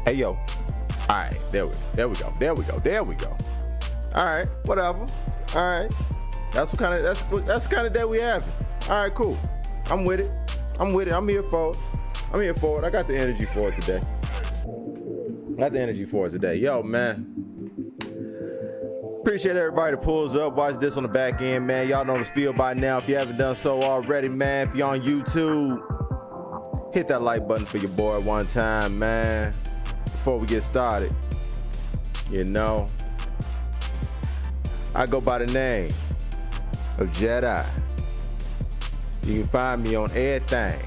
Hey yo. All right, there we go. All right, whatever. All right, that's the kind of day we having. All right, cool. I'm with it. I'm here for it. I got the energy for it today. Yo, man. Appreciate everybody that pulls up, watch this on the back end, man. Y'all know the spiel by now. If you haven't done so already, man, if you're on YouTube, hit that like button for your boy one time, man. Before we get started, you know, I go by the name of Jedi. You can find me on everything,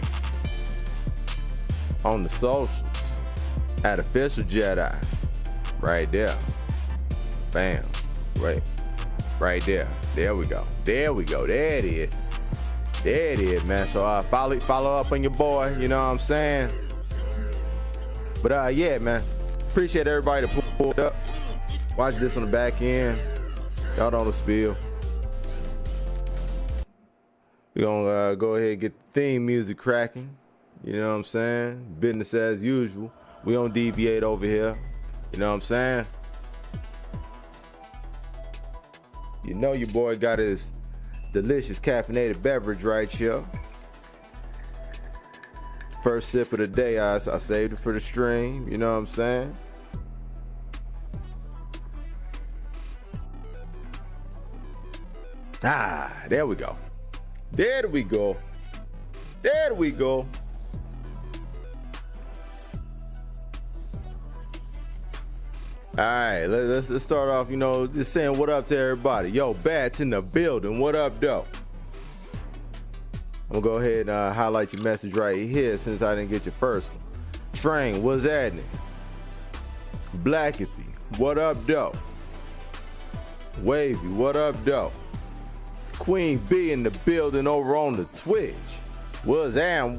on the socials, at Official Jedi, right there. Bam, right there. There we go. There it is, man. So follow up on your boy. You know what I'm saying? But yeah, man. Appreciate everybody that pulled up. Watch this on the back end. Y'all know the spiel. We're gonna go ahead and get the theme music cracking. You know what I'm saying? Business as usual. We don't deviate over here. You know what I'm saying? You know your boy got his delicious caffeinated beverage right here. First sip of the day, I saved it for the stream. You know what I'm saying? There we go. All right, let's start off, you know, just saying what up to everybody. Yo, Bat's in the building. What up, though? I'm gonna go ahead and highlight your message right here since I didn't get your first one. Train, what's happening? Blackathy, what up, though? Wavy, what up, though? Queen B in the building over on the Twitch. What's out?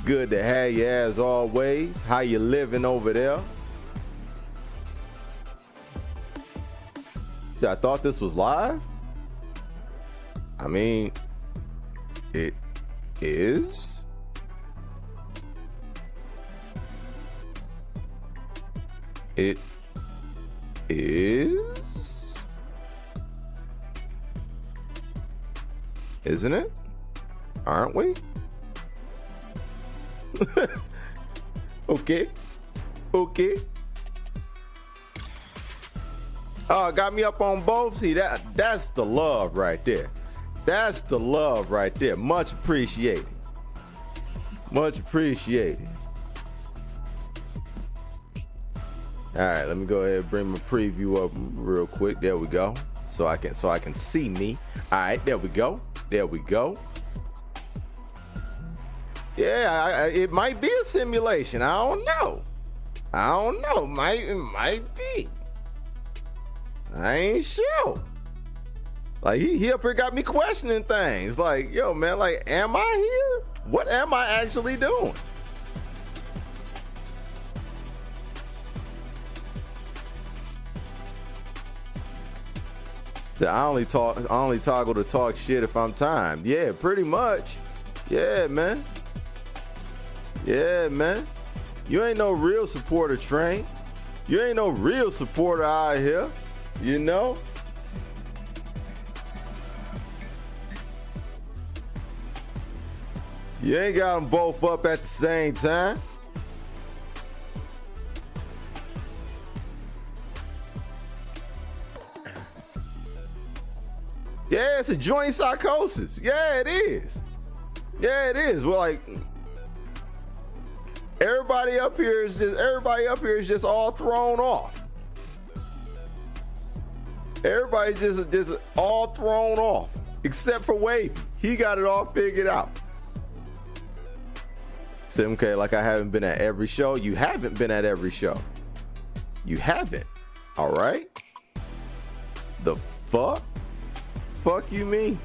Good to have you as always. How you living over there? See, I thought this was live. I mean, it is. It is. Isn't it? Aren't we? Okay. Oh, got me up on both. See, that's the love right there. Much appreciated. All right, let me go ahead and bring my preview up real quick. There we go. So I can see me. All right, there we go. Yeah, it might be a simulation. I don't know. It might be. I ain't sure. Like he up here got me questioning things. Like, yo, man, like, am I here? What am I actually doing? I only toggle to talk shit if I'm timed. Yeah, pretty much. Yeah, man. You ain't no real supporter, Train. You ain't no real supporter out here, you know? You ain't got them both up at the same time. Yeah, it's a joint psychosis. Yeah, it is. Well, like, everybody up here is just all thrown off. Everybody just all thrown off, except for Wavy. He got it all figured out. Say, okay, like I haven't been at every show. You haven't been at every show. You haven't. All right. The fuck? Fuck you mean?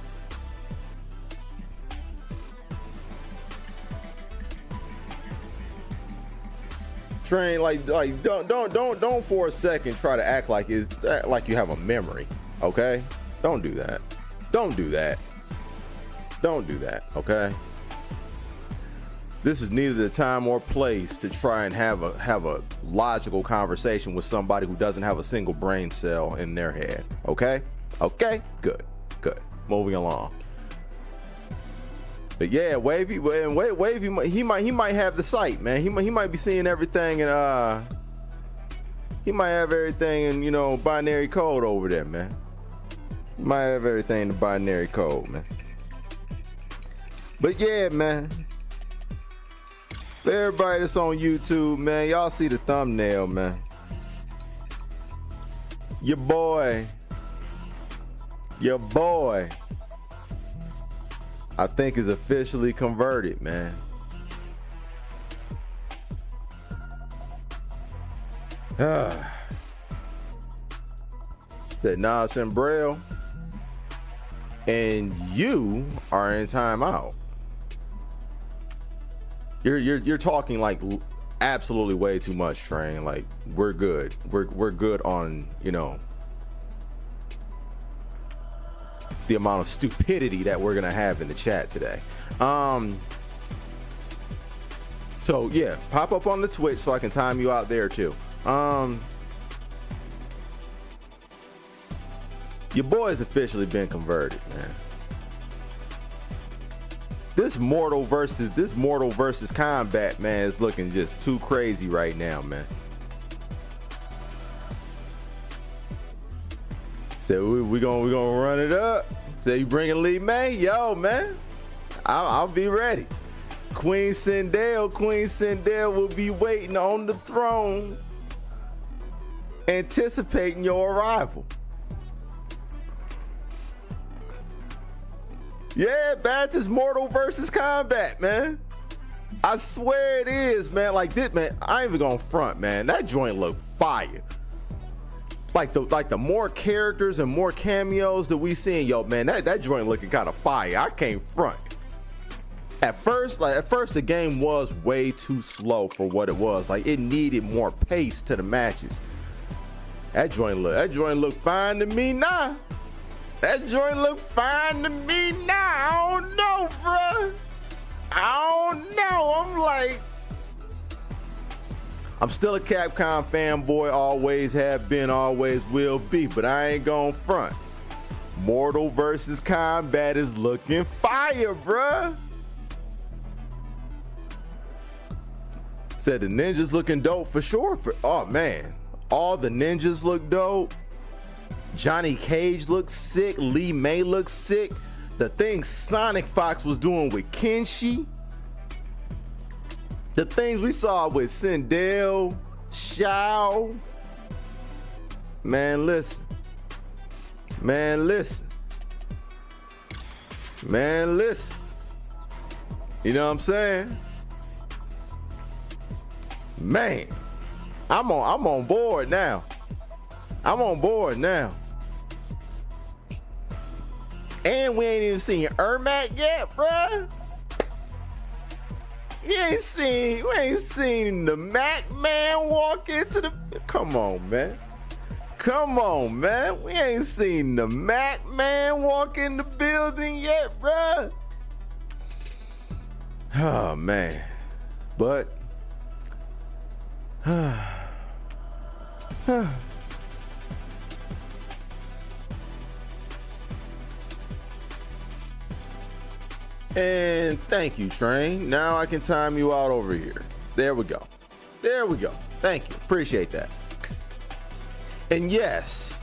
Train, like don't for a second try to act like like you have a memory, okay? Don't do that. Don't do that, okay? This is neither the time or place to try and have a logical conversation with somebody who doesn't have a single brain cell in their head. Okay? Okay? Good. Moving along. But yeah, Wavy, he might have the sight, man. He might be seeing everything, and he might have everything in, you know, binary code over there, man. He might have everything in the binary code, man. But yeah, man. For everybody that's on YouTube, man, y'all see the thumbnail, man. Your boy, I think is officially converted, man. Said Nas and Braille, and you are in timeout. You're talking like absolutely way too much, Train. Like, we're good. We're good on, you know, the amount of stupidity that we're gonna have in the chat today. So yeah, pop up on the Twitch so I can time you out there too. Your boy's officially been converted, man. This Mortal versus Kombat, man, is looking just too crazy right now, man. So we gonna run it up. So you bringing Lee May? Yo, man, I'll be ready. Queen Sindel will be waiting on the throne, anticipating your arrival. Yeah, Bats is Mortal versus Kombat, man. I swear it is, man. Like this, man. I ain't even gonna front, man. That joint look fire. Like the more characters and more cameos that we seen, yo, man, that joint looking kind of fire. I can't front. At first the game was way too slow for what it was. Like, it needed more pace to the matches. That joint look fine to me now. That joint look fine to me now. I don't know, bruh. I don't know. I'm still a Capcom fanboy. Always have been, always will be. But I ain't gon' front. Mortal versus Kombat is looking fire, bruh. Said the ninjas looking dope for sure. Oh, man. All the ninjas look dope. Johnny Cage looks sick. Lee May looks sick. The thing Sonic Fox was doing with Kenshi. The things we saw with Sindel, Shao. Man, listen. Man, listen. Man, listen. You know what I'm saying? Man, I'm on board now. I'm on board now. And we ain't even seen Ermac yet, bruh. We ain't seen the Mac man walk into the. Come on, man. Come on, man. We ain't seen the Mac man walk in the building yet, bruh. Oh, man. But. And thank you, Train. Now I can time you out over here. There we go. There we go. Thank you. Appreciate that. And yes,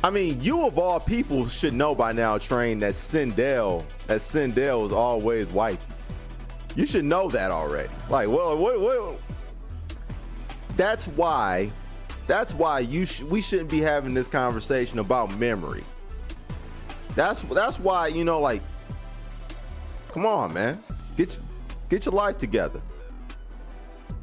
I mean, you of all people should know by now, Train, that Sindel is always wifey. You should know that already. Like, well, what? That's why we shouldn't be having this conversation about memory. That's why, you know, like, come on, man, get your life together.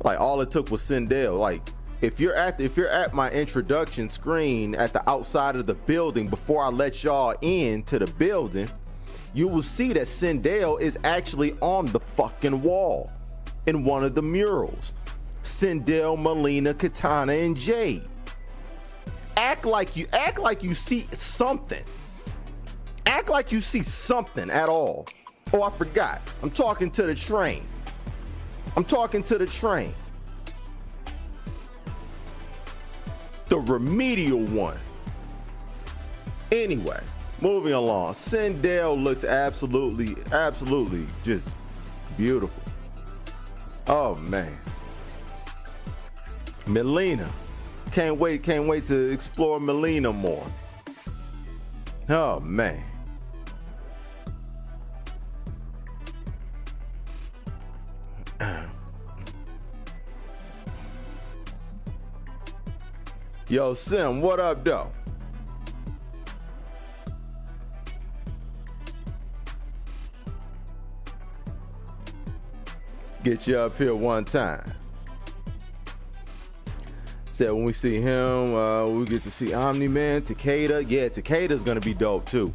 Like, all it took was Sindel. Like, if you're at my introduction screen at the outside of the building before I let y'all into the building, you will see that Sindel is actually on the fucking wall in one of the murals. Sindel, Melina, Katana, and Jade. Act like you see something. Act like you see something at all. Oh, I forgot. I'm talking to the Train. I'm talking to the train. The remedial one. Anyway, moving along. Sindel looks absolutely just beautiful. Oh man. Melina. Can't wait to explore Melina more. Oh man. Yo, Sim, what up, though? Get you up here one time. Said when we see him, we get to see Omni-Man, Takeda. Yeah, Takeda's gonna be dope too.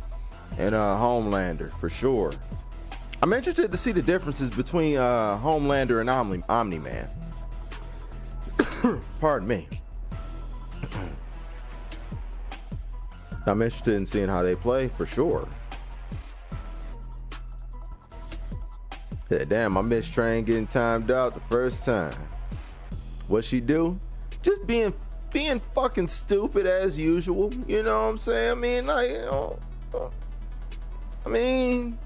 And Homelander, for sure. I'm interested to see the differences between Homelander and Omni-Man. Pardon me. I'm interested in seeing how they play, for sure. Yeah, damn, I missed Train getting timed out the first time. What she do? Just being fucking stupid as usual. You know what I'm saying? I mean, like, you know, I mean,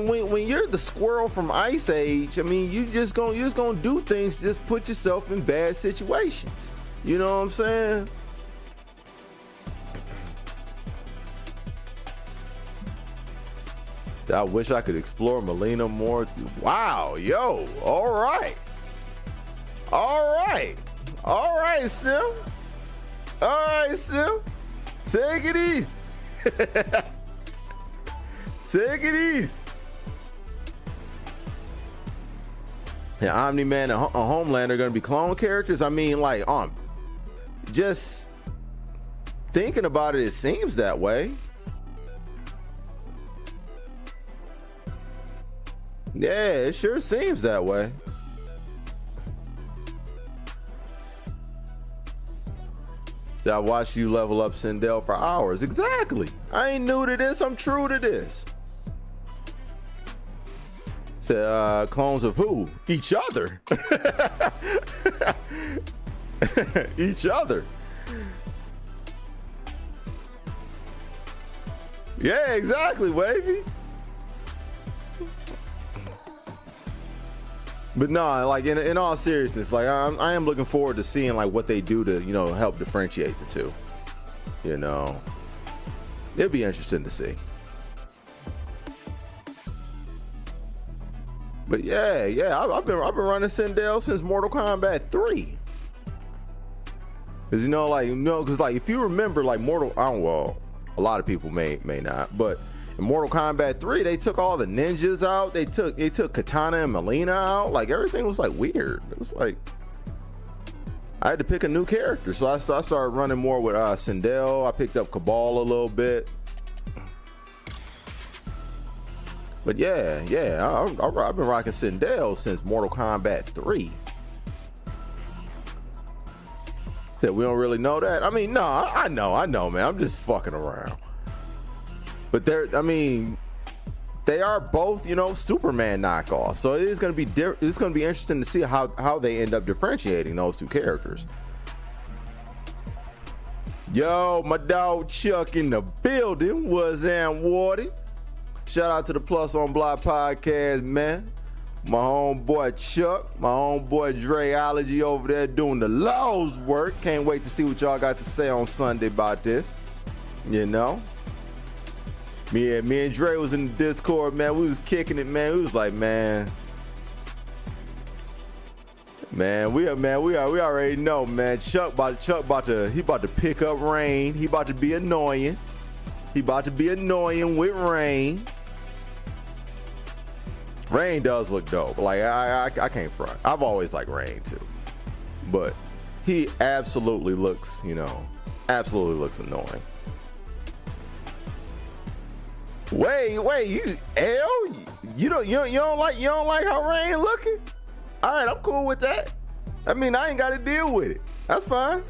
when you're the squirrel from Ice Age, I mean, you just gonna do things, just put yourself in bad situations. You know what I'm saying? I wish I could explore Melina more. Wow, yo, all right, Sim. All right, Sim. Take it easy. Take it easy. Yeah, Omni-Man and Homelander are gonna be clone characters. I mean, like, just thinking about it, it seems that way. Yeah, it sure seems that way. So I watched you level up Sindel for hours. Exactly. I ain't new to this. I'm true to this. So, clones of who? Each other. Each other. Yeah, exactly, Wavy. But no, like in all seriousness, like I am looking forward to seeing like what they do to, you know, help differentiate the two. You know, it'd be interesting to see. But yeah, I've been running Sindel since Mortal Kombat 3. Cause cause like if you remember like well, a lot of people may not, but in Mortal Kombat 3, they took all the ninjas out. They took Katana and Melina out. Like everything was like weird. It was like I had to pick a new character, so I started running more with Sindel. I picked up Cabal a little bit. But yeah, I've been rocking Sindel since Mortal Kombat 3. That we don't really know that. I mean, no, I know, man. I'm just fucking around. But they are both, you know, Superman knockoffs. So it is going to be it's going to be interesting to see how they end up differentiating those two characters. Yo, my dog Chuck in the building. Was Wardy. Shout out to the Plus on Block podcast, man. My homeboy Chuck, my homeboy Dreology over there doing the Lord's work. Can't wait to see what y'all got to say on Sunday about this. You know, me and Dre was in the Discord, man. We was kicking it, man. We was like, man, we already know, man. Chuck about to pick up Rain. He about to be annoying. With Rain. Rain does look dope. Like I can't front. I've always liked Rain too, but he absolutely looks, you know, annoying. Wait, you don't like how Rain looking? All right, I'm cool with that. I mean, I ain't got to deal with it. That's fine.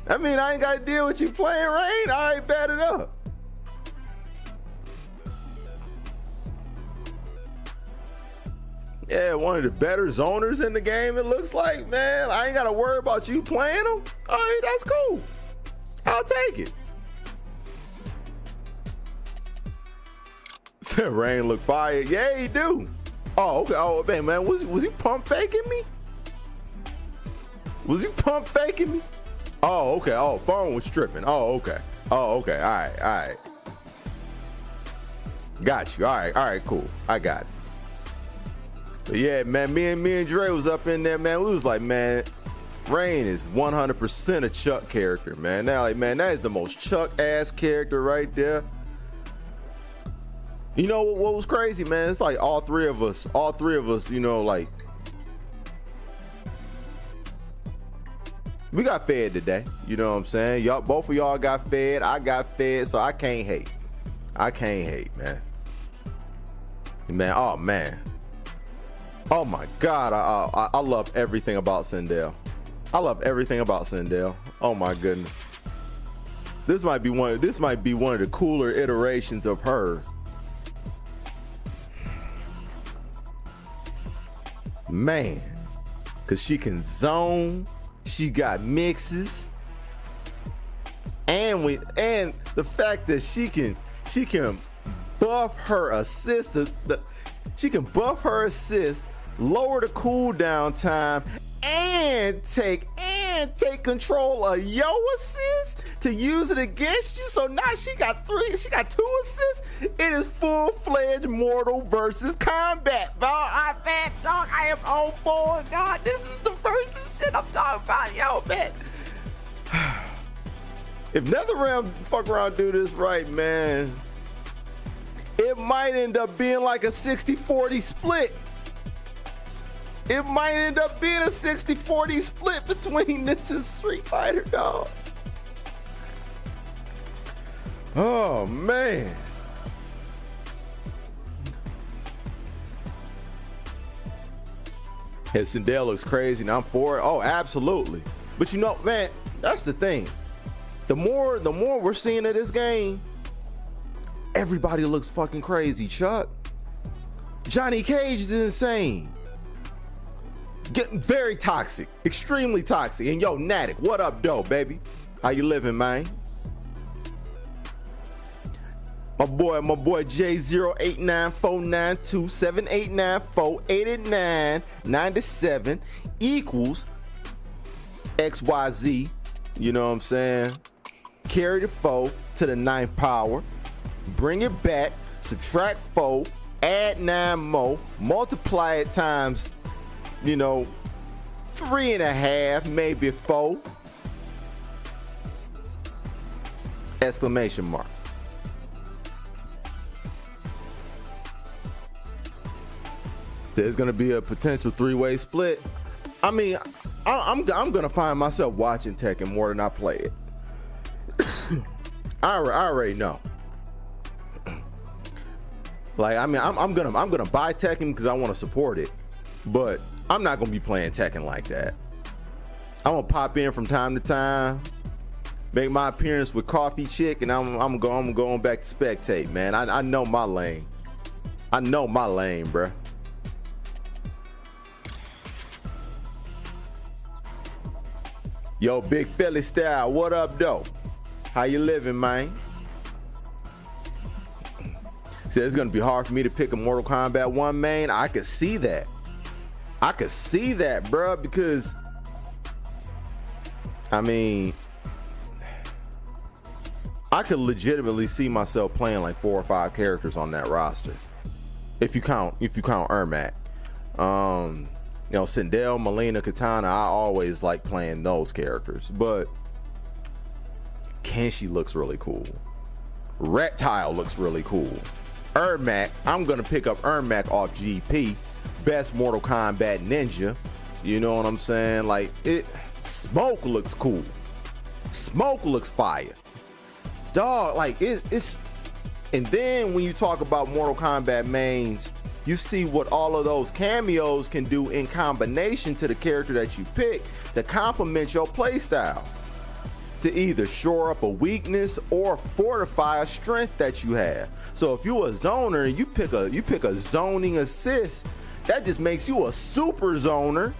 I mean, I ain't got to deal with you playing Rain. All right, bat it up. Yeah, one of the better zoners in the game, it looks like, man. I ain't got to worry about you playing him. All right, that's cool. I'll take it. Said Rain look fire. Yeah, he do. Oh, okay. Oh, man, was he pump faking me? Was he pump faking me? Oh, okay. Oh, phone was tripping. Oh, okay. Oh, okay. All right. Got you. All right, cool. I got it. But yeah, man, me and Dre was up in there, man. We was like, man, Rain is 100% a Chuck character, man. Now, like, man, that is the most Chuck ass character right there. You know what was crazy, man? It's like all three of us, you know, like, we got fed today. You know what I'm saying? Y'all, both of y'all got fed. I got fed, so I can't hate. Man. Man, oh man. Oh my God, I love everything about Sindel. Oh my goodness. This might be one of the cooler iterations of her. Man, cause she can zone, she got mixes, and the fact that she can buff her assist, she can buff her assist, lower the cooldown time, and take control of your assist to use it against you. So now she got 2 assists. It is full-fledged Mortal versus Kombat, bro. I am on board, dog. This is the versus shit I'm talking about, yo, man. If NetherRealm fuck around and do this right, man, it might end up being like a 60-40 split. It might end up being a 60-40 split between this and Street Fighter, dog. Oh, man. And Sindel looks crazy and I'm for it. Oh, absolutely. But you know, man, that's the thing. The more we're seeing of this game, everybody looks fucking crazy, Chuck. Johnny Cage is insane. Getting very toxic, extremely toxic. And yo, Natic, what up, though, baby? How you living, man? My boy J08949278948997 equals XYZ. You know what I'm saying? Carry the 4 to the 9th power. Bring it back. Subtract 4. Add 9 more. Multiply it times, you know, 3.5, maybe 4. Exclamation mark. So it's gonna be a potential 3-way split. I mean, I'm gonna find myself watching Tekken more than I play it. I already know. Like, I mean, I'm gonna buy Tekken because I want to support it, but I'm not gonna be playing Tekken like that. I'm gonna pop in from time to time, make my appearance with Coffee Chick, and I'm going back to spectate, man. I know my lane. I know my lane, bruh. Yo, Big Philly Style, what up, though? How you living, man? So it's gonna be hard for me to pick a Mortal Kombat 1 main. I could see that. Bruh, because I mean, I could legitimately see myself playing like 4 or 5 characters on that roster. If you count Ermac. You know, Sindel, Melina, Katana, I always like playing those characters. But Kenshi looks really cool. Reptile looks really cool. Ermac, I'm gonna pick up Ermac off GP. Best Mortal Kombat ninja. You know what I'm saying? Like, Smoke looks cool. Smoke looks fire. Dog, like it's and then when you talk about Mortal Kombat mains, you see what all of those cameos can do in combination to the character that you pick to complement your playstyle, to either shore up a weakness or fortify a strength that you have. So if you're a zoner and you pick a zoning assist that just makes you a super zoner.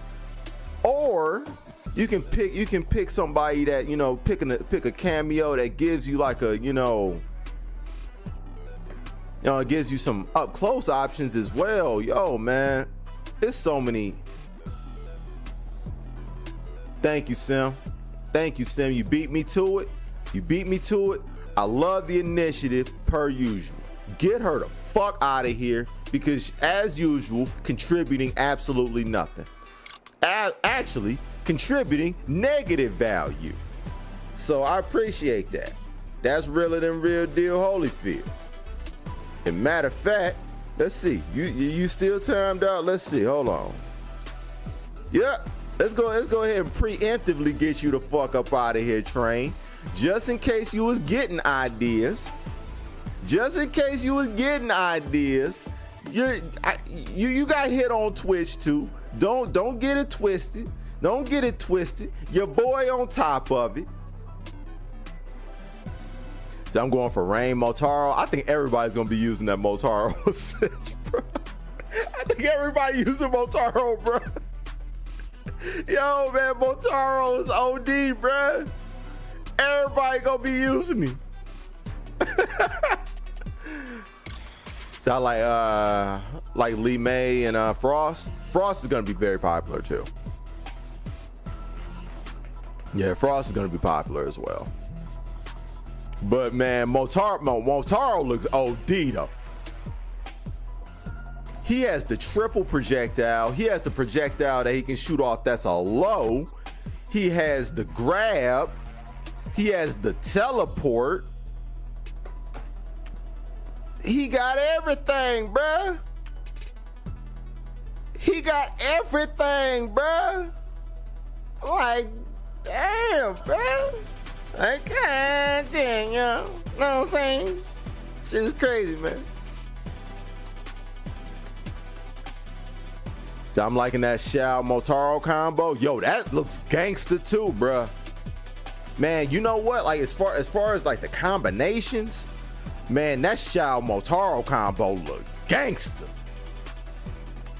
Or you can pick somebody that, you know, pick a cameo that gives you like a, it gives you some up close options as well. Yo, man, there's so many. Thank you, Sim. Thank you, Sim. You beat me to it. You beat me to it. I love the initiative per usual. Get her the fuck out of here, because as usual, contributing absolutely nothing. Actually contributing negative value. So I appreciate that. That's realer than real deal Holyfield. And matter of fact, let's see. You still timed out? Let's see. Hold on. Yep. Let's go ahead and preemptively get you the fuck up out of here, Train. Just in case you was getting ideas. Just in case you was getting ideas. You got hit on Twitch too. Don't get it twisted. Don't get it twisted. Your boy on top of it. So I'm going for Rain Motaro. I think everybody's gonna be using that Motaro assist, bro. I think everybody using Motaro, bro. Yo, man, Motaro is OD, bro. Everybody gonna be using him. So I like Lee May and Frost. Frost is gonna be very popular too. Yeah, Frost is gonna be popular as well. But man, Motaro looks OD though. He has the triple projectile. He has the projectile that he can shoot off that's a low. He has the grab. He has the teleport. He got everything, bruh. He got everything, bruh. Like, damn, bruh. Like, god damn, yo. Know what I'm saying? Shit is crazy, man. So I'm liking that Shao Motaro combo. Yo, that looks gangster too, bruh. Man, you know what? Like, as far as like the combinations, man, that Shao Motaro combo look gangster.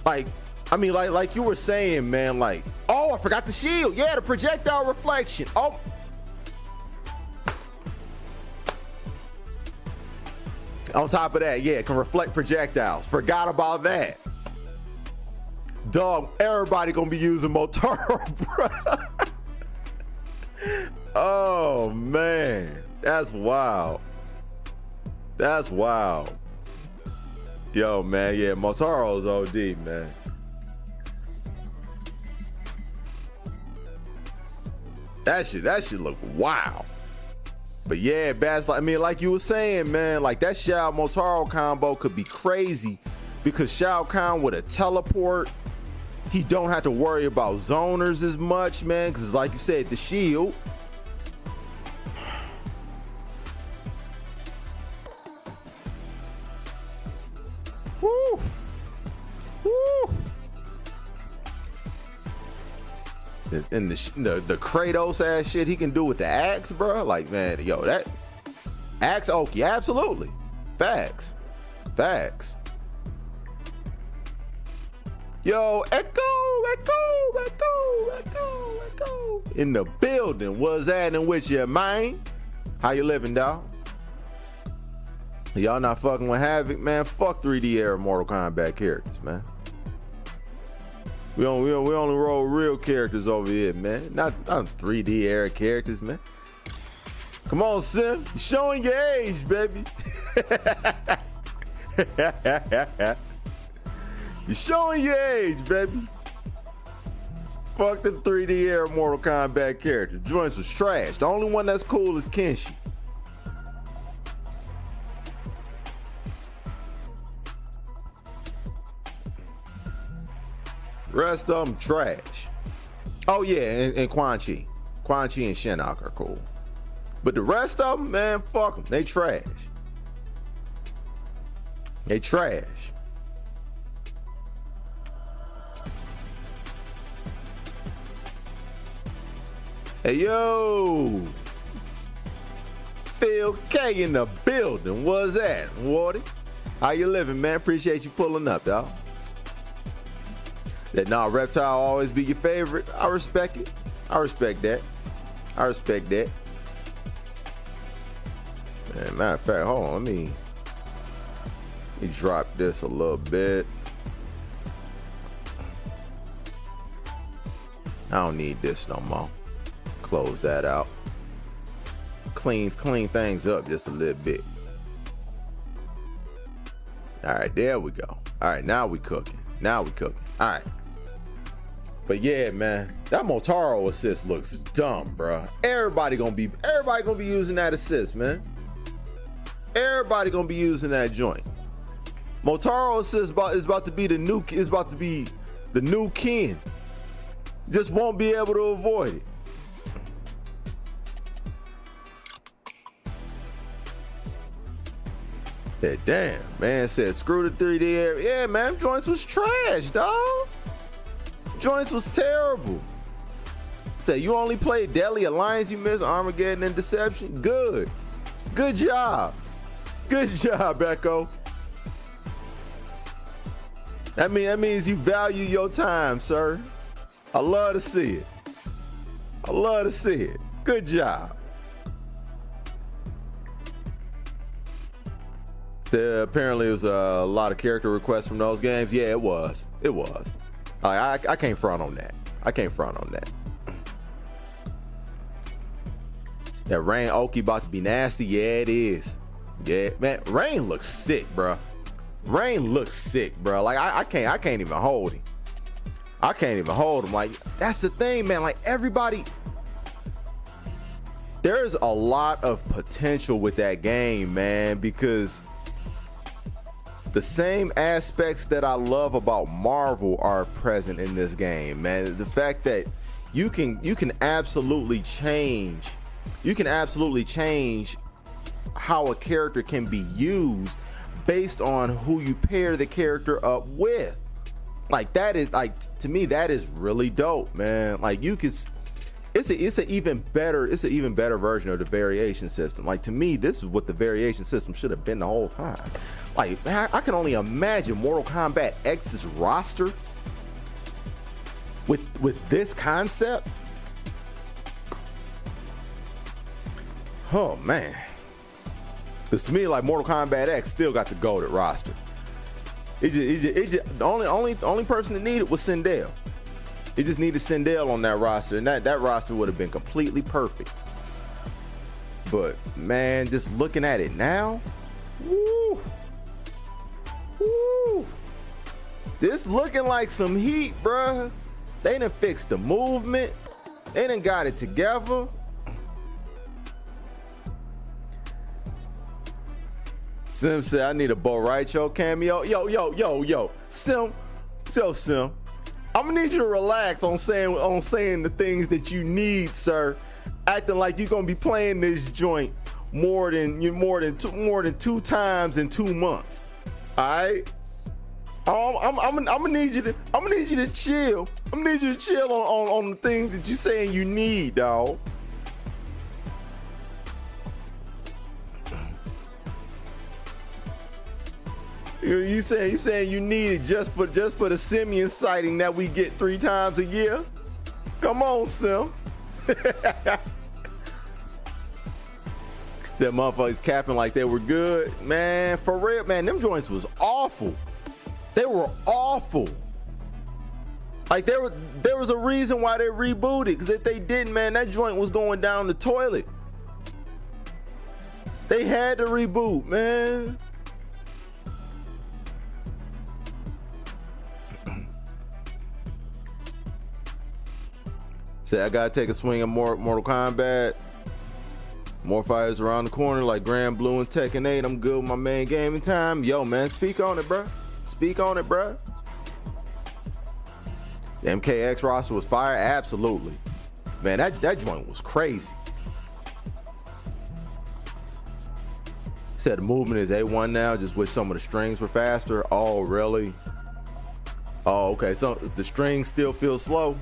Like, I mean, like you were saying, man, like, oh, I forgot the shield. Yeah, the projectile reflection. Oh. On top of that, yeah, it can reflect projectiles. Forgot about that. Dog, everybody gonna be using Motaro, bro. Oh, man. That's wild. That's wild. Yo, man, yeah, Motaro's OD, man. That shit look wild. But yeah, Bass, I mean, like you were saying, man, like that Shao Motaro combo could be crazy because Shao Kahn with a teleport, he don't have to worry about zoners as much, man, because like you said, the shield. Woo! Woo! And the Kratos ass shit he can do with the axe, bro. Like, man, yo, that axe Oki, absolutely. Facts. Facts. Yo, Echo. In the building. What's happening with you, man? How you living, dog? Y'all not fucking with Havoc, man? Fuck 3D era Mortal Kombat characters, man. We only roll real characters over here, man. Not 3D era characters, man. Come on, Sim. You're showing your age, baby. You're showing your age, baby. Fuck the 3D era Mortal Kombat characters. Joints was trash. The only one that's cool is Kenshi. Rest of them trash. Oh yeah, and Quan Chi. Quan Chi and Shinnok are cool. But the rest of them, man, fuck them. They trash. They trash. Hey, yo. Phil K in the building. What's that, Wardy? How you living, man? Appreciate you pulling up, dog. That nah, Reptile always be your favorite. I respect it. I respect that. I respect that. And matter of fact, hold on, let me drop this a little bit. I don't need this no more. Close that out. Clean things up just a little bit. All right, there we go. All right, now we cooking. Now we cooking. All right. But yeah, man, that Motaro assist looks dumb, bro. Everybody gonna be using that assist, man. Everybody gonna be using that joint. Motaro assist is about to be the new kin. Just won't be able to avoid it. Yeah, damn, man said screw the 3D area. Yeah, man, joints was trash, dog. Joints was terrible. Say you only played Deadly Alliance, you missed Armageddon and Deception. Good job. Good job, Echo. That means you value your time, sir. I love to see it. I love to see it. Good job. So apparently it was a lot of character requests from those games. Yeah, it was. It was. I can't front on that. I can't front on that. That Rain Oki about to be nasty. Yeah, it is. Yeah, man, Rain looks sick, bro. Rain looks sick, bro. Like I can't even hold him. I can't even hold him. Like that's the thing, man. Like everybody, there's a lot of potential with that game, man, because the same aspects that I love about Marvel are present in this game, man. The fact that you can absolutely change how a character can be used based on who you pair the character up with. Like that is, like, to me, that is really dope, man. Like you can, it's an even better version of the variation system. Like to me, this is what the variation system should have been the whole time. Like I can only imagine Mortal Kombat X's roster with this concept. Oh man, because to me, like Mortal Kombat X still got the goated roster. The only person that needed was Sindel. It just needed Sindel on that roster, and that roster would have been completely perfect. But man, just looking at it now, woo, this looking like some heat, bruh. They done fixed the movement. They done got it together. Sim said, I need a Bo Raicho cameo. Yo, Sim. I'm gonna need you to relax on saying the things that you need, sir. Acting like you're gonna be playing this joint more than 2 times in 2 months. All right. I'm gonna need you to chill. I'm gonna need you to chill on the things that you saying you need, dog. You saying you need it just for the simian sighting that we get 3 times a year? Come on, Sim. That motherfuckers capping like they were good, man. For real, man. Them joints was awful. They were awful. Like there was a reason why they rebooted, because if they didn't, man, that joint was going down the toilet. They had to reboot, man. Say I gotta take a swing at Mortal Kombat. More fighters around the corner like Grand Blue and Tekken 8. I'm good with my main gaming time. Yo, man, speak on it, bro. Speak on it, bro. The MKX roster was fire, absolutely. Man, that joint was crazy. Said the movement is A1 now, just wish some of the strings were faster. Oh, really? Oh, okay. So the strings still feel slow.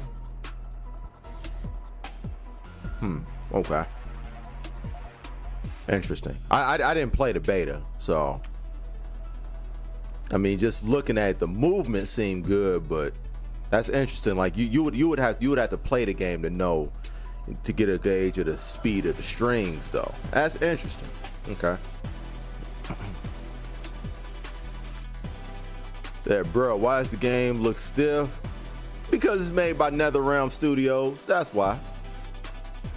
Okay. Interesting. I didn't play the beta, so I mean, just looking at it, the movement seemed good, but That's interesting. Like you would have to play the game to know, to get a gauge of the speed of the strings though. That's interesting. Okay. There, bro. Why does the game look stiff? Because it's made by NetherRealm Studios. That's why.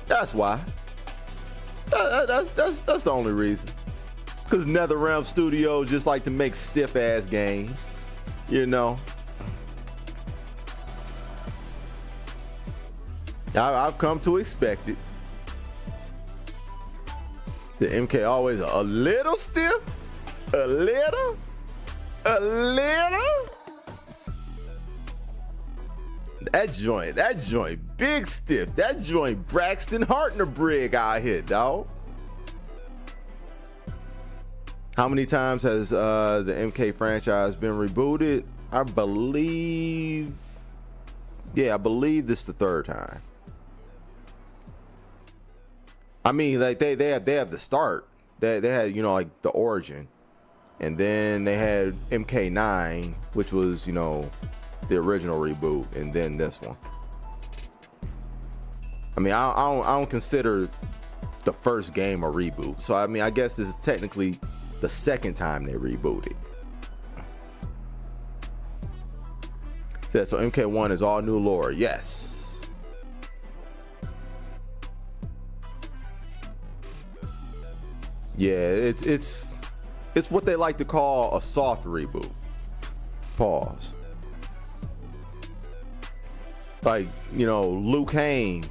That's why. That's the only reason. Because NetherRealm Studios just like to make stiff ass games, you know. I've come to expect it. The MK always a little stiff, a little. That joint, big stiff. That joint, Braxton Hartner-Brig out here, dog. How many times has the MK franchise been rebooted? I believe this is the third time. I mean, like they have the start. They had, you know, like the origin, and then they had MK9, which was, you know, the original reboot, and then this one. I mean, I don't consider the first game a reboot, so I mean, I guess this is technically the second time they rebooted. Yeah, so MK1 is all new lore. Yes. Yeah, it's what they like to call a soft reboot. Pause. Like, you know, Liu Kang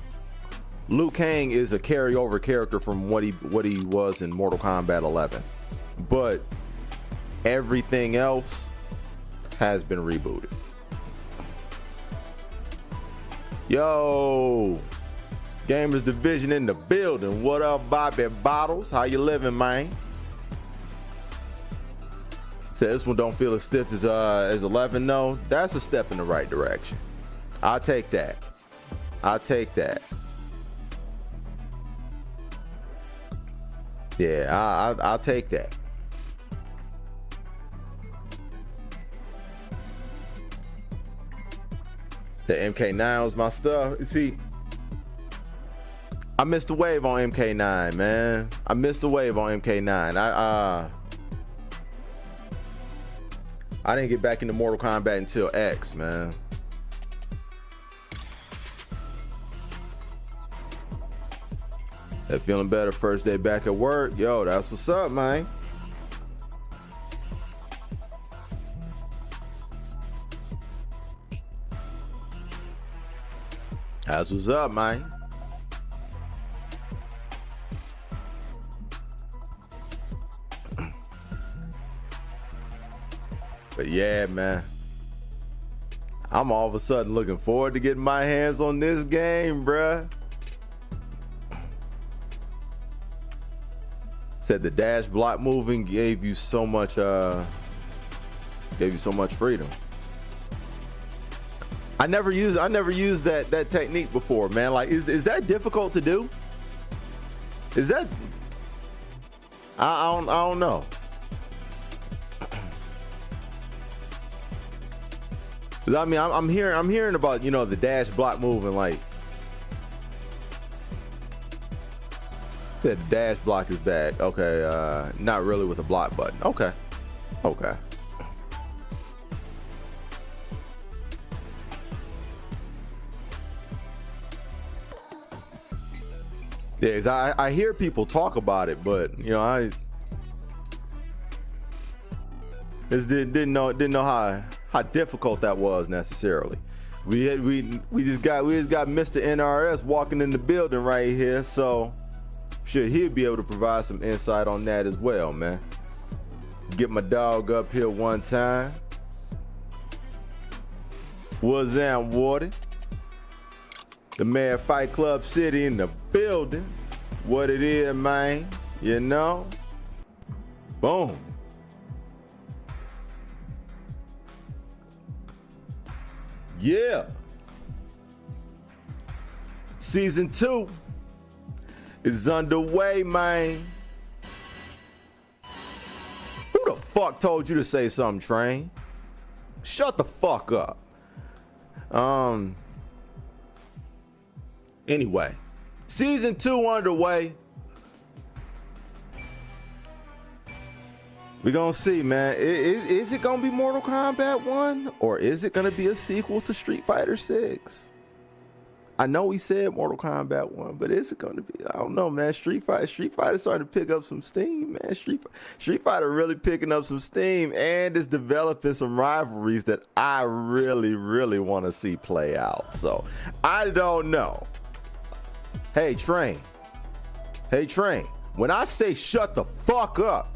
is a carryover character from what he was in Mortal Kombat 11, but everything else has been rebooted. Yo, Gamers Division in the building. What up, Bobby Bottles? How you living, man? So this one don't feel as stiff as 11. No, that's a step in the right direction. I'll take that. I'll take that. Yeah, I'll take that. The MK9 was my stuff. You see, I missed the wave on MK9, man. I missed the wave on MK9. I didn't get back into Mortal Kombat until X, man. Hey, feeling better first day back at work? Yo, that's what's up, man. That's what's up, man. But yeah, man, I'm all of a sudden looking forward to getting my hands on this game, bruh. Said the dash block moving gave you so much freedom. I never used that technique before, man. Like, is that difficult to do? Is that I don't know. I mean, I'm hearing about, you know, the dash block moving, like the dash block is back. Okay, not really with a block button. Okay. Yeah, 'cause I hear people talk about it, but you know, I just didn't know how difficult that was necessarily. We just got Mr. NRS walking in the building right here, so sure he'll be able to provide some insight on that as well, man. Get my dog up here one time. What's that, Water? The man Fight Club City in the building. What it is, man, you know? Boom. Yeah. Season 2 is underway, man. Who the fuck told you to say something, Train? Shut the fuck up. Anyway, season 2 underway. We're gonna see, man. Is it gonna be Mortal Kombat 1, or is it gonna be a sequel to Street Fighter 6? I know we said Mortal Kombat 1, but is it gonna be? I don't know, man. Street Fighter starting to pick up some steam, man. Street Fighter really picking up some steam, and it's developing some rivalries that I really, really want to see play out. So I don't know. Hey, Train. Hey, Train. When I say shut the fuck up,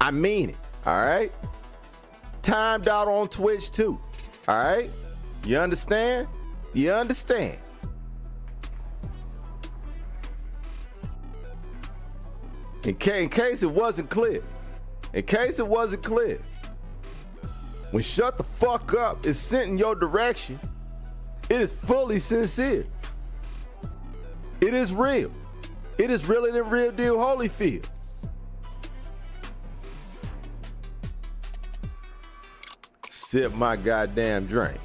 I mean it, all right? Timed out on Twitch too, all right? You understand? You understand? In case it wasn't clear, when shut the fuck up is sent in your direction, it is fully sincere. It is real. It is realer than Real Deal Holyfield. Sip my goddamn drink.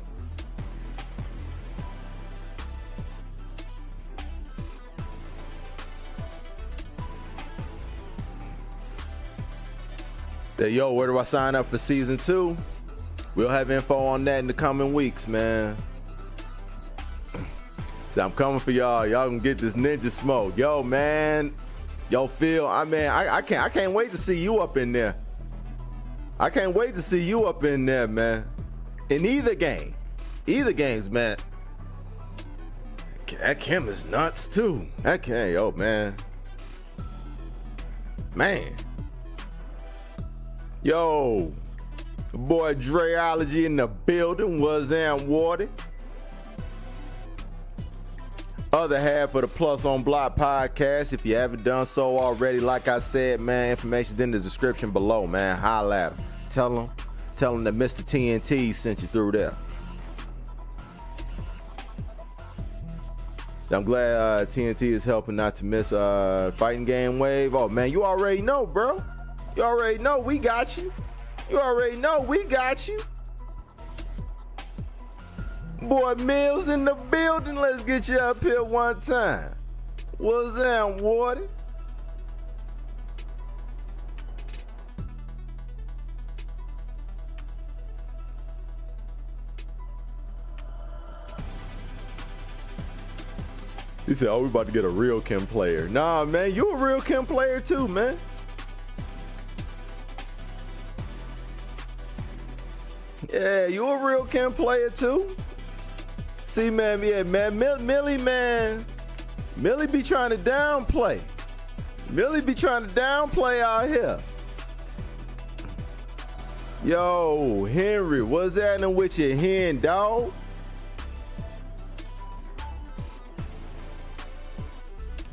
Yo, where do I sign up for season 2? We'll have info on that in the coming weeks, man. So I'm coming for y'all. Y'all can get this ninja smoke. Yo, man. Yo, Phil, I can't wait to see you up in there. I can't wait to see you up in there, man. In either games, man. That Kim is nuts too. That Kim, yo, man. Yo, boy Dreology in the building. Was Water. Other half of the Plus on Block podcast. If you haven't done so already, like I said, man, information's in the description below, man. Holla at them. Tell them that Mr. TnT'z sent you through there. I'm glad TnT is helping not to miss fighting game wave. Oh man, you already know, bro. You already know we got you. You already know we got you. Boy, Mills in the building. Let's get you up here one time. What's that, Water? He said, oh, we about to get a real Kim player. Nah, man, you a real Kim player too, man. Yeah, you a real Kim player too. See, man, yeah, man, Millie be trying to downplay. Millie be trying to downplay out here. Yo, Henry, what's happening with your hen, dog?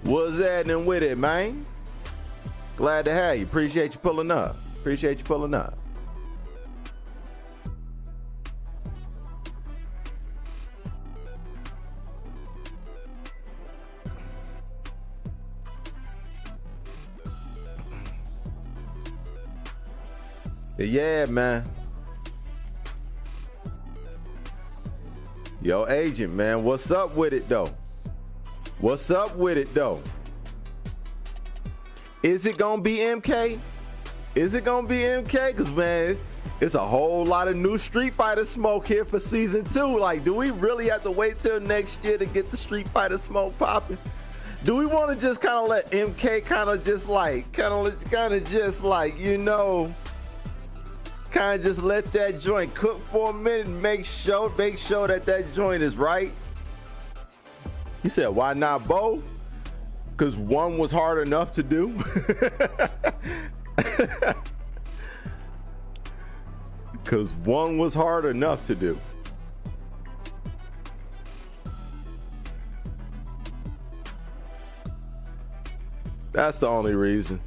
What's happening with it, man? Glad to have you. Appreciate you pulling up. Appreciate you pulling up. Yeah, man. Yo, agent, man, what's up with it though? What's up with it though? Is it gonna be MK? Is it gonna be MK? Cause man, it's a whole lot of new Street Fighter smoke here for season 2. Like, do we really have to wait till next year to get the Street Fighter smoke popping? Do we want to just kind of let MK kind of just like, you know, kind of just let that joint cook for a minute and make sure that joint is right? He said, why not both? Because one was hard enough to do. Because one was hard enough to do. That's the only reason.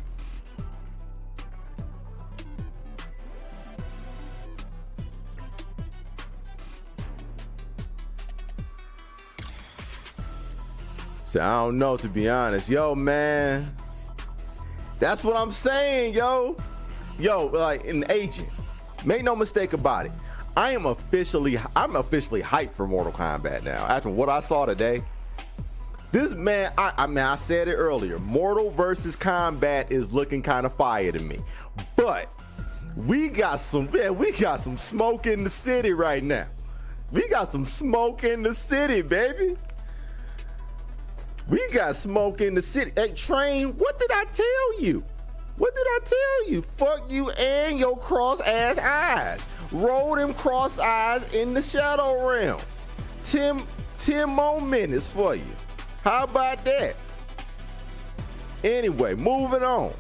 So I don't know, to be honest. Yo, man. That's what I'm saying, yo. Yo, like an agent. Make no mistake about it. I'm officially hyped for Mortal Kombat now. After what I saw today, this man, I mean, I said it earlier, Mortal versus Kombat is looking kind of fire to me. But we got some smoke in the city right now. We got some smoke in the city, baby. We got smoke in the city. Hey, Train, what did I tell you? What did I tell you? Fuck you and your cross-ass eyes. Roll them cross eyes in the shadow realm. 10 more minutes for you. How about that? Anyway, moving on.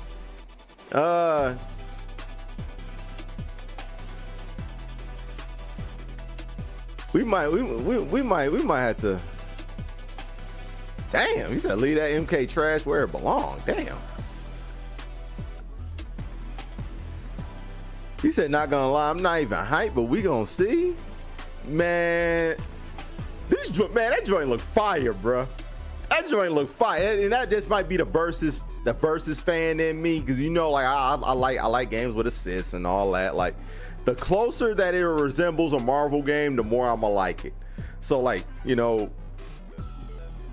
We might have to. Damn, he said leave that MK trash where it belongs. Damn. He said, not gonna lie, I'm not even hyped, but we gonna see. Man, that joint look fire, bro. That joint look fire, and that just might be the versus fan in me, because you know, like I like games with assists and all that. Like, the closer that it resembles a Marvel game, the more I'ma like it. So, like, you know,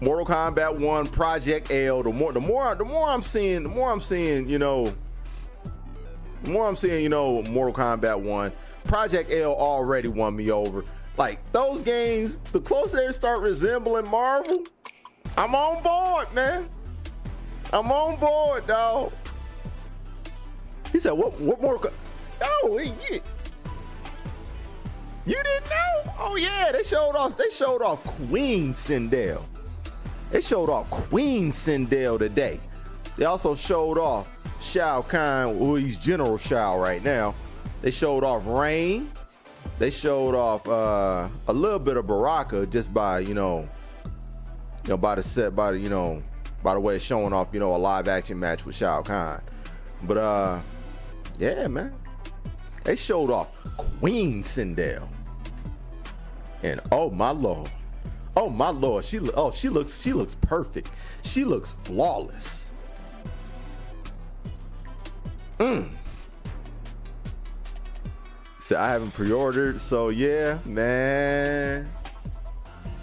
Mortal Kombat 1, Project L. The more I'm seeing, you know. The more I'm seeing, you know, Mortal Kombat 1, Project L already won me over. Like, those games, the closer they start resembling Marvel, I'm on board, man. I'm on board, dog. He said, what Mortal Kombat? Oh, you didn't know? Oh yeah, they showed off Queen Sindel. They showed off Queen Sindel today. They also showed off Shao Kahn, who he's General Shao right now. They showed off Rain. They showed off a little bit of Baraka just by, you know, by the way it's showing off, you know, a live action match with Shao Kahn. But yeah, man, they showed off Queen Sindel, and oh my lord, she looks perfect. She looks flawless. So I haven't pre-ordered, so yeah, man.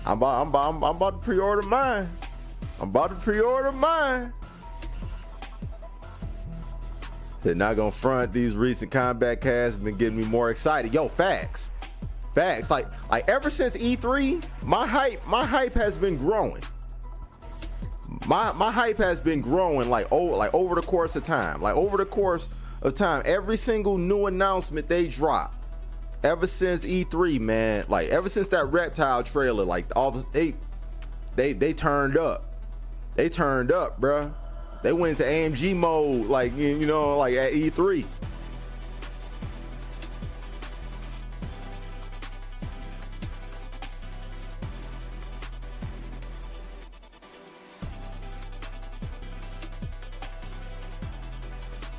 I'm about to pre-order mine. They're not gonna front. These recent combat casts have been getting me more excited. Yo, facts. Like ever since E3, my hype has been growing. My hype has been growing like over the course of time. Every single new announcement they drop, ever since E3, man, like ever since that Reptile trailer, like they turned up. They turned up, bruh. They went into AMG mode, like, you know, like at E3.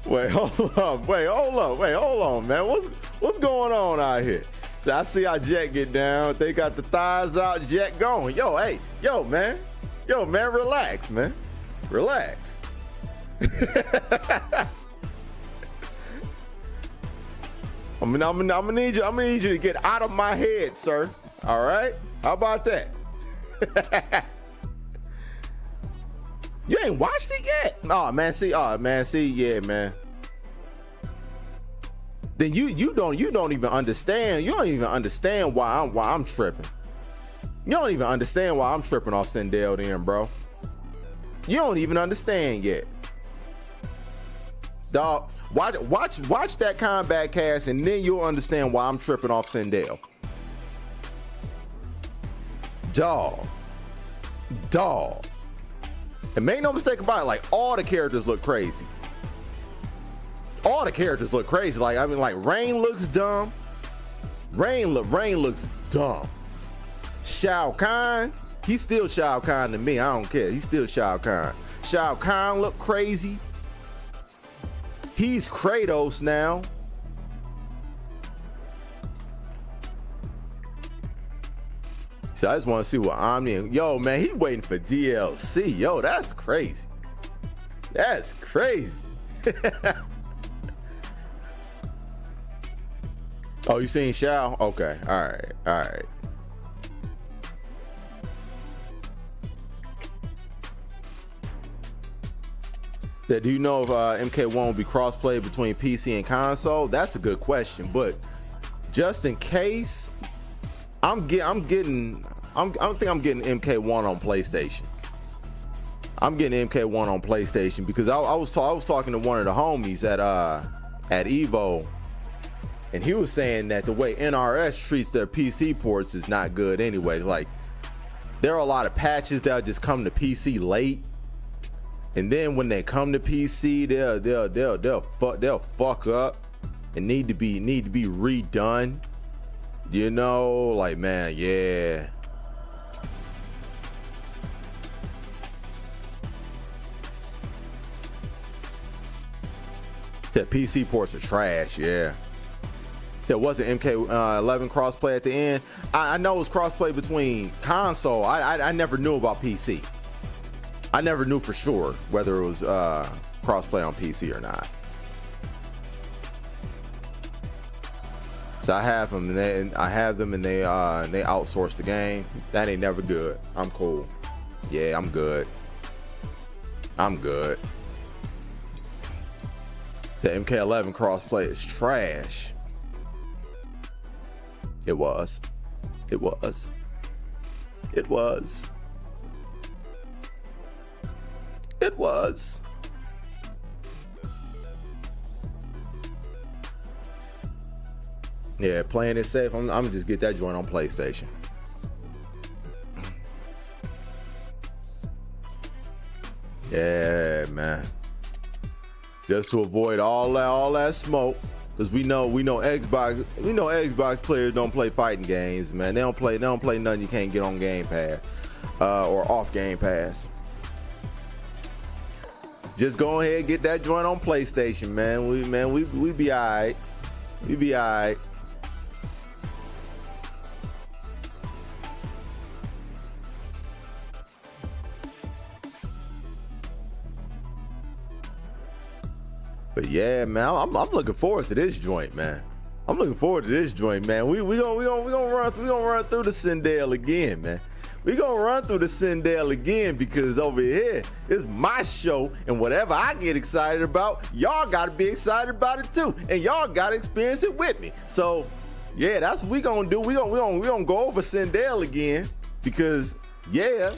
Wait, hold on, man. What's going on out here? So I see our Jet get down. They got the thighs out, Jet going. Yo, man, relax, man. Relax. I'm gonna need you to get out of my head, sir. All right? How about that? You ain't watched it yet? Oh man, yeah, man. Then you don't even understand. You don't even understand why I'm tripping. You don't even understand why I'm tripping off Sindel then, bro. You don't even understand yet. Dog, watch that combat cast and then you'll understand why I'm tripping off Sindel. Dog. And make no mistake about it, like all the characters look crazy. Like, I mean, like Rain looks dumb. Rain looks dumb. Shao Kahn, he's still Shao Kahn to me. I don't care. He's still Shao Kahn. Shao Kahn look crazy. He's Kratos now. So I just want to see what Omni and yo, man, he waiting for DLC. Yo, that's crazy. That's crazy. Oh, you seen Shao? Okay, all right, all right. Do you know if MK1 will be crossplay between PC and console? That's a good question, but just in case, I think I'm getting MK1 on PlayStation. I'm getting MK1 on PlayStation because I was talking to one of the homies at Evo, and he was saying that the way NRS treats their PC ports is not good anyway. Like, there are a lot of patches that'll just come to PC late. And then when they come to PC, they'll fuck up and need to be redone. You know, like, man, yeah. The PC ports are trash, yeah. There wasn't MK11 crossplay at the end. I know it was crossplay between console. I never knew about PC. I never knew for sure whether it was crossplay on PC or not. So I have them, and they outsource the game. That ain't never good. I'm cool. Yeah, I'm good. I'm good. The MK11 crossplay is trash. It was. It was. It was. It was. Yeah, playing it safe. I'm gonna just get that joint on PlayStation. Yeah, man. Just to avoid all that smoke, because we know Xbox players don't play fighting games, man. They don't play nothing you can't get on Game Pass or off Game Pass. Just go ahead and get that joint on PlayStation, man. We be alright. We be alright. But yeah, man, I'm looking forward to this joint, man. I'm looking forward to this joint, man. We gonna run through the Sindel again, man. We gonna run through the Sindel again, because over here it's my show, and whatever I get excited about, y'all gotta be excited about it too, and y'all gotta experience it with me. So yeah, that's what we gonna do. We gonna go over Sindel again, because yeah,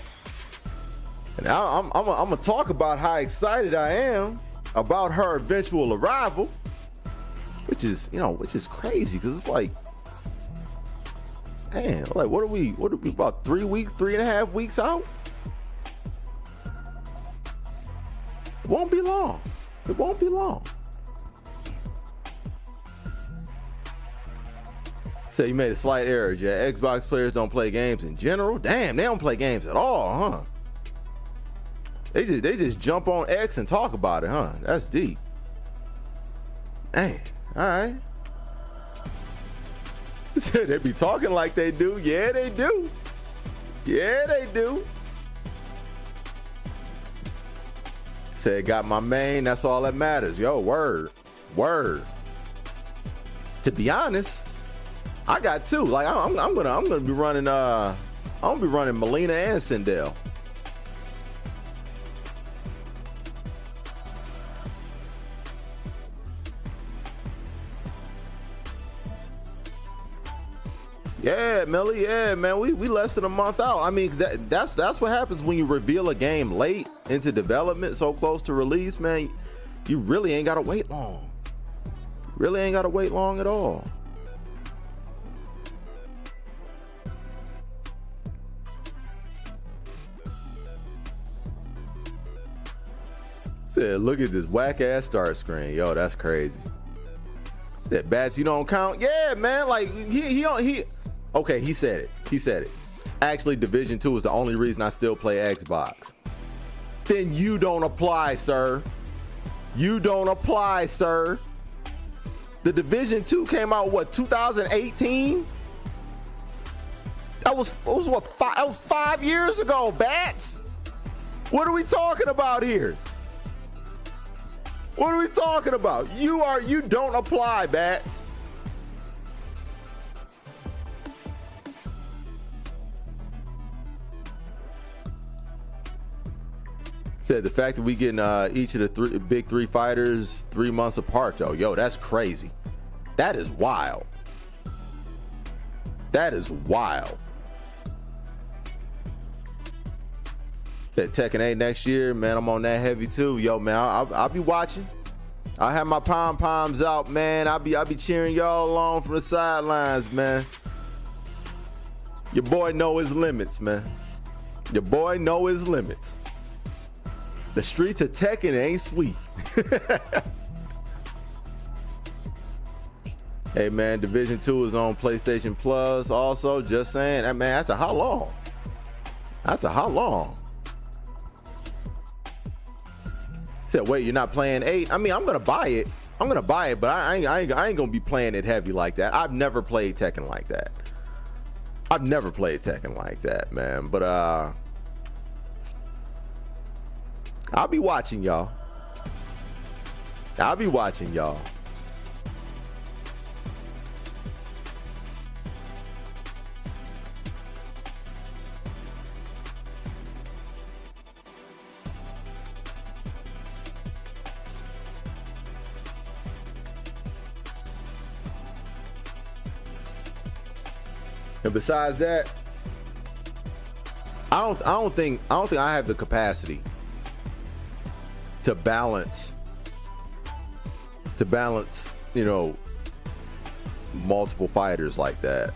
and I'm gonna talk about how excited I am about her eventual arrival, which is crazy, because it's like, man, like what are we about 3.5 weeks out? It won't be long. It won't be long. So you made a slight error, yeah. Xbox players don't play games in general. Damn, they don't play games at all, huh? They just jump on X and talk about it, huh? That's deep. Dang, all right. They be talking like they do. Yeah, they do. Yeah, they do. Said, got my main. That's all that matters. Yo, word. To be honest, I got two. Like I'm gonna be running. I'm gonna be running Melina and Sindel. Yeah, Millie. Yeah, man. We less than a month out. I mean, that's what happens when you reveal a game late into development, so close to release, man. You really ain't gotta wait long. Really ain't gotta wait long at all. Said, look at this whack ass start screen. Yo, that's crazy. That Bats, you don't count? Yeah, man. Like he okay, he said it. Actually, Division 2 is the only reason I still play Xbox. Then you don't apply, sir. You don't apply, sir. The Division 2 came out, what, 2018? That was 5 years ago, Bats. What are we talking about here? What are we talking about? You don't apply, Bats. Said the fact that we getting each of the big three fighters 3 months apart, though, yo, that's crazy. That is wild. That is wild. That Tekken 8 next year, man. I'm on that heavy too, yo, man. I'll be watching. I'll have my pom-poms out, man. I'll be cheering y'all along from the sidelines, man. Your boy know his limits, man. Your boy know his limits. The streets of Tekken ain't sweet. Hey, man, Division 2 is on PlayStation Plus also. Just saying. Man, that's a how long? That's a how long? Said, wait, you're not playing 8? I mean, I'm going to buy it. I'm going to buy it, but I ain't going to be playing it heavy like that. I've never played Tekken like that. I've never played Tekken like that, man. But I'll be watching y'all. I'll be watching y'all. And besides that, I don't think I have the capacity to balance, you know, multiple fighters like that.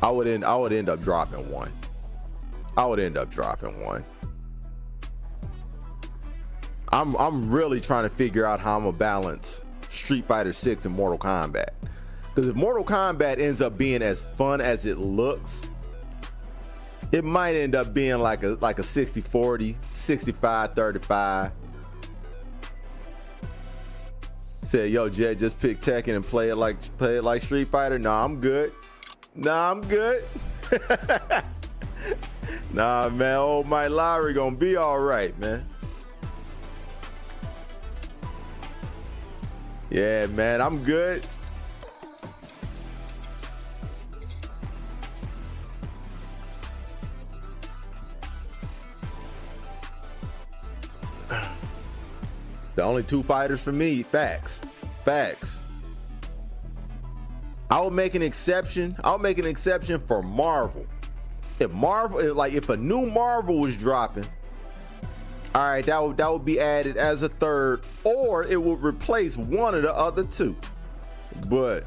I would end up dropping one. I'm really trying to figure out how I'm gonna balance Street Fighter 6 and Mortal Kombat. Because if Mortal Kombat ends up being as fun as it looks, it might end up being like a 60-40, 65-35. Said, yo, Jed, just pick Tekken and play it like Street Fighter. Nah, I'm good. Nah, man, old Mike Lowry gonna be all right, man. Yeah, man, I'm good. The only 2 fighters for me. Facts. I would make an exception. I'll make an exception for Marvel. If a new Marvel was dropping, all right, that would be added as a third, or it would replace one of the other 2. But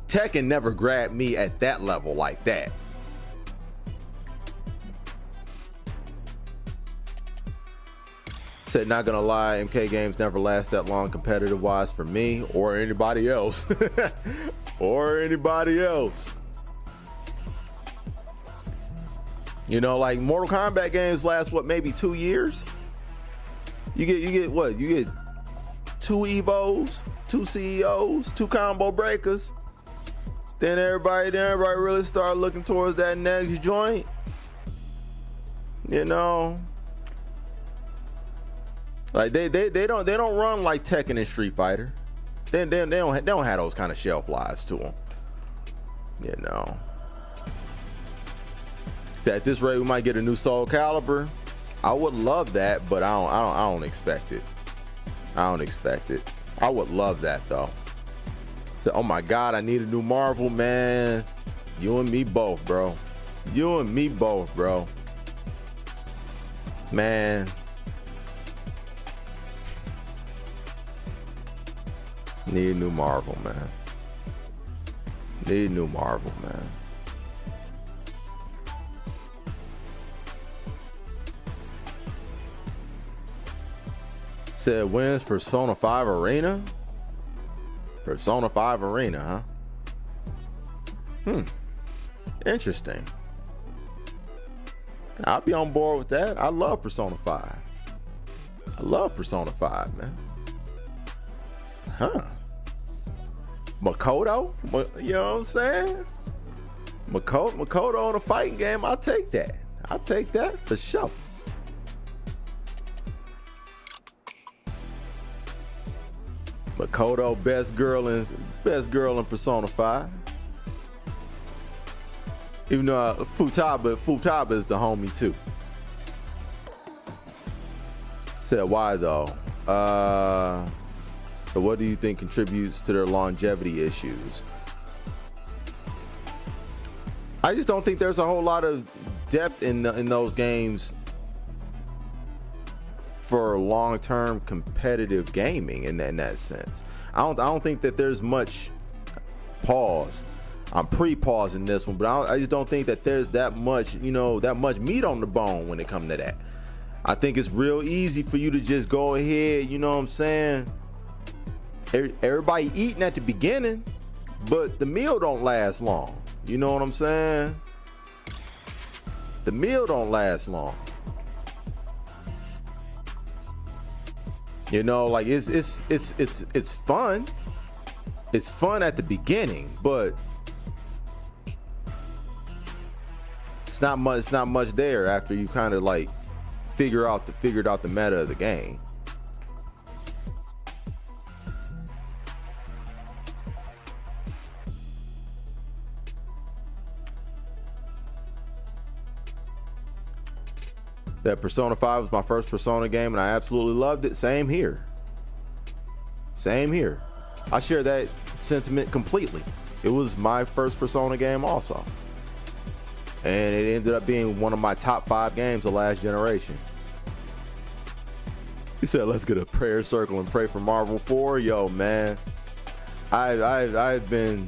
Tekken never grabbed me at that level like that. Said, not gonna lie, MK games never last that long competitive wise for me or anybody else. You know, like Mortal Kombat games last what, maybe 2 years? You get what? You get 2 Evos, 2 CEOs, 2 combo breakers. Then everybody really start looking towards that next joint. You know. Like they don't run like Tekken and Street Fighter. They don't have those kind of shelf lives to them. You know. So at this rate, we might get a new Soul Calibur. I would love that, but I don't expect it. I would love that though. So, oh my God, I need a new Marvel, man. You and me both, bro. Man. Need a new Marvel, man. Said, when's Persona 5 Arena? Persona 5 Arena, huh? Interesting. I'll be on board with that. I love Persona 5. Man. Huh. Makoto? You know what I'm saying? Makoto in a fighting game, I'll take that. For sure. Makoto, best girl in Persona 5. Even though Futaba is the homie too. Said why though? But what do you think contributes to their longevity issues? I just don't think there's a whole lot of depth in those games for long-term competitive gaming in that sense. I don't think that there's much pause. I'm pre-pausing this one, but I just don't think that there's that much, that much meat on the bone when it comes to that. I think it's real easy for you to just go ahead, you know what I'm saying? Everybody eating at the beginning, but the meal don't last long. You know what I'm saying? The meal don't last long. Like it's fun. It's fun at the beginning, but it's not much there after you kind of like figured out the meta of the game. That Persona 5 was my first Persona game and I absolutely loved it. Same here. I share that sentiment completely. It was my first Persona game also. And it ended up being one of my top 5 games of last generation. He said, let's get a prayer circle and pray for Marvel 4. Yo, man. I've been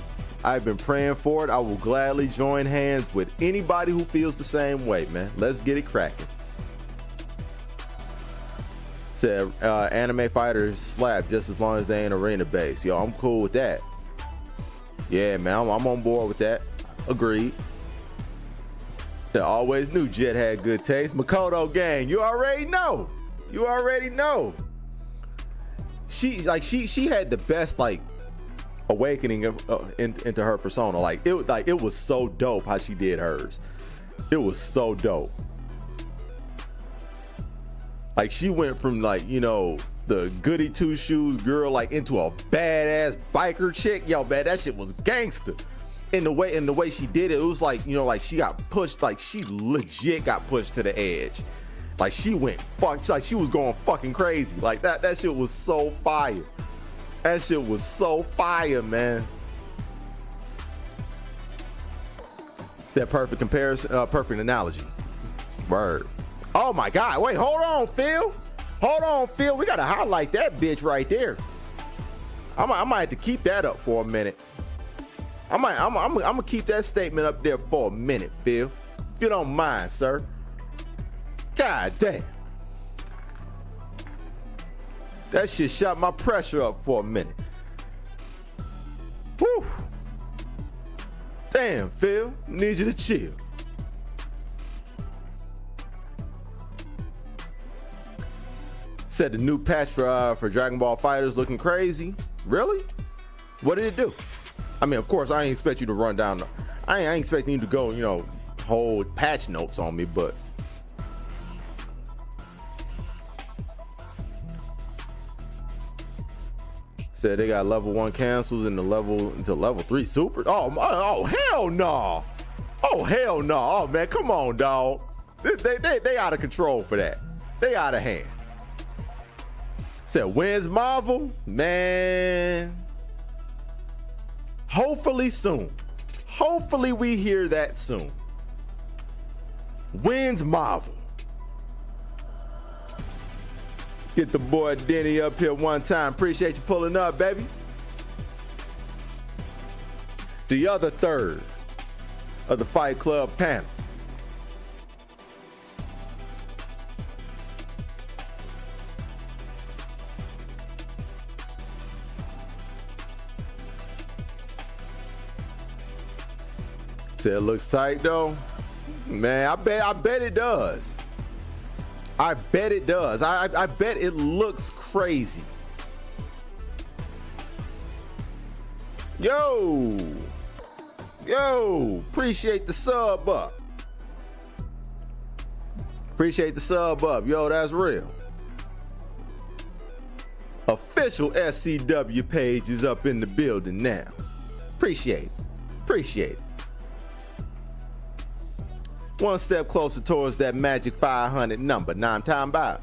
praying for it. I will gladly join hands with anybody who feels the same way, man. Let's get it cracking. Said anime fighters slap just as long as they ain't arena based. Yo, I'm cool with that. Yeah, man, I'm on board with that. Agreed. Said always knew Jet had good taste. Makoto gang, you already know. She had the best like awakening into her persona. It was so dope how she did hers. It was so dope. Like she went from the goody two shoes girl into a badass biker chick. Yo, man, that shit was gangster. In the way she did it, it was like she got pushed. Like she legit got pushed to the edge. Like she went she was going fucking crazy. Like that shit was so fire. That shit was so fire, man. That perfect comparison, perfect analogy. Word. Oh my God, wait, hold on, Phil. We gotta highlight that bitch right there. I might have to keep that up for a minute. I'm gonna keep that statement up there for a minute, Phil. If you don't mind, sir. God damn. That shit shot my pressure up for a minute. Whew. Damn, Phil, need you to chill. Said the new patch for Dragon Ball FighterZ looking crazy. Really? What did it do? I mean, of course, I ain't expect you to run down. I ain't expecting you to go, hold patch notes on me, but said they got level 1 cancels and into level 3 super. Oh hell no! Oh hell no! Oh man, come on, dog. They out of control for that. They out of hand. Said, when's Marvel? Man, hopefully soon. Hopefully we hear that soon. When's Marvel? Get the boy Denny up here one time. Appreciate you pulling up, baby. The other third of the Fight Club panel. It looks tight though, man. I bet it does. I bet it does. I bet it looks crazy. Yo, appreciate the sub up. Yo, that's real. Official SCW page is up in the building now. Appreciate it. One step closer towards that magic 500 number. Now I'm talking about.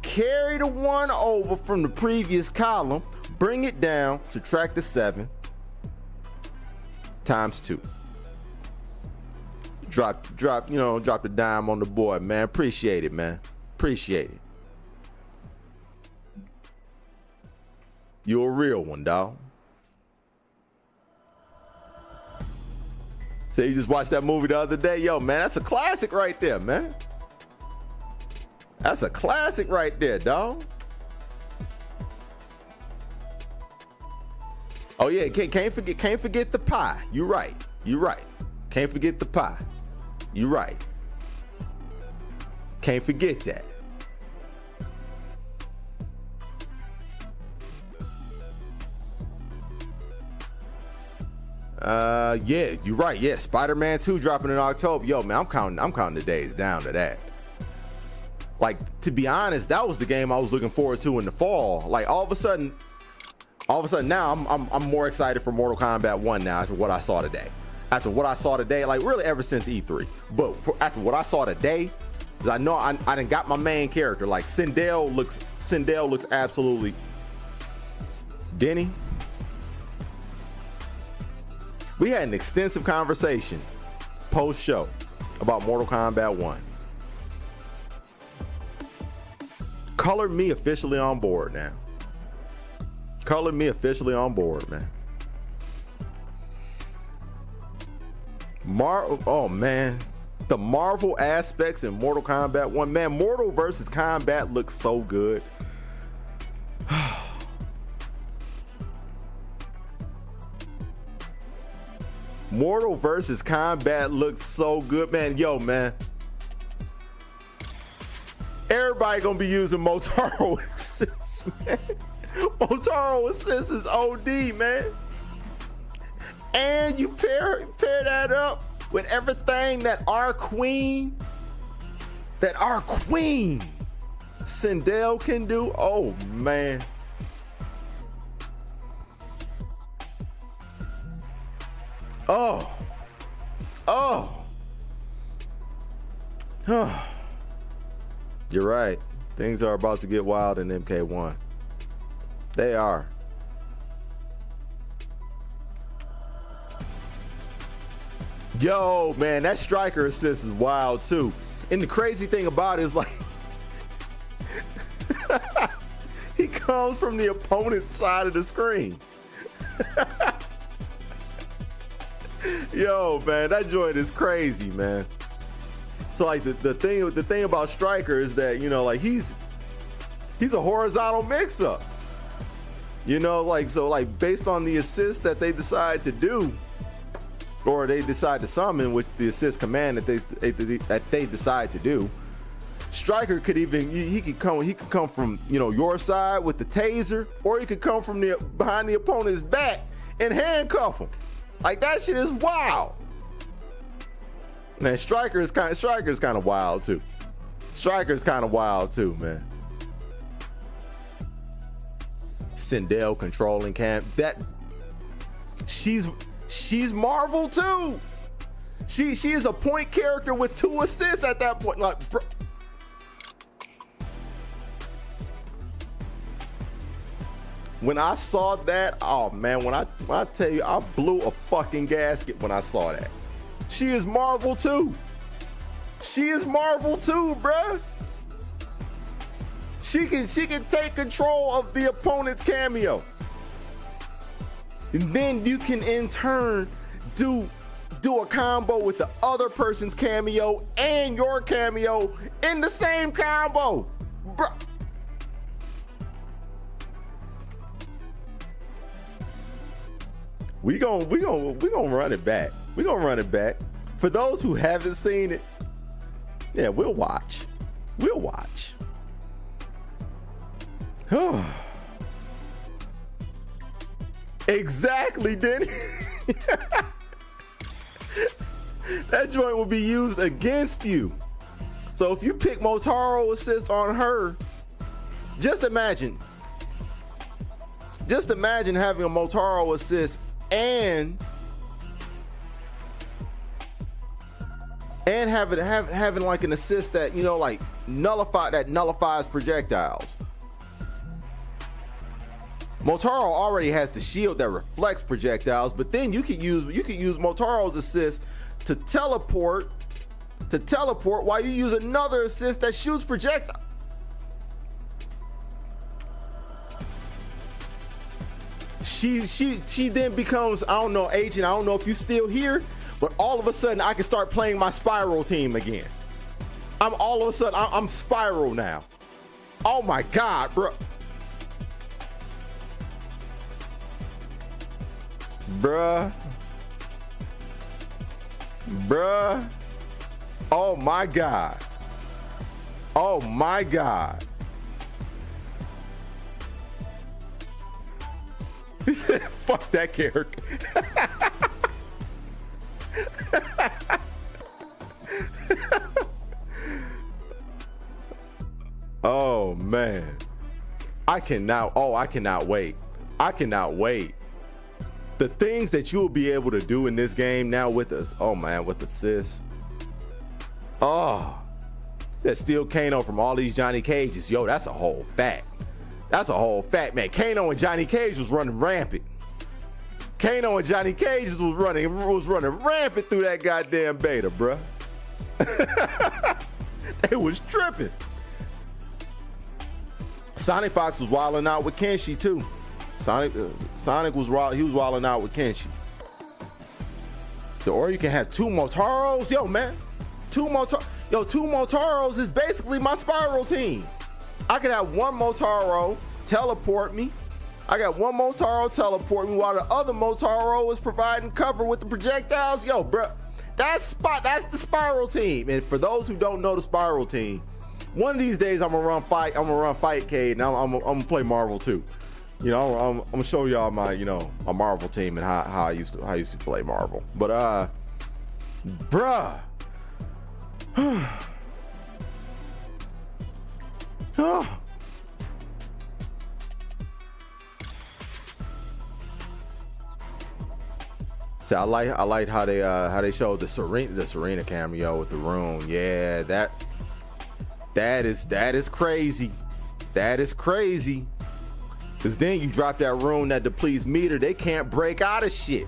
carry the 1 over from the previous column, bring it down, subtract the 7 times 2. Drop the dime on the board, man. Appreciate it, man. Appreciate it. You're a real one, dog. So you just watched that movie the other day. Yo, man, that's a classic right there, man. That's a classic right there, dog. Oh yeah, can't forget the pie. You right. Can't forget the pie. You right. Can't forget that. Yeah, you're right. Yeah, Spider-Man 2 dropping in October. Yo, man, I'm counting the days down to that. Like, to be honest, that was the game I was looking forward to in the fall. Like, all of a sudden now I'm more excited for Mortal Kombat 1 now after what I saw today. After what I saw today, like really ever since E3. But after what I saw today, I know I done got my main character. Like Sindel looks absolutely Denny. We had an extensive conversation post-show about Mortal Kombat 1. Color me officially on board now. Color me officially on board, man. Oh man, the Marvel aspects in Mortal Kombat 1, man. Mortal versus Kombat looks so good. Mortal versus Kombat looks so good, man. Yo, man. Everybody gonna be using Motaro Assist, man. Motaro Assist is OD, man. And you pair that up with everything that our queen Sindel can do. Oh man. Oh. You're right. Things are about to get wild in MK1. They are. Yo, man, that striker assist is wild too. And the crazy thing about it is like he comes from the opponent's side of the screen. Yo, man, that joint is crazy, man. So like the thing about striker is that, you know, like he's a horizontal mix-up. You know, like, so like based on the assist that they decide to do, or they decide to summon with the assist command that they decide to do, striker could even he could come from, you know, your side with the taser, or he could come from behind the opponent's back and handcuff him. Like that shit is wild. Man, striker is kind of wild too. Striker is kind of wild too, man. Sindel controlling camp. That she's Marvel too. She is a point character with 2 assists at that point. Like, bro. When I saw that, oh man, when I tell you, I blew a fucking gasket when I saw that. She is Marvel too. She is Marvel too, bruh. She can take control of the opponent's cameo. And then you can in turn do a combo with the other person's cameo and your cameo in the same combo. Bruh. We gonna run it back. We gonna run it back. For those who haven't seen it, yeah, we'll watch. We'll watch. Exactly, Denny. That joint will be used against you. So if you pick Motaro Assist on her, just imagine having a Motaro Assist and and having like an assist that, you know, like nullifies projectiles. Motaro already has the shield that reflects projectiles, but then you could use Motaro's assist to teleport while you use another assist that shoots projectiles. She then becomes, I don't know, Agent, I don't know if you still here, but all of a sudden I can start playing my Spiral team again. I'm Spiral now. Oh my God, bro. Bruh. Oh my God. Oh my God. He said, fuck that character. Oh man. I cannot wait. I cannot wait. The things that you'll be able to do in this game now with us. Oh man, with assists. Oh, that steal Kano from all these Johnny Cages. Yo, that's a whole fact. That's a whole fact, man. Kano and Johnny Cage was running rampant. Kano and Johnny Cage was running rampant through that goddamn beta, bruh. They was tripping. Sonic Fox was wilding out with Kenshi too. Sonic was wild. He was wilding out with Kenshi. So, or you can have two Motaros. Yo, man, two Motaros is basically my Spiral team. I could have one Motaro teleport me. I got one Motaro teleport me while the other Motaro is providing cover with the projectiles. Yo, bro, that's the Spiral team. And for those who don't know the Spiral team, one of these days I'm gonna run Fightcade, and I'm gonna play Marvel too. You know, I'm gonna show y'all my, you know, a Marvel team and how I used to play Marvel. But bruh. Oh. See, I like how they showed the Serena cameo with the rune. Yeah, that is crazy. That is crazy. Cause then you drop that rune that depletes meter, they can't break out of shit.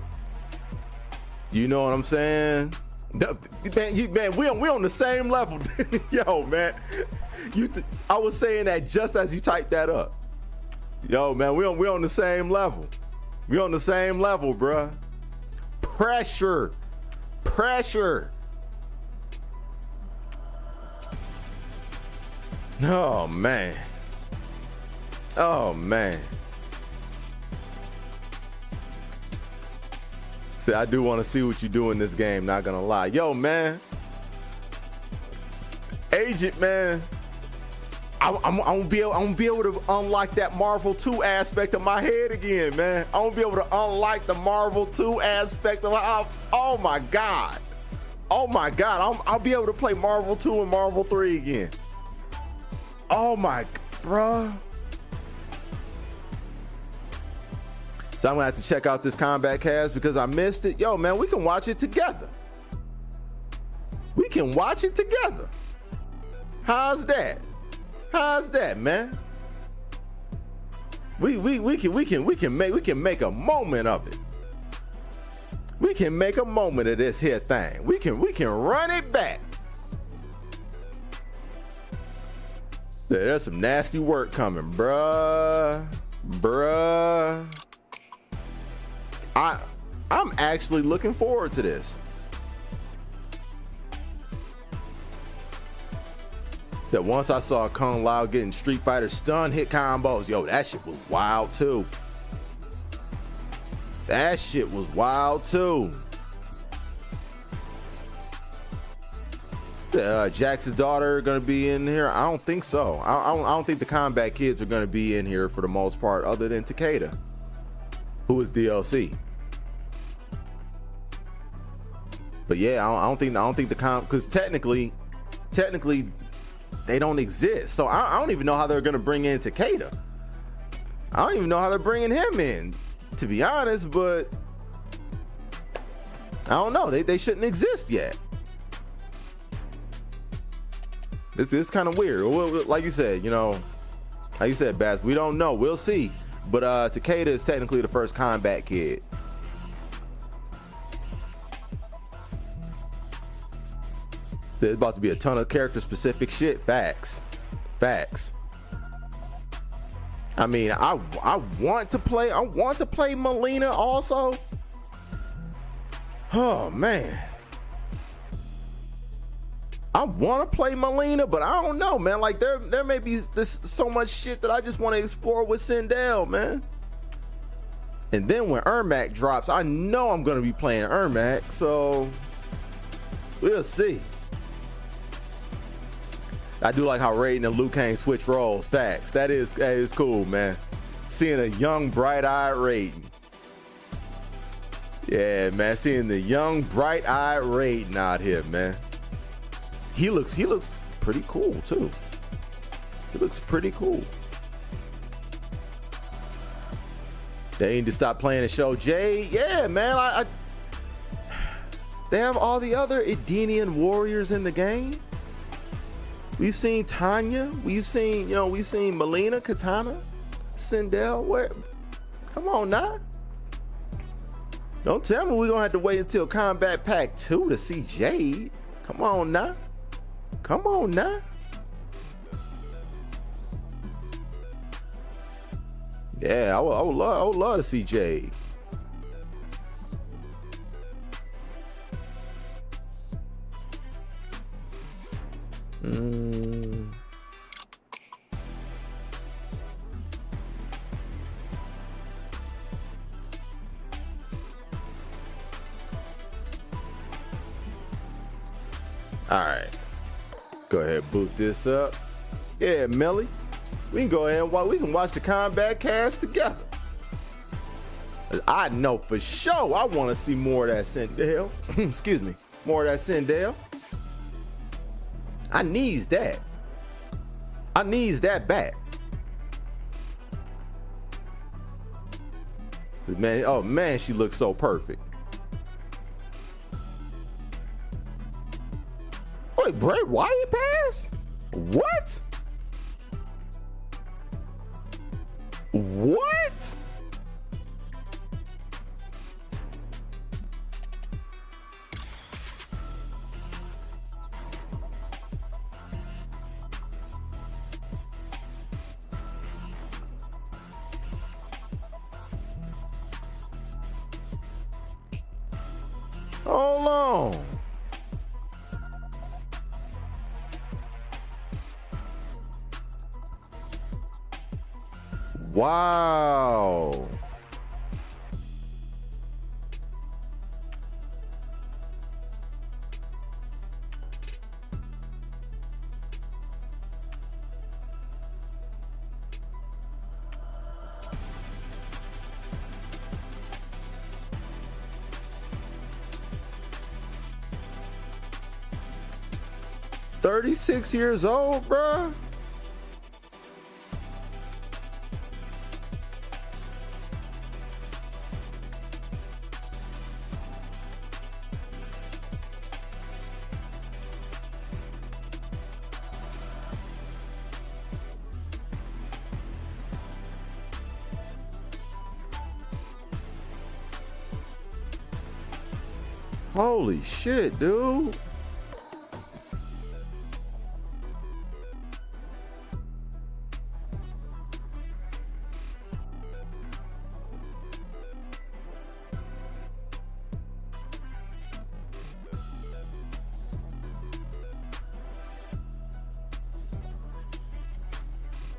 You know what I'm saying? Man, we on the same level. Yo, man. I was saying that just as you typed that up. Yo, man, we on the same level. We on the same level, bruh. Pressure. Oh man. Oh man. See, I do want to see what you do in this game, not gonna lie. Yo, man. Agent, man. I'm gonna be able to unlock that Marvel 2 aspect of my head again, man. I'm gonna be able to unlock the Marvel 2 aspect of my, oh my God. Oh my God, I'll be able to play Marvel 2 and Marvel 3 again. Oh my, bruh. So I'm gonna have to check out this combat cast because I missed it. Yo, man, we can watch it together. We can watch it together. How's that? How's that, man? We can make a moment of it. We can make a moment of this here thing. We can run it back. There's some nasty work coming, bruh. I'm actually looking forward to this. That once I saw Kung Lao getting Street Fighter stun hit combos, yo, that shit was wild too. That shit was wild too. Jax's daughter gonna be in here? I don't think so. I don't think the combat kids are gonna be in here for the most part, other than Takeda, who is DLC. But yeah, I don't think the because technically they don't exist. So I don't even know how they're gonna bring in Takeda. I don't even know how they're bringing him in, to be honest. But I don't know. They shouldn't exist yet. This is kind of weird. Like you said, you know, like you said, Bass, we don't know. We'll see. But Takeda is technically the first combat kid. There's about to be a ton of character specific shit. Facts. I mean, I want to play Melina also. Oh man, I want to play Melina, but I don't know, man. Like there may be this so much shit that I just want to explore with Sindel, man. And then when Ermac drops, I know I'm gonna be playing Ermac, so we'll see. I do like how Raiden and Liu Kang switch roles. Facts. That is cool, man. Seeing a young, bright-eyed Raiden. Yeah, man. Seeing the young, bright-eyed Raiden out here, man. He looks pretty cool too. He looks pretty cool. They need to stop playing the show Jade. Yeah, man. They have all the other Edenian warriors in the game. We've seen Tanya. We've seen Melina, Katana, Sindel. Where? Come on now. Don't tell me we're gonna have to wait until Combat Pack 2 to see Jade. Come on now. Come on now. Yeah, I would love to see Jade. All right, go ahead, boot this up. Yeah, Melly, we can go ahead and watch the combat cast together. I know for sure I want to see more of that Sindel. Excuse me, more of that Sindel. I needs that. I needs that back. Man, oh man, she looks so perfect. Wait, Bray Wyatt pass? What? What? Hold on. Wow. "36 years old, bruh." Holy shit, dude.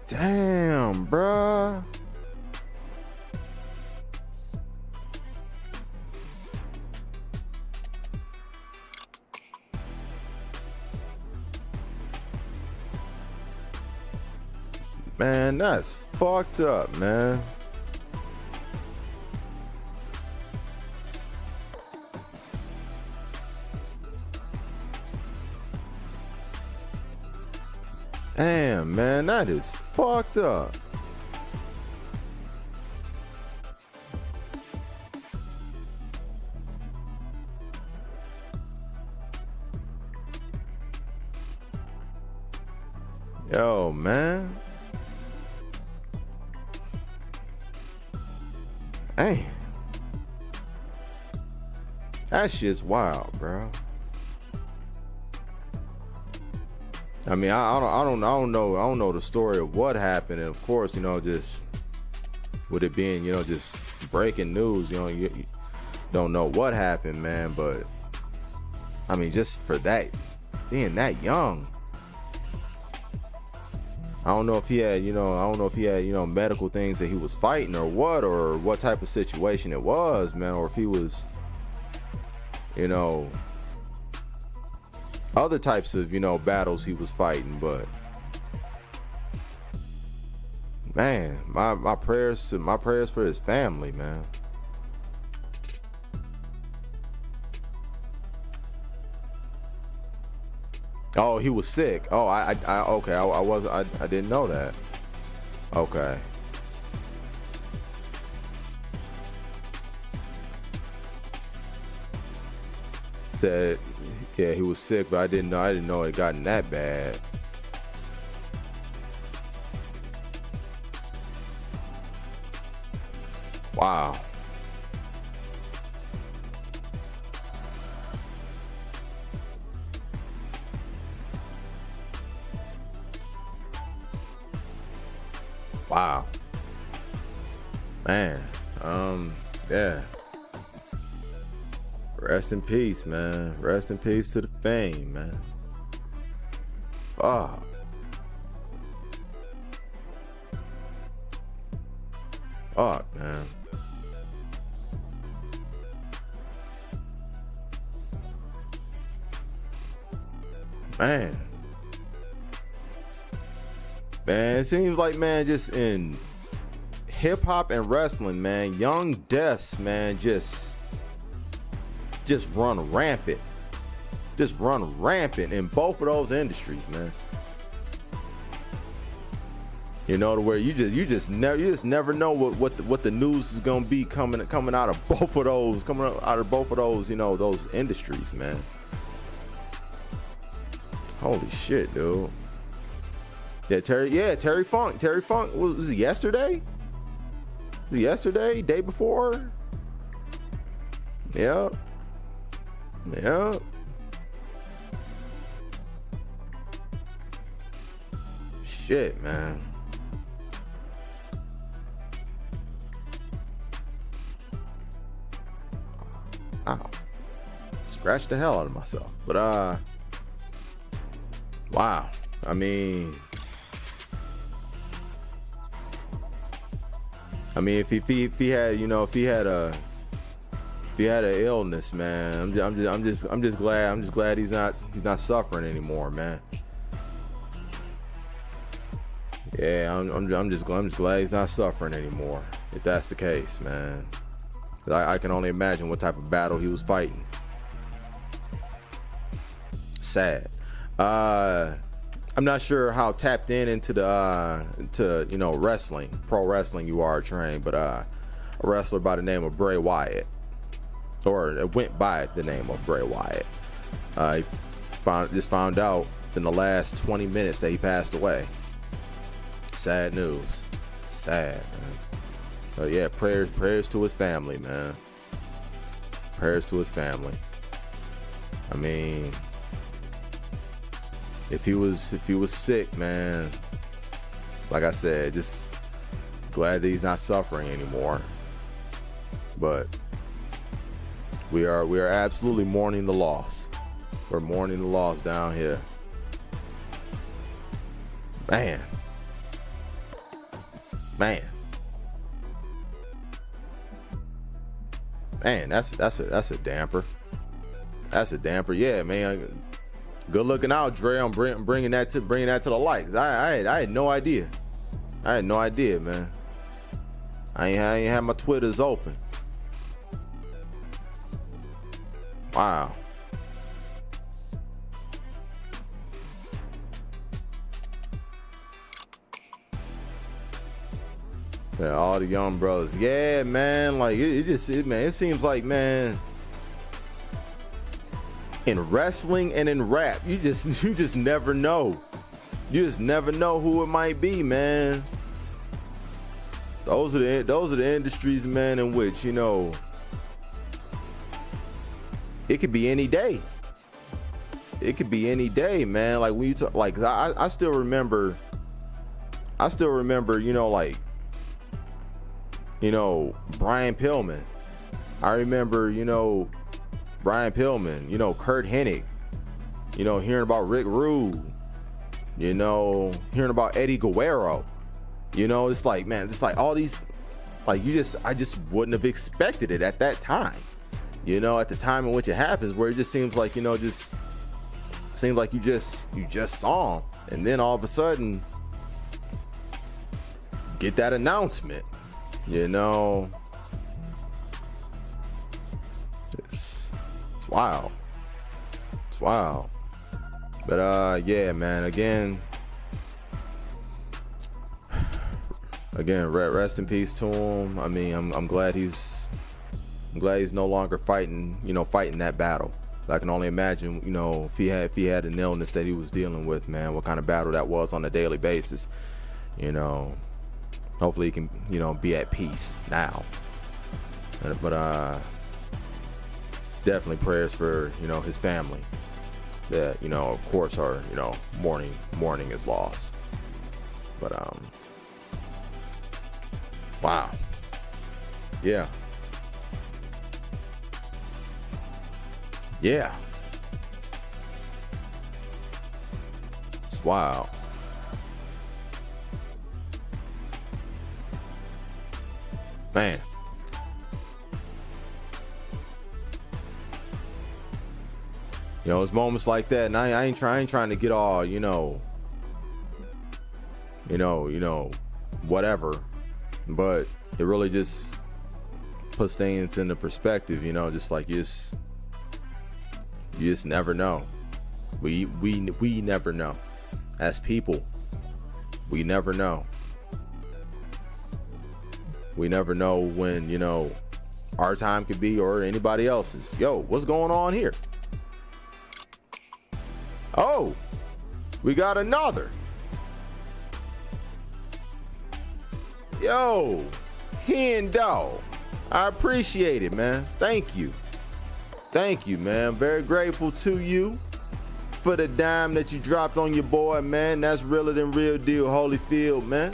Damn, bruh. Man, that's fucked up, man. Damn, man, that is fucked up. Yo, man. Hey. That shit's wild, bro. I mean, I don't know the story of what happened, and of course, you know, just with it being, you know, just breaking news, you know, you don't know what happened, man. But I mean, just for that, being that young, I don't know if he had, you know, medical things that he was fighting or what type of situation it was, man, or if he was, you know, other types of, you know, battles he was fighting. But man, my prayers for his family, man. Oh, he was sick. Oh, okay. I didn't know that. Okay. Said, yeah, he was sick, but I didn't know it gotten that bad. Wow. Wow. Man. Yeah. Rest in peace, man. Rest in peace to the fame, man. Fuck. Fuck, man. Man. Man, it seems like, man, just in hip hop and wrestling, man, young deaths, man, just run rampant. Just run rampant in both of those industries, man. You know, to where you just never know what the news is gonna be coming out of both of those, you know, those industries, man. Holy shit, dude. Yeah, Terry Funk. Terry Funk, was it yesterday? Was it yesterday? Day before? Yep. Yep. Shit, man. Ow. Scratched the hell out of myself. But wow. I mean, if he had, you know, if he had an illness, man, I'm just glad he's not suffering anymore, man. Yeah, I'm just glad he's not suffering anymore, if that's the case, man. I can only imagine what type of battle he was fighting. Sad. I'm not sure how tapped into the you know, wrestling, pro wrestling you are, trained, but a wrestler by the name of Bray Wyatt, or it went by the name of Bray Wyatt. I found out in the last 20 minutes that he passed away. Sad news. Sad, man. So yeah, prayers to his family, man. Prayers to his family. I mean, if he was sick, man, like I said, just glad that he's not suffering anymore. But we are absolutely mourning the loss. We're mourning the loss down here. Man. Man, that's a damper. That's a damper. Yeah, man. Good looking out, Dre. I'm bringing that to the light. I had no idea. I had no idea, man. I ain't had my Twitters open. Wow. Yeah, all the young brothers. Yeah, man. Like it seems like, man, in wrestling and in rap, you just never know. You just never know who it might be, man. Those are the industries, man, in which, you know, it could be any day. It could be any day, man. Like when you talk, like I still remember, you know, like, you know, Brian Pillman. I remember, you know, Brian Pillman, you know, Kurt Hennig, you know, hearing about Rick Rude, you know, hearing about Eddie Guerrero. You know, it's like, man, it's like all these, like I just wouldn't have expected it at that time. You know, at the time in which it happens, where it just seems like, you know, just seems like you just saw him, and then all of a sudden get that announcement. You know, it's wild. It's wild. But yeah, man, again, rest in peace to him. I mean, I'm glad he's no longer fighting, you know, fighting that battle. I can only imagine, you know, if he had an illness that he was dealing with, man, what kind of battle that was on a daily basis. You know, hopefully he can, you know, be at peace now. But definitely prayers for, you know, his family that, you know, of course are, you know, mourning his loss. But wow. Yeah. Yeah. It's wild. Man. You know, it's moments like that, and I ain't trying to get all, you know, whatever, but it really just puts things into perspective, you know, just like you just never know. We never know. As people, we never know. We never know when, you know, our time could be or anybody else's. Yo, what's going on here? Oh, we got another. Yo, Hen Dog, I appreciate it, man. Thank you, man. Very grateful to you for the dime that you dropped on your boy, man. That's realer than real deal, Holyfield, man.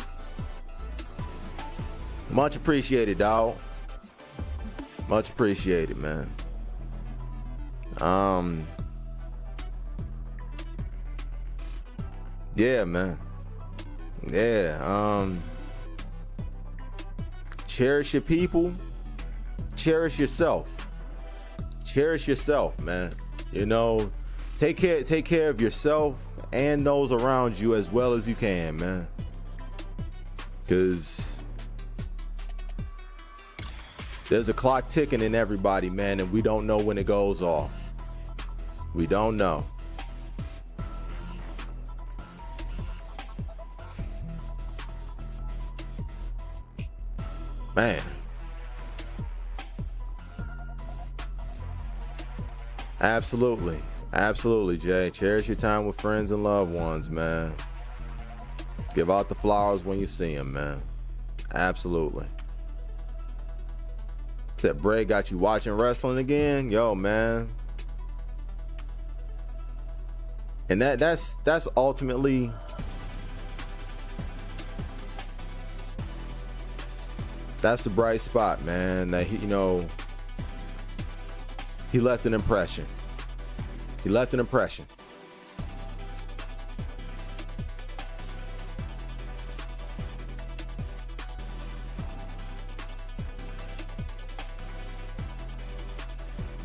Much appreciated, dog. Much appreciated, man. Yeah, man. Yeah. Cherish your people. Cherish yourself. Cherish yourself, man. You know, take care of yourself and those around you as well as you can, man. Cause there's a clock ticking in everybody, man, and we don't know when it goes off. We don't know. Man. Absolutely. Absolutely, Jay. Cherish your time with friends and loved ones, man. Give out the flowers when you see them, man. Absolutely. Said Bray got you watching wrestling again? Yo, man. And that's ultimately that's the bright spot, man. That he, you know, he left an impression. He left an impression.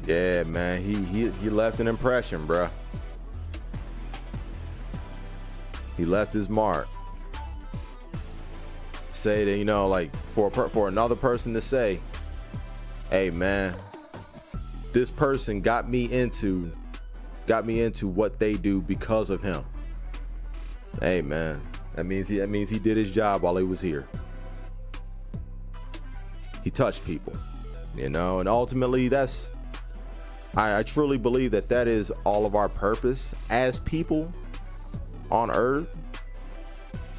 Yeah, man. He left an impression, bruh. He left his mark. Say that, you know, like for another person to say, hey, man, this person got me into what they do because of him. Hey, man, that means he did his job while he was here. He touched people, you know, and ultimately that's, I truly believe that is all of our purpose as people on earth,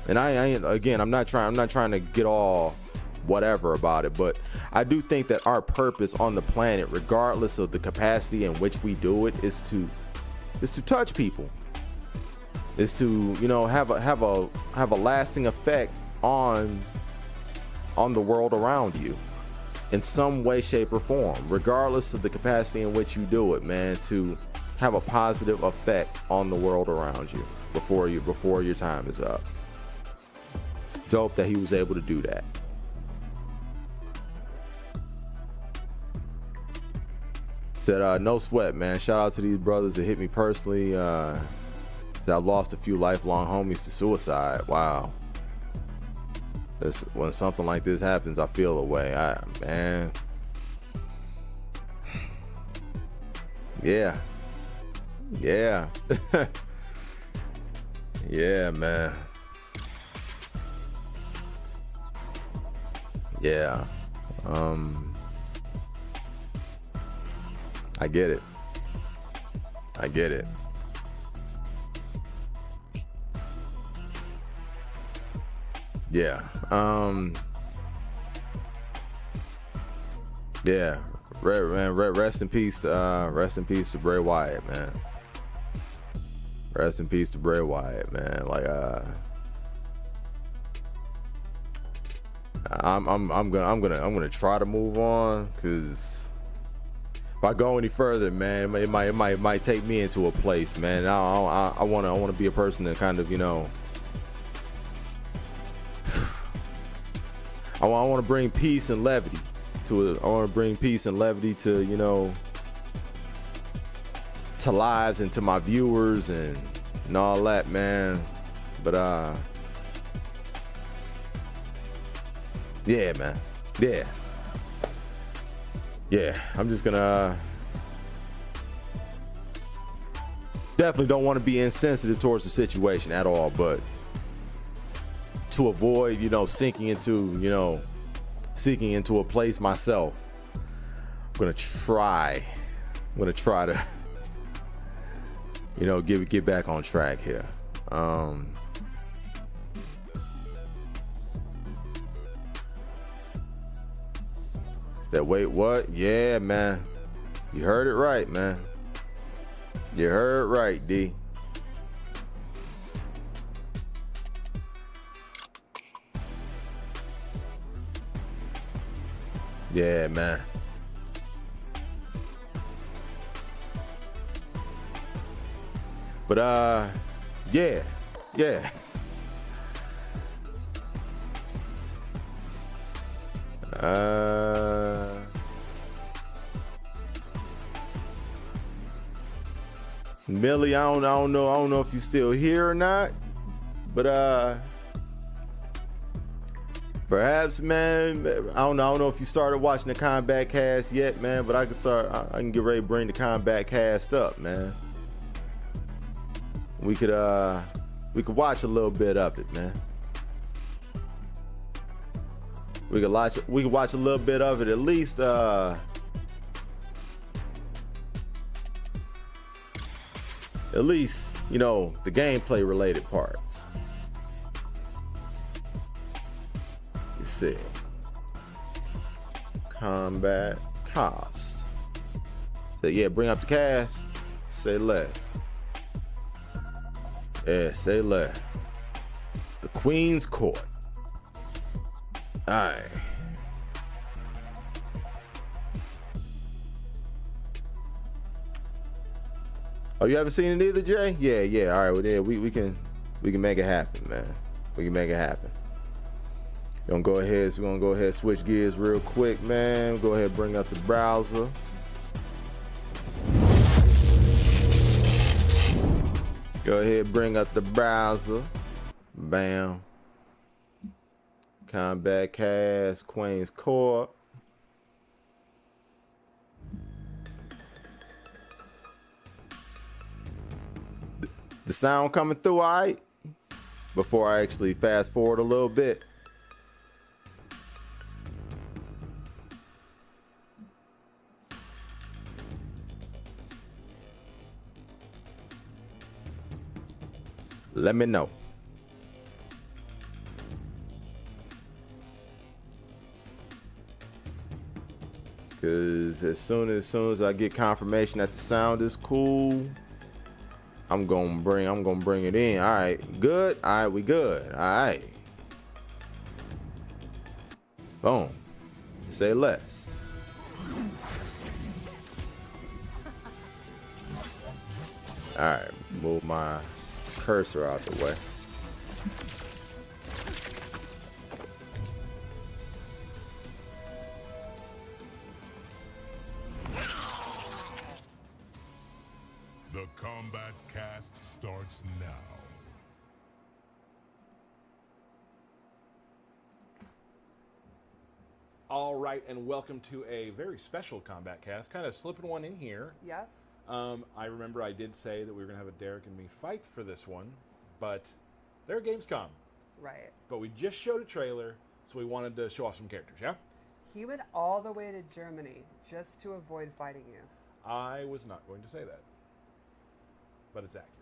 And again, I'm not trying to get all whatever about it, but I do think that our purpose on the planet, regardless of the capacity in which we do it, is to touch people, is to, you know, have a lasting effect on the world around you in some way, shape, or form, regardless of the capacity in which you do it, man, to have a positive effect on the world around you before your time is up. It's dope that he was able to do that. Said, no sweat, man. Shout out to these brothers that hit me personally. Said, I've lost a few lifelong homies to suicide. Wow. When something like this happens, I feel a way. Man. Yeah. Yeah. Yeah, man. Yeah. I get it. I get it. Yeah. Yeah. Rest in peace to Bray Wyatt, man. Rest in peace to Bray Wyatt, man. Like, I'm gonna try to move on, because if I go any further, man, it might take me into a place, man. I wanna be a person that kind of, you know, I want to bring peace and levity to it. I want to bring peace and levity to, you know, to lives and to my viewers and all that, man. But yeah, man. Yeah, I'm just gonna definitely don't want to be insensitive towards the situation at all, but to avoid, you know, sinking into a place myself, I'm gonna try to, you know, get back on track here. That wait, what? Yeah, man. You heard it right, man. You heard it right, D. Yeah, man. But yeah. Millie, I don't know if you still here or not, but perhaps, man, I don't know if you started watching the Combat Cast yet, man, but I can get ready to bring the Combat Cast up, man. We could watch a little bit of it, man. We could watch a little bit of it, at least you know, the gameplay related parts. You see, combat cost. So yeah, bring up the cast. Say left. Yeah, say left. The Queen's Court. Alright. Oh, you haven't seen it either, Jay? Yeah. All right, well, yeah, we can make it happen, man. We can make it happen. We're gonna go ahead, switch gears real quick, man. Go ahead, bring up the browser. Go ahead, bring up the browser. Bam. Combat Cast, Queen's Court. The sound coming through, all right? Before I actually fast forward a little bit. Let me know. Cause as soon as I get confirmation that the sound is cool, I'm gonna bring it in. All right, good. All right, we good. All right. Boom. Say less. All right, move my cursor out the way. The combat cast starts now. All right, and welcome to a very special combat cast. Kind of slipping one in here. Yep. I remember I did say that we were going to have a Derek and me fight for this one, but they're Gamescom. Right. But we just showed a trailer, so we wanted to show off some characters, yeah? He went all the way to Germany just to avoid fighting you. I was not going to say that, but it's accurate.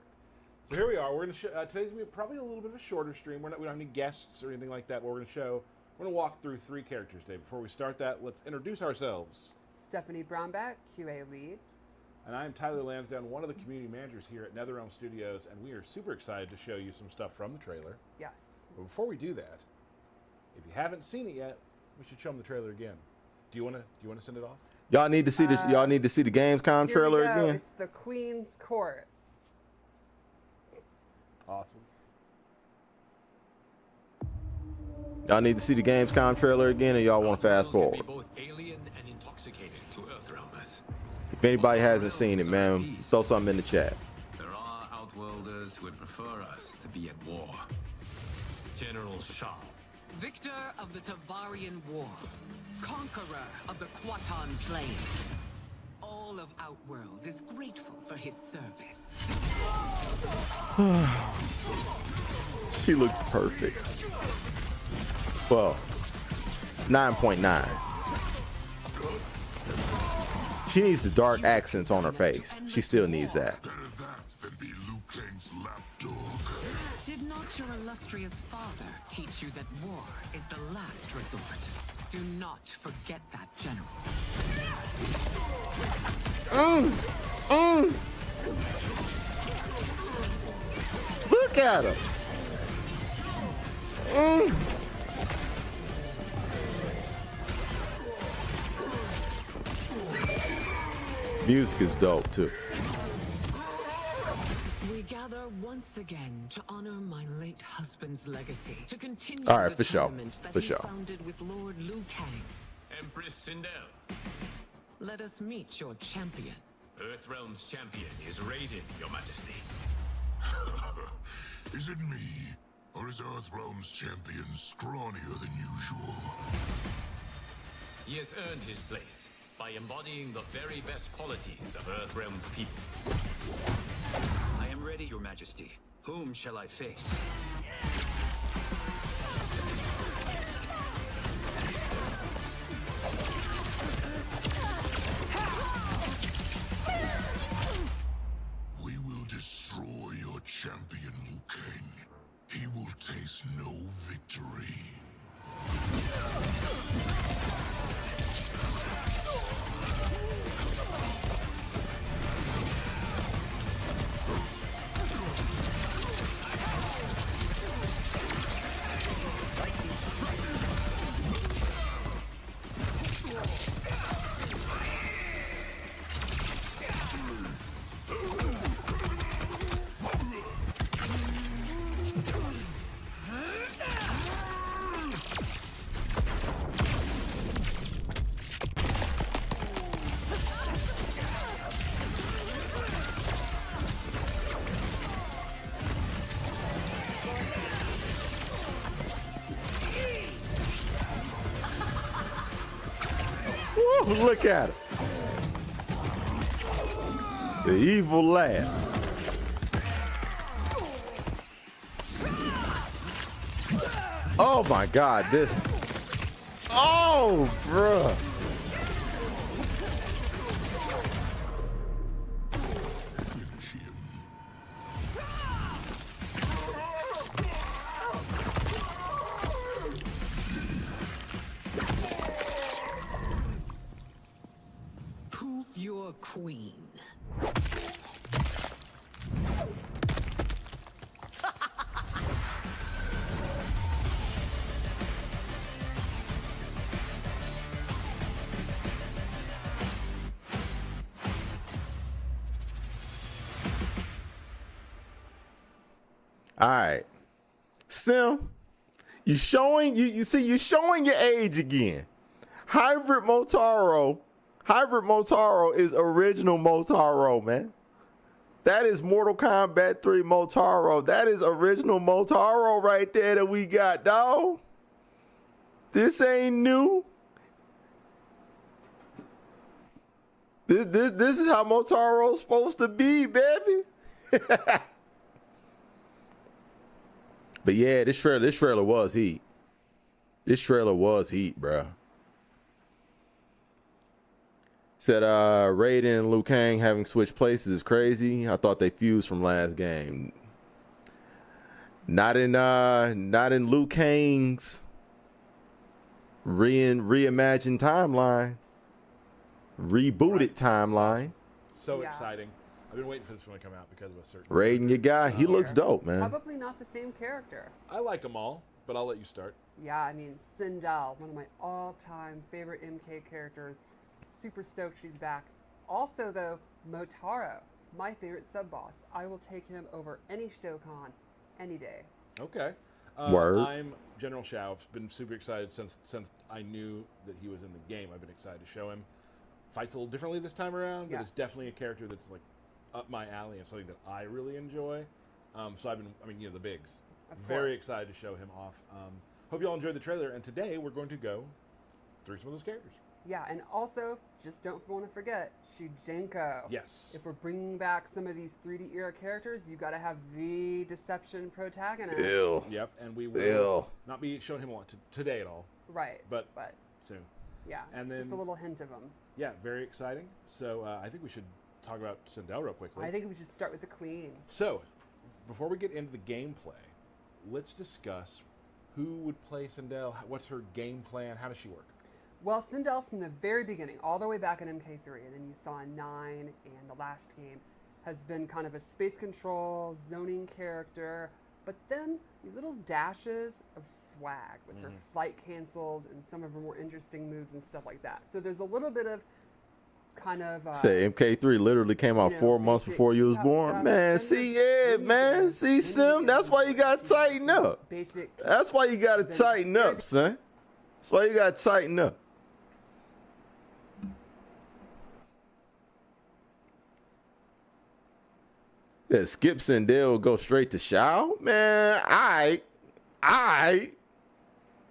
So here we are. We're going to show, today's going to be probably a little bit of a shorter stream. We don't have any guests or anything like that, but we're going to show... We're going to walk through 3 characters today. Before we start that, let's introduce ourselves. Stephanie Brownback, QA lead. And I'm Tyler Lansdowne, one of the community managers here at NetherRealm Studios, and we are super excited to show you some stuff from the trailer. Yes. But before we do that, if you haven't seen it yet, we should show them the trailer again. Do you want to send it off? Y'all need to see the Gamescom trailer Here we go. again. It's the Queen's Court. Awesome. Y'all need to see the Gamescom trailer again, and y'all want to fast forward. Both alien and intoxicated to Earthrealmers. If anybody hasn't seen it, man, throw something in the chat. There are Outworlders who would prefer us to be at war. General Shao. Victor of the Tavarian War, conqueror of the Quatan Plains. All of Outworld is grateful for his service. She looks perfect. Well, 9.9. She needs the dark accents on her face. She still needs that. Better that than be Liu Kang's lapdog. Did not your illustrious father teach you that war is the last resort? Do not forget that, General. Look at her. Music is dope too. We gather once again to honor my late husband's legacy. To continue All right, the for sure. tournament that For he sure. founded with Lord Liu Kang. Empress Sindel. Let us meet your champion. Earthrealm's champion is Raiden, Your Majesty. Is it me? Or is Earthrealm's champion scrawnier than usual? He has earned his place by embodying the very best qualities of Earthrealm's people. I am ready, Your Majesty. Whom shall I face? We will destroy your champion, Liu Kang. He will taste no victory. Woo, look at it. The evil laugh. Oh my God, this. Oh, bruh. Finish him. Choose your queen. All right, Sim, you showing you see you showing your age again. Hybrid Motaro is original Motaro, man. That is Mortal Kombat 3 Motaro. That is original Motaro right there that we got, dog. This ain't new. This is how Motaro's supposed to be, baby. But yeah, this trailer was heat. This trailer was heat, bro. Said Raiden and Liu Kang having switched places is crazy. I thought they fused from last game. Not in Liu Kang's reimagined timeline. Rebooted timeline. So Yeah. exciting. I've been waiting for this one to come out because of a certain Raiden, your guy, he looks dope, man. Probably not the same character. I like them all, but I'll let you start. Yeah, I mean, Sindel, one of my all-time favorite MK characters. Super stoked she's back. Also, though, Motaro, my favorite sub-boss. I will take him over any Shokan any day. Okay. Word. I'm General Shao. I've been super excited since I knew that he was in the game. I've been excited to show him. Fights a little differently this time around, but it's Yes. definitely a character that's like up my alley and something that I really enjoy. So I've been, the bigs. Of Very course. excited to show him off. Hope you all enjoyed the trailer. And today we're going to go through some of those characters. Yeah, and also, just don't want to forget, Shujenko. Yes. If we're bringing back some of these 3D era characters, you got to have the Deception protagonist. Ew. Yep. And we will Ew. not be showing him a lot today at all, Right. but soon. yeah, and just a then- little hint of them. Yeah, very exciting. So I think we should talk about Sindel real quickly. I think we should start with the Queen. So, before we get into the gameplay, let's discuss who would play Sindel. What's her game plan? How does she work? Well, Sindel from the very beginning, all the way back in MK3, and then you saw in 9 and the last game, has been kind of a space control, zoning character, but then these little dashes of swag with her flight cancels and some of her more interesting moves and stuff like that. So there's a little bit of kind of... Say MK3 literally came out you know, 4 months basic before you was keep-out born. stuff, Man, and see, then yeah, when you man. get in- See, when you Sim, get that's in why you there, gotta she has tighten some up. Basic That's why you gotta then tighten up, son. That's why you gotta tighten up. Yeah, Skip Sindel go straight to Shao? Man,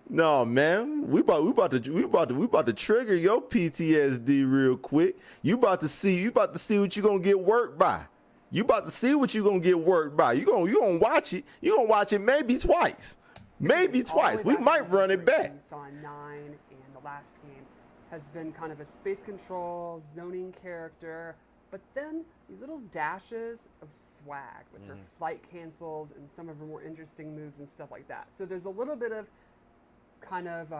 no, man. We about to trigger your PTSD real quick. You about to see what you gonna get worked by. You about to see what you gonna get worked by. You gonna watch it. You gonna watch it maybe twice. Maybe all the way twice. We back in might run it MK3, back. You saw in 9 and the last game has been kind of a space control, zoning character, but then these little dashes of swag with her flight cancels and some of her more interesting moves and stuff like that. So there's a little bit of kind of,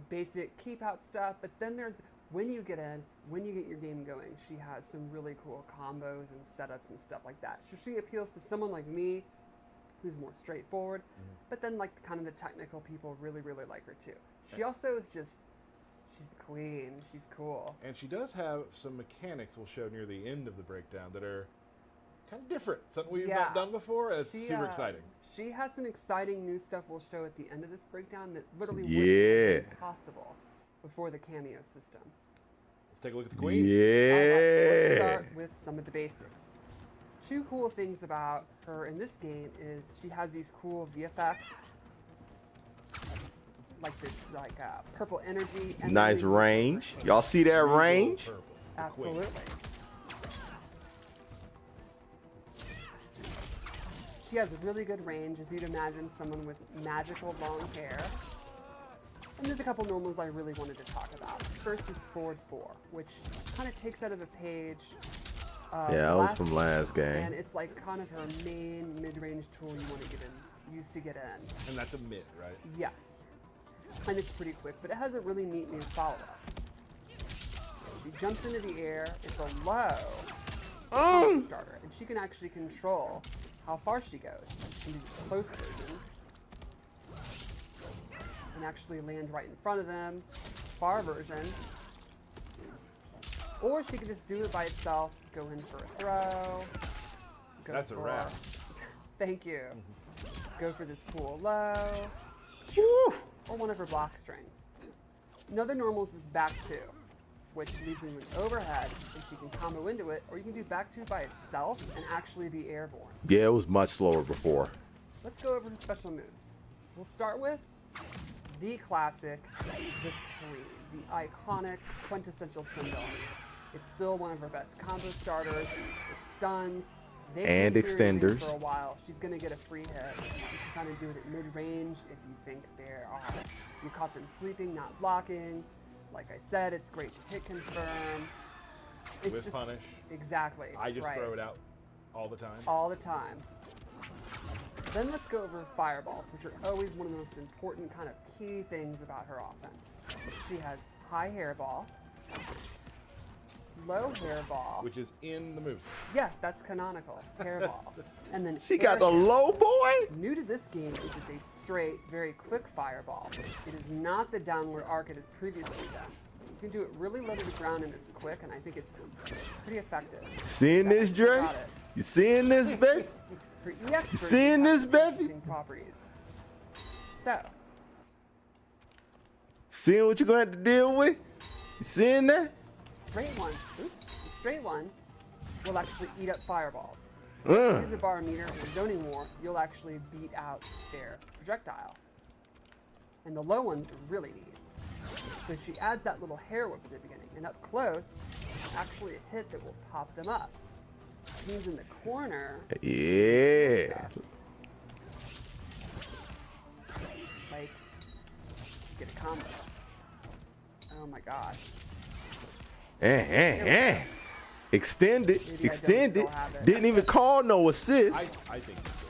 basic keep out stuff, but then there's when you get your game going, she has some really cool combos and setups and stuff like that. So she appeals to someone like me who's more straightforward, but then like kind of the technical people really, really like her too. She also is just, she's the queen. She's cool. And she does have some mechanics we'll show near the end of the breakdown that are kind of different. Something we've Yeah. not done before. It's She, super exciting. She has some exciting new stuff we'll show at the end of this breakdown that literally Yeah. wouldn't have been possible before the cameo system. Let's take a look at the queen. Yeah. All right, let's start with some of the basics. Two cool things about her in this game is she has these cool VFX, like this purple energy. And Nice then range. Y'all see that range? Purple. The queen. Absolutely. She has a really good range, as you'd imagine someone with magical long hair. And there's a couple normals I really wanted to talk about. First is Forward 4, which kind of takes out of a page. Yeah, that was from last game. And it's like kind of her main mid-range tool you want to use to get in. And that's a mid, right? Yes. And it's pretty quick, but it has a really neat new follow-up. She jumps into the air. It's a low combo starter, and she can actually control how far she goes. She can do the close version and actually land right in front of them. Far version. Or she could just do it by itself, go in for a throw. That's a wrap. Thank you. Go for this cool low. Or one of her block strings. Another normals is back two, which leads into an overhead, and she can combo into it, or you can do back two by itself and actually be airborne. Yeah, it was much slower before. Let's go over the special moves. We'll start with the classic, the Scream, the iconic, quintessential Sindel. It's still one of her best combo starters. It stuns. And extenders. For a while, she's gonna get a free hit. You can kind of do it at mid-range if you think you caught them sleeping, not blocking. Like I said, it's great to hit confirm. It's With punish. Exactly. I just right. throw it out all the time. All the time. Then let's go over fireballs, which are always one of the most important kind of key things about her offense. She has high hairball, low hairball. Which is in the move. Yes, that's canonical. Hairball. And then She got the air hit. low boy? New to this game is it's a straight, very quick fireball. It is not the downward arc it has previously done. You can do it really low to the ground and it's quick, and I think it's pretty effective. Seeing this, Dre? Got it. You seeing this, baby? Her EX You version seeing has this, baby? interesting properties. So, Seeing what you're going to have to deal with? You seeing that? straight one, oops, the straight one will actually eat up fireballs. So if you use a bar meter in a zoning war, you'll actually beat out their projectile. And the low ones are really neat. So she adds that little hair whip at the beginning, and up close, actually a hit that will pop them up. Means in the corner, Yeah. like, get a combo. Oh my god. Extended. Maybe I don't Extended. still have it. Didn't even call no assist. I think it's good.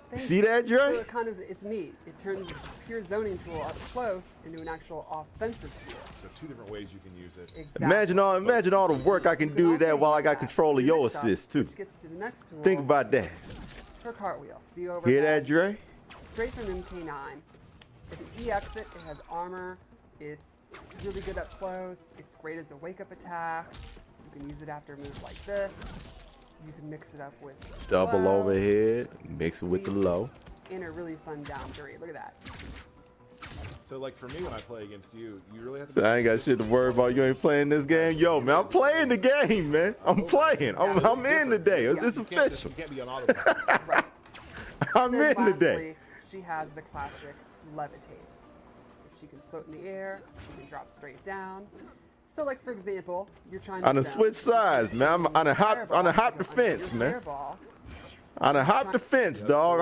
Thank See you. that, Dre? So it kind of, it's neat. It turns this pure zoning tool up close into an actual offensive tool. So two different ways you can use it. Exactly. Imagine all the work I can You do to also that while I use got that control of to your mix up, assist too. Which gets to the next tool. Think about that. Her cartwheel. The overhead. Hear that, Dre? Straight from MK9. If you EX it, it has armor. It's really good up close. It's great as a wake-up attack. You can use it after a move like this. You can mix it up with Double low, overhead, mix it with the sweep, low. and a really fun down three. Look at that. So like for me when I play against you, you really have to So I ain't got shit to worry about. You ain't playing this game, yo, man. I'm playing the game, man. I'm playing. I'm in today. It's you can't official. you can't be on autopilot. Right. I'm Then in today. lastly, she has the classic levitate. She can float in the air. She can drop straight down. So, like for example, you're trying to On the zone. switch sides, man. I'm on a hop the fence, man. Fireball. On a hop the fence, dog.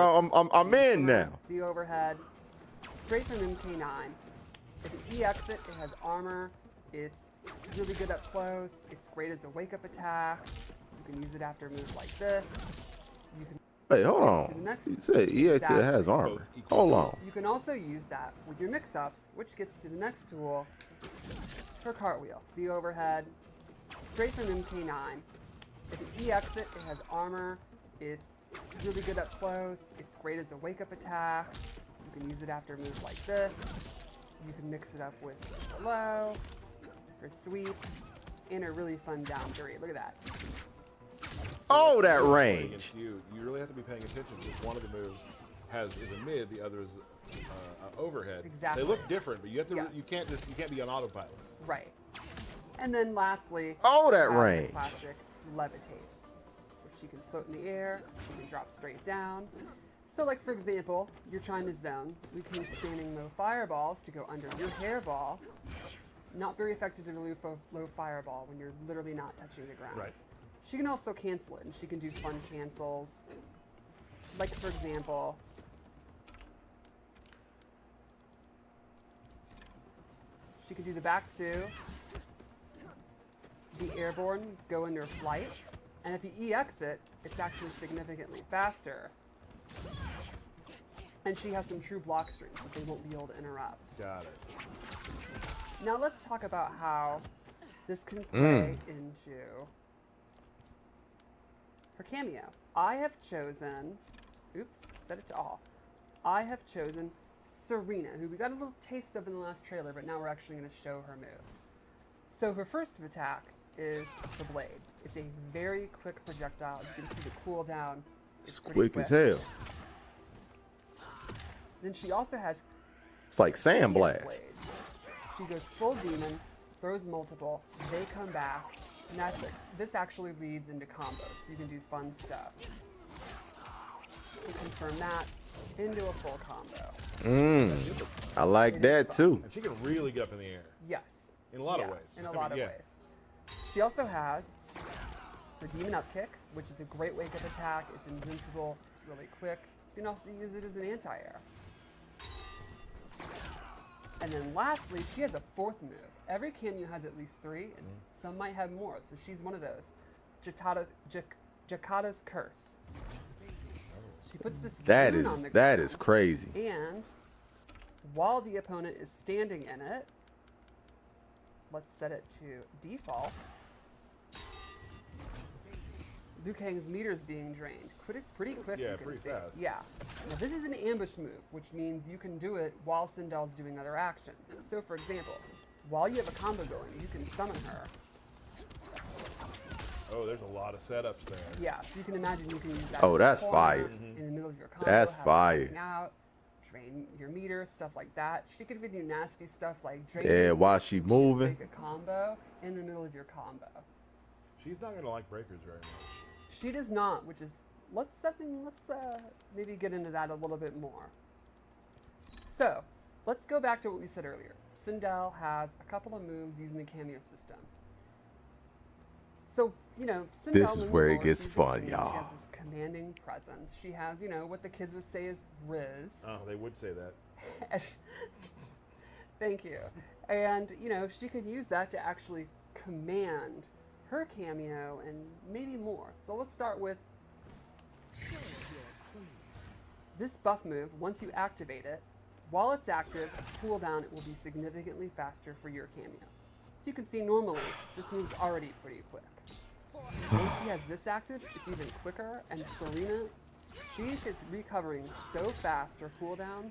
I'm in now. The overhead, straight from MK9. If you EX it, it has armor. It's really good up close. It's great as a wake-up attack. You can use it after a move like this. You can Hey, hold to the on. next You said EX it has armor. Hold on. You can also use that with your mix-ups, which gets to the next tool, her cartwheel. The overhead, straight from MK9. If you EX it, it has armor. It's really good up close. It's great as a wake-up attack. You can use it after a move like this. You can mix it up with her low, her sweep, and a really fun down three. Look at that. Oh, that Playing range. against you really have to be paying attention because one of the moves is a mid, the other is overhead. Exactly. They look different, but you have to Yes. you can't be on autopilot. Right. And then lastly, Oh, that she has the range. classic levitate, which she can float in the air, she can drop straight down. So like for example, you're trying to zone, we can standing low fireballs to go under your hairball. Not very effective to low fireball when you're literally not touching the ground. Right. She can also cancel it, and she can do fun cancels. Like for example, she could do the back two, be airborne, go into flight, and if you EX it, it's actually significantly faster. And she has some true block strings that they won't be able to interrupt. Got it. Now let's talk about how this can play into her cameo. I have chosen, oops, set it to all. I have chosen Serena, who we got a little taste of in the last trailer, but now we're actually going to show her moves. So her first attack is the blade. It's a very quick projectile. You can see the cooldown. It's quick as hell. Then she also has It's like sandblast. blades. She goes full demon, throws multiple, they come back, and that's it. This actually leads into combos, so you can do fun stuff. You can turn that into a full combo. I like that too. And she can really get up in the air. Yes. In a lot of Yeah, ways. In a I mean, lot of yeah. ways. She also has her demon up kick, which is a great wake up attack. It's invincible. It's really quick. You can also use it as an anti-air. And then lastly, she has a fourth move. Every cameo has at least 3, and some might have more. So she's one of those. Jakata's Curse. She puts this rune on the That ground, is crazy. and while the opponent is standing in it, let's set it to default. Liu Kang's meter is being drained. Pretty quick, Yeah, you can pretty see. fast. Yeah. Now this is an ambush move, which means you can do it while Sindel's doing other actions. So for example, while you have a combo going, you can summon her. Oh, there's a lot of setups there. Yeah, so you can imagine you can use that. Oh, in the that's corner, fire. In the middle of your combo. That's have it fire. hang Out, drain your meter, stuff like that. She could even do nasty stuff like drain. Yeah, your while meter, she you can moving. Make a combo in the middle of your combo. She's not going to like breakers very much. She does not, which is let's maybe get into that a little bit more. So let's go back to what we said earlier. Sindel has a couple of moves using the cameo system. So, you know, Sindel This is in the where it lore, gets she's a fun, queen. y'all. She has this commanding presence. She has, you know, what the kids would say is Riz. Oh, they would say that. Thank you. And, you know, she could use that to actually command her cameo and maybe more. So let's start with this buff move. Once you activate it, while it's active, cooldown, it will be significantly faster for your cameo. So you can see normally, this move's already pretty quick. Once she has this active, it's even quicker, and Serena, she is recovering so fast her cooldown,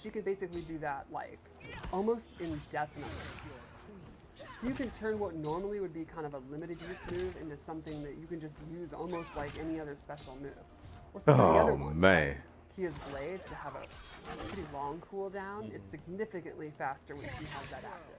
she can basically do that like almost indefinitely. So you can turn what normally would be kind of a limited use move into something that you can just use almost like any other special move. Or some of the other Oh ones, man. like Kia's Blades, to have a pretty long cooldown. It's significantly faster when she has that active.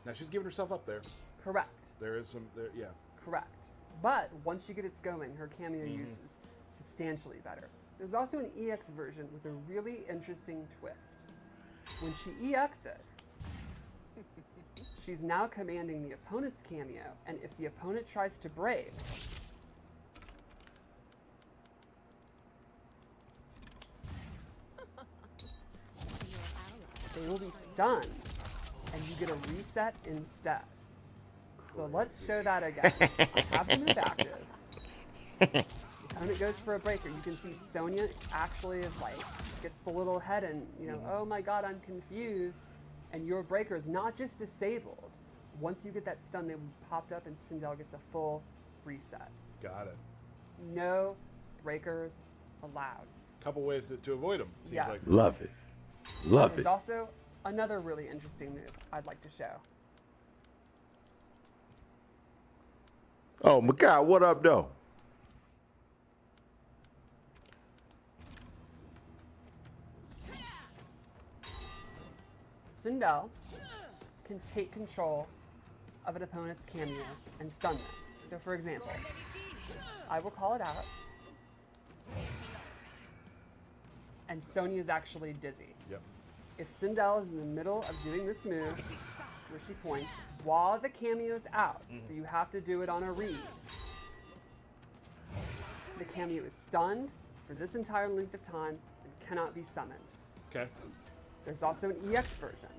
Now, she's giving herself up there. Correct. There is some, there, yeah. Correct. But once she gets going, her cameo use is substantially better. There's also an EX version with a really interesting twist. When she EX it, she's now commanding the opponent's cameo, and if the opponent tries to brave, they will be stunned, and you get a reset instead. So let's show that again. I have the move active. The opponent goes for a breaker. You can see Sonya actually is like, gets the little head and, you know, oh my god, I'm confused. And your breaker is not just disabled. Once you get that stun, they popped up and Sindel gets a full reset. Got it. No breakers allowed. Couple ways to avoid them. Seems Yes. like. Love it. Love There's it. also another really interesting move I'd like to show. Oh my God, what up though? Sindel can take control of an opponent's cameo and stun them. So for example, I will call it out, and Sonya is actually dizzy. Yep. If Sindel is in the middle of doing this move, where she points, while the cameo is out, so you have to do it on a read, the cameo is stunned for this entire length of time and cannot be summoned. Okay. There's also an EX version.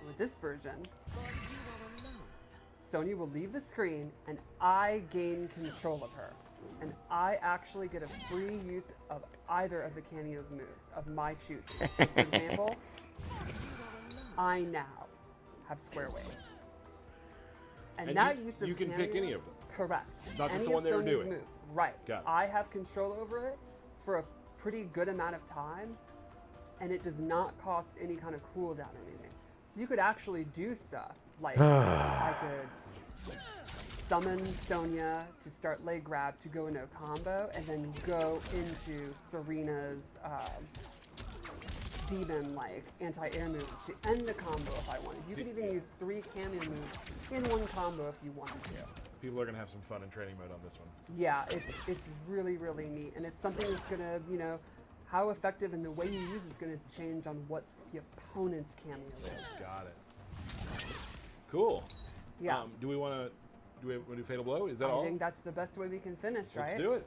With this version, Sonya will leave the screen and I gain control of her. And I actually get a free use of either of the cameo's moves of my choosing. So for example, I now have Square Wave. And And that you- use of you can pick cameo- any of them. Correct. Not just Any the one of they were Sony's doing. moves. Right. Got it. I have control over it for a pretty good amount of time, and it does not cost any kind of cooldown or anything. So you could actually do stuff like I could summon Sonya to start leg grab to go into a combo, and then go into Serena's demon like anti-air move to end the combo if I wanted. You could even use 3 cameo moves in one combo if you wanted to. People are gonna have some fun in training mode on this one. Yeah, it's really, really neat, and it's something that's gonna, you know, how effective and the way you use it's gonna change on what the opponent's cameo is. Got it. Cool. Yeah. Do we want to do Fatal Blow? Is that I all? think that's the best way we can finish, right? Let's do it.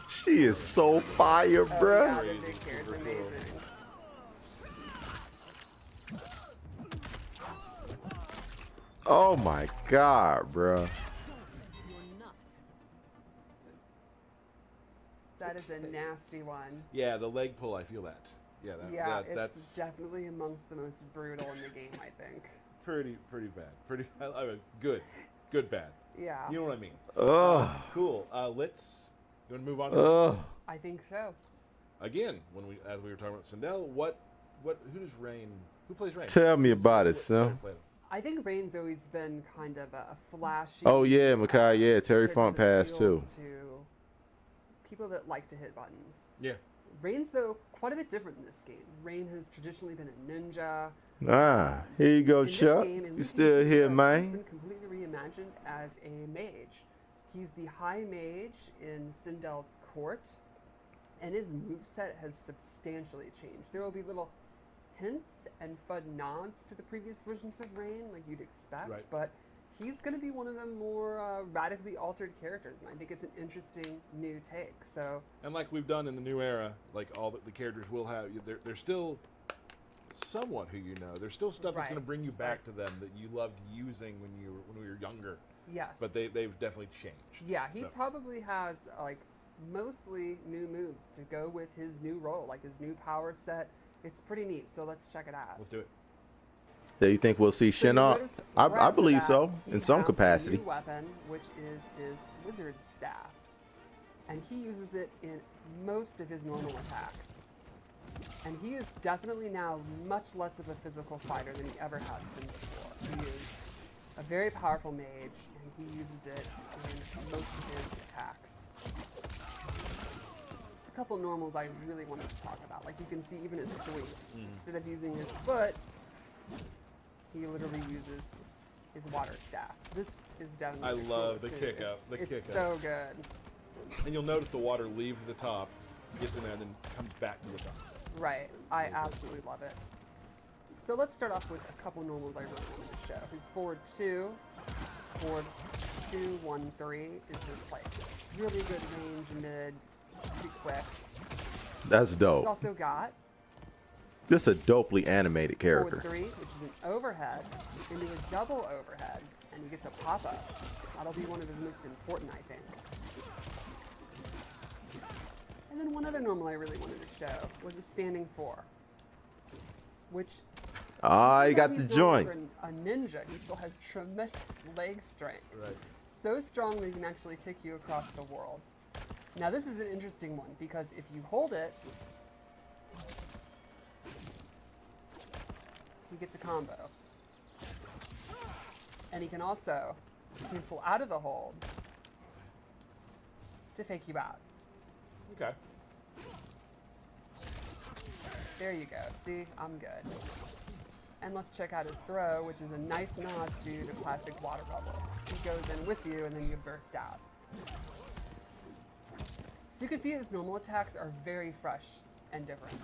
She is so fire, Oh, bruh. yeah, the Crazy, big hair is super cool. amazing. Oh my god, bruh. You're not. That is a nasty one. Yeah, the leg pull. I feel that. Yeah, Yeah, that's it's definitely amongst the most brutal in the game, I think. pretty bad. Pretty I mean, good bad. Yeah, You know what I mean? Ugh. Cool. Let's. You want to move on? Ugh. I think so. Again, as we were talking about Sindel, who does Rain? Who plays Rain? Tell me about it, What son. player? I think Rain's always been kind of a flashy. Oh, yeah, Makai, yeah, Terry character Funk that passed, appeals too. To people that like to hit buttons. Yeah. Rain's, though, quite a bit different in this game. Rain has traditionally been a ninja. Ah, here you go, In this Chuck. game, in You this still game, here, He's man? been completely reimagined as a mage. He's the high mage in Sindel's court, and his moveset has substantially changed. There will be little hints and fun nods to the previous versions of Rain, like you'd expect, Right. but he's going to be one of the more radically altered characters, and I think it's an interesting new take. So And like we've done in the new era, like all the characters will have, they're still someone who you know. There's still stuff that's Right. going to bring you back to them that you loved using when we were younger. yes, But they've definitely changed. yeah, he So, probably has like mostly new moves to go with his new role, like his new power set. It's pretty neat. So let's check it out. let's do it. Yeah, you think we'll see So you Shinnok? notice I right off the believe bat, so, he in some has a capacity. new weapon, which is his wizard staff, and he uses it in most of his normal attacks. And he is definitely now much less of a physical fighter than he ever has been before. He is a very powerful mage, and he uses it in most of his attacks. A couple normals I really wanted to talk about. Like you can see even his sweep. Instead of using his foot, he literally uses his water staff. This is definitely I the love coolest the thing. kick up, It's- the it's kick up. so good. And you'll notice the water leaves the top, gets in there, and then comes back to the top. Right. I absolutely love it. So let's start off with a couple normals I really wanted to show. His forward 2, forward 2, 1, 3 is this like really good range mid, pretty quick. That's He's dope. also got This a dopely animated forward character. 3, which is an overhead, into a double overhead, and he gets a pop-up. That'll be one of his most important, I think. And then one other normal I really wanted to show was a standing 4, which Ah, you even though got the he's no joint. longer a ninja, he still has tremendous leg strength. Right. So strong that he can actually kick you across the world. Now this is an interesting one because if you hold it, he gets a combo. And he can also cancel out of the hold to fake you out. Okay. There you go. See, I'm good. And let's check out his throw, which is a nice nod to the classic water bubble. He goes in with you and then you burst out. So you can see his normal attacks are very fresh and different.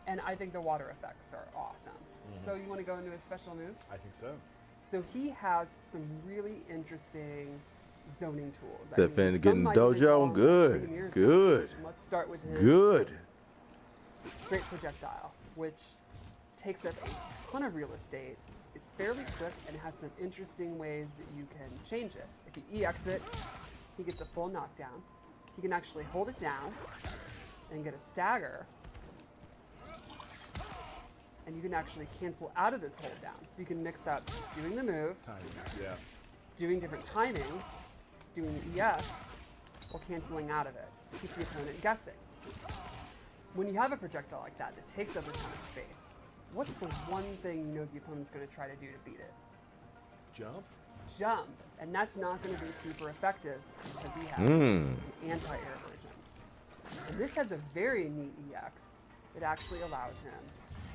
And I think the water effects are awesome. So you want to go into his special moves? I think so. So he has some really interesting zoning tools. That finna some get in might even dojo? call them Good, Premier's good. zoning. Let's start with his Good. straight projectile, which takes up a ton of real estate, is fairly quick, and has some interesting ways that you can change it. If you EX it, he gets a full knockdown. He can actually hold it down and get a stagger, And you can actually cancel out of this hold down. So you can mix up doing the move, Timing, yeah. doing different timings, doing the EX, or canceling out of it. Keep the opponent guessing. When you have a projectile like that that takes up this kind of space, what's the one thing you know the opponent's going to try to do to beat it? Jump? Jump. And that's not going to be super effective because he has an anti-air version. And this has a very neat EX that actually allows him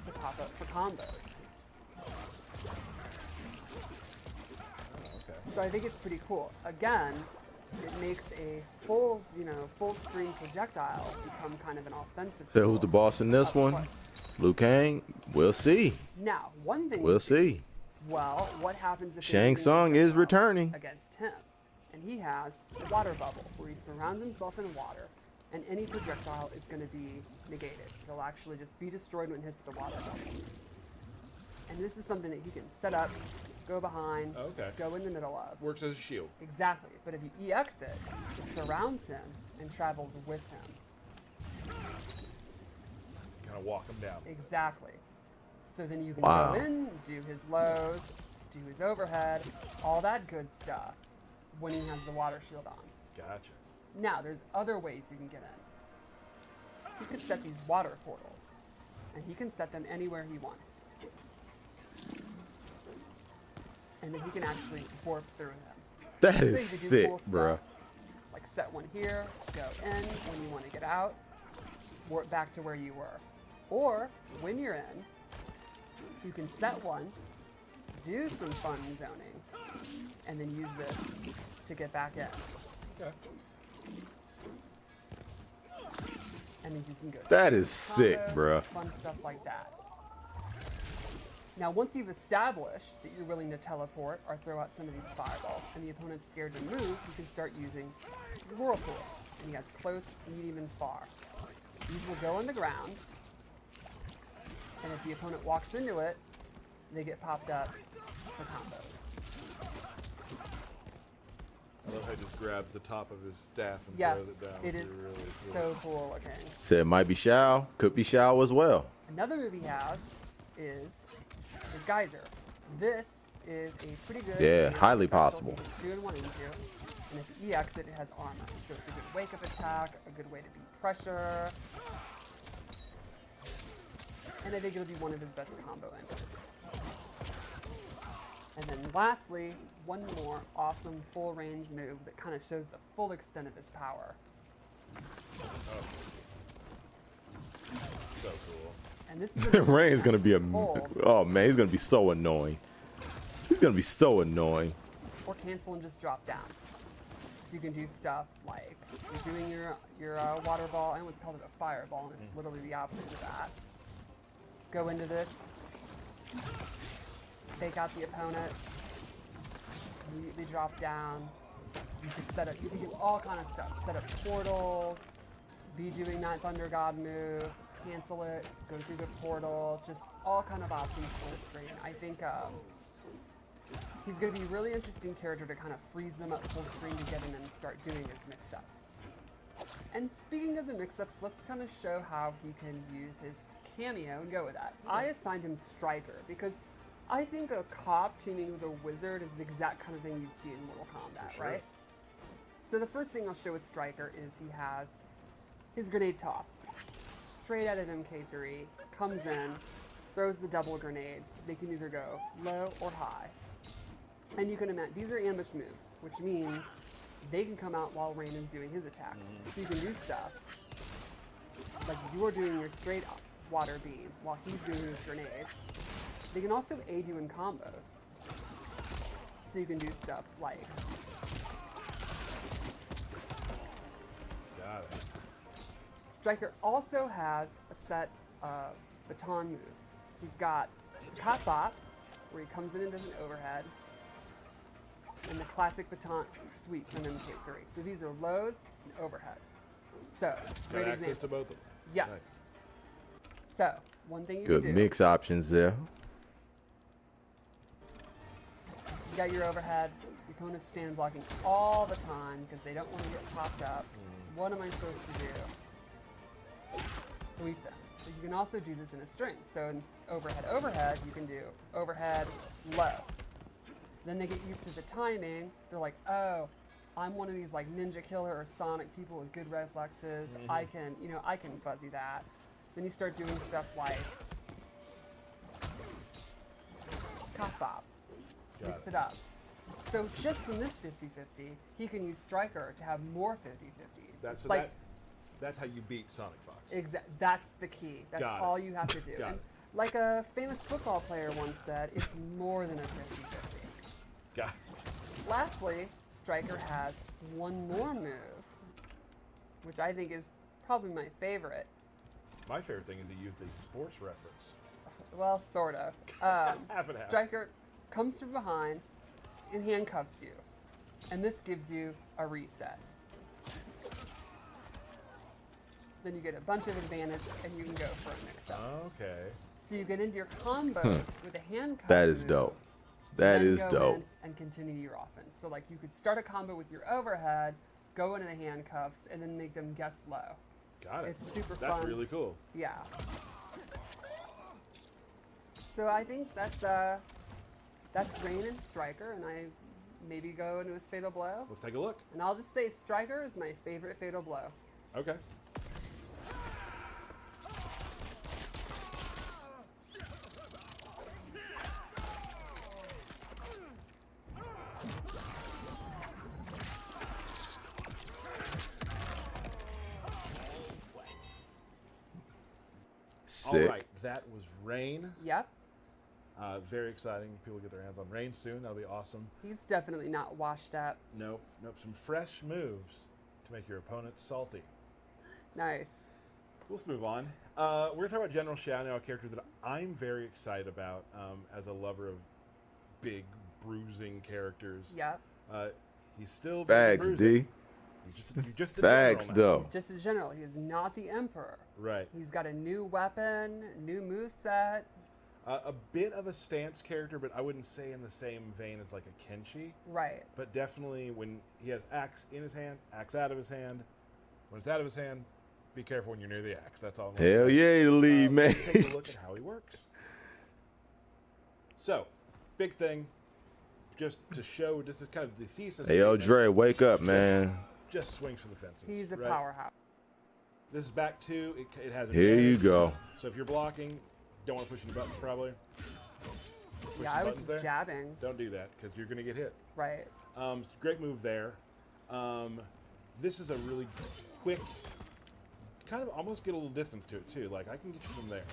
to pop up for combos. So I think it's pretty cool. Again, it makes a full screen projectile become kind of an offensive. So who's the boss in this one? Liu Kang? We'll see. Now, one thing We'll see. Well, what happens if Shang Tsung is returning against him? And he has a water bubble where he surrounds himself in water, and any projectile is going to be negated. It'll actually just be destroyed when it hits the water bubble. And this is something that he can set up, go behind, go in the middle of. Works as a shield. Exactly. But if you EX it, it surrounds him and travels with him. Kind of walk him down. Exactly. So then you can go in, do his lows, do his overhead, all that good stuff when he has the water shield on. Gotcha. Now, there's other ways you can get in. He could set these water portals, and he can set them anywhere he wants. And then he can actually warp through them. That So is you could do sick, cool stuff, bruh. Like set one here, go in when you want to get out, warp back to where you were. Or, when you're in, you can set one, do some fun zoning, and then use this to get back in. Okay. And then you can go. That is sick, combos, bruh. Fun stuff like that. Now, once you've established that you're willing to teleport or throw out some of these fireballs, and the opponent's scared to move, you can start using the whirlpool. And he has close, medium, and far. These will go on the ground, and if the opponent walks into it, they get popped up for combos. I love how he just grabs the top of his staff and Yes, throws it down. it is Really cool. so cool looking. Said it might be Shao, could be Shao as well. Another move he has is his Geyser. This is a pretty good. Yeah, special highly he can possible. 2 and 1 into. And if he EX it, it has armor. So it's a good wake up attack, a good way to beat pressure. And I think it'll be one of his best combo enders. And then lastly, one more awesome full range move that kind of shows the full extent of his power. So cool. And this is Rain's gonna be a. Hold. Oh man, he's gonna be so annoying. He's gonna be so annoying. or cancel and just drop down. So you can do stuff like you're doing your water ball, I almost called it a fireball, and it's literally the opposite of that. Go into this, fake out the opponent, immediately drop down. You can set up, you can do all kind of stuff. Set up portals, be doing that Thunder God move, cancel it, go through the portal, just all kind of options full screen. I think he's going to be a really interesting character to kind of freeze them up full screen to get in and start doing his mix-ups. And speaking of the mix-ups, let's kind of show how he can use his cameo and go with that. I assigned him Striker because I think a cop teaming with a wizard is the exact kind of thing you'd see in Mortal Kombat, right? So the first thing I'll show with Striker is he has his grenade toss. Straight out of MK3, comes in, throws the double grenades. They can either go low or high. And you can imagine, these are ambush moves, which means they can come out while Rain is doing his attacks. So you can do stuff like you're doing your straight up water beam while he's doing his grenades. They can also aid you in combos. So you can do stuff like Got it. Striker also has a set of baton moves. He's got Cop Bop, where he comes in and does an overhead, and the classic baton sweep from MK3. So these are lows and overheads. So, great Got access example. to both of them. Yes. Nice. So, one thing you Good can do, mix options there. you got your overhead, the opponent's stand blocking all the time because they don't want to get popped up. What am I supposed to do? Sweep them. But you can also do this in a string. So in overhead, you can do overhead, low. Then they get used to the timing. They're like, oh, I'm one of these like Ninja Killer or Sonic people with good reflexes. I can fuzzy that. Then you start doing stuff like cop bop, mix it up. So just from this 50-50, he can use Striker to have more 50-50s. That's how you beat Sonic Fox. That's the key. That's Got it. all you have to do. Got And it. like a famous football player once said, it's more than a 50-50. Got it. Lastly, Striker has one more move, which I think is probably my favorite. My favorite thing is he used a sports reference. Well, sort of. Half and half. Striker comes from behind and handcuffs you. And this gives you a reset. Then you get a bunch of advantage and you can go for a mix-up. Okay. So you get into your combos with a handcuff. That is move, dope. That then is go dope. in and continue your offense. So like you could start a combo with your overhead, go into the handcuffs, and then make them guess low. Got it. It's super That's fun. really cool. Yeah. So I think that's Rain and Striker, and I maybe go into his Fatal Blow. Let's take a look. And I'll just say Striker is my favorite Fatal Blow. Okay. Sick. All right, that was Rain. Yep. Very exciting. People get their hands on Rain soon. That'll be awesome. He's definitely not washed up. Nope. Some fresh moves to make your opponents salty. Nice. Let's move on. We're going to talk about General Shao now, a character that I'm very excited about as a lover of big, bruising characters. Yep. He's still Facts, bruising. D. He's just a Facts, general now. though. He's just a general. He is not the Emperor. Right. He's got a new weapon, new moveset. A bit of a stance character, but I wouldn't say in the same vein as like a Kenshi. Right. But definitely when he has axe in his hand, axe out of his hand. When it's out of his hand, be careful when you're near the axe. That's all. Hell yeah, the lead, man. Let's take a look at how he works. So, big thing, just to show, this is kind of the thesis. Hey, yo, statement. Dre, wake up, man. Just swings for the fences. He's a right? powerhouse. This is back two. It has. Here you advantage. go. So if you're blocking, don't want to push any buttons probably. Push Yeah, the I was buttons just there. jabbing. Don't do that because you're going to get hit. Right. Great move there. This is a really quick, kind of almost get a little distance to it too. Like I can get you from there.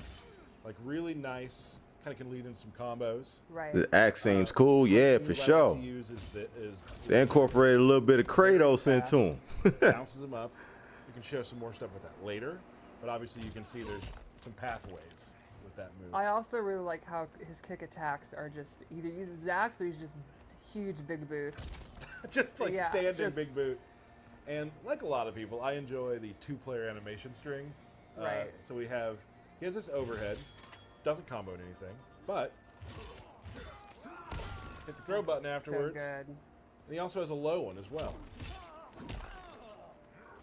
Like really nice. Kind of can lead in some combos. Right. The axe seems cool, yeah, The for move I like sure. to use is They incorporated a little bit of Kratos into him. bounces them up. You can show some more stuff with that later, but obviously you can see there's some pathways with that move. I also really like how his kick attacks are just either uses his axe or he's just huge big boots. Just like Yeah, standard just- big boot. And like a lot of people, I enjoy the two-player animation strings. Right. So he has this overhead, doesn't combo anything, but hit the throw button afterwards. So good. And he also has a low one as well.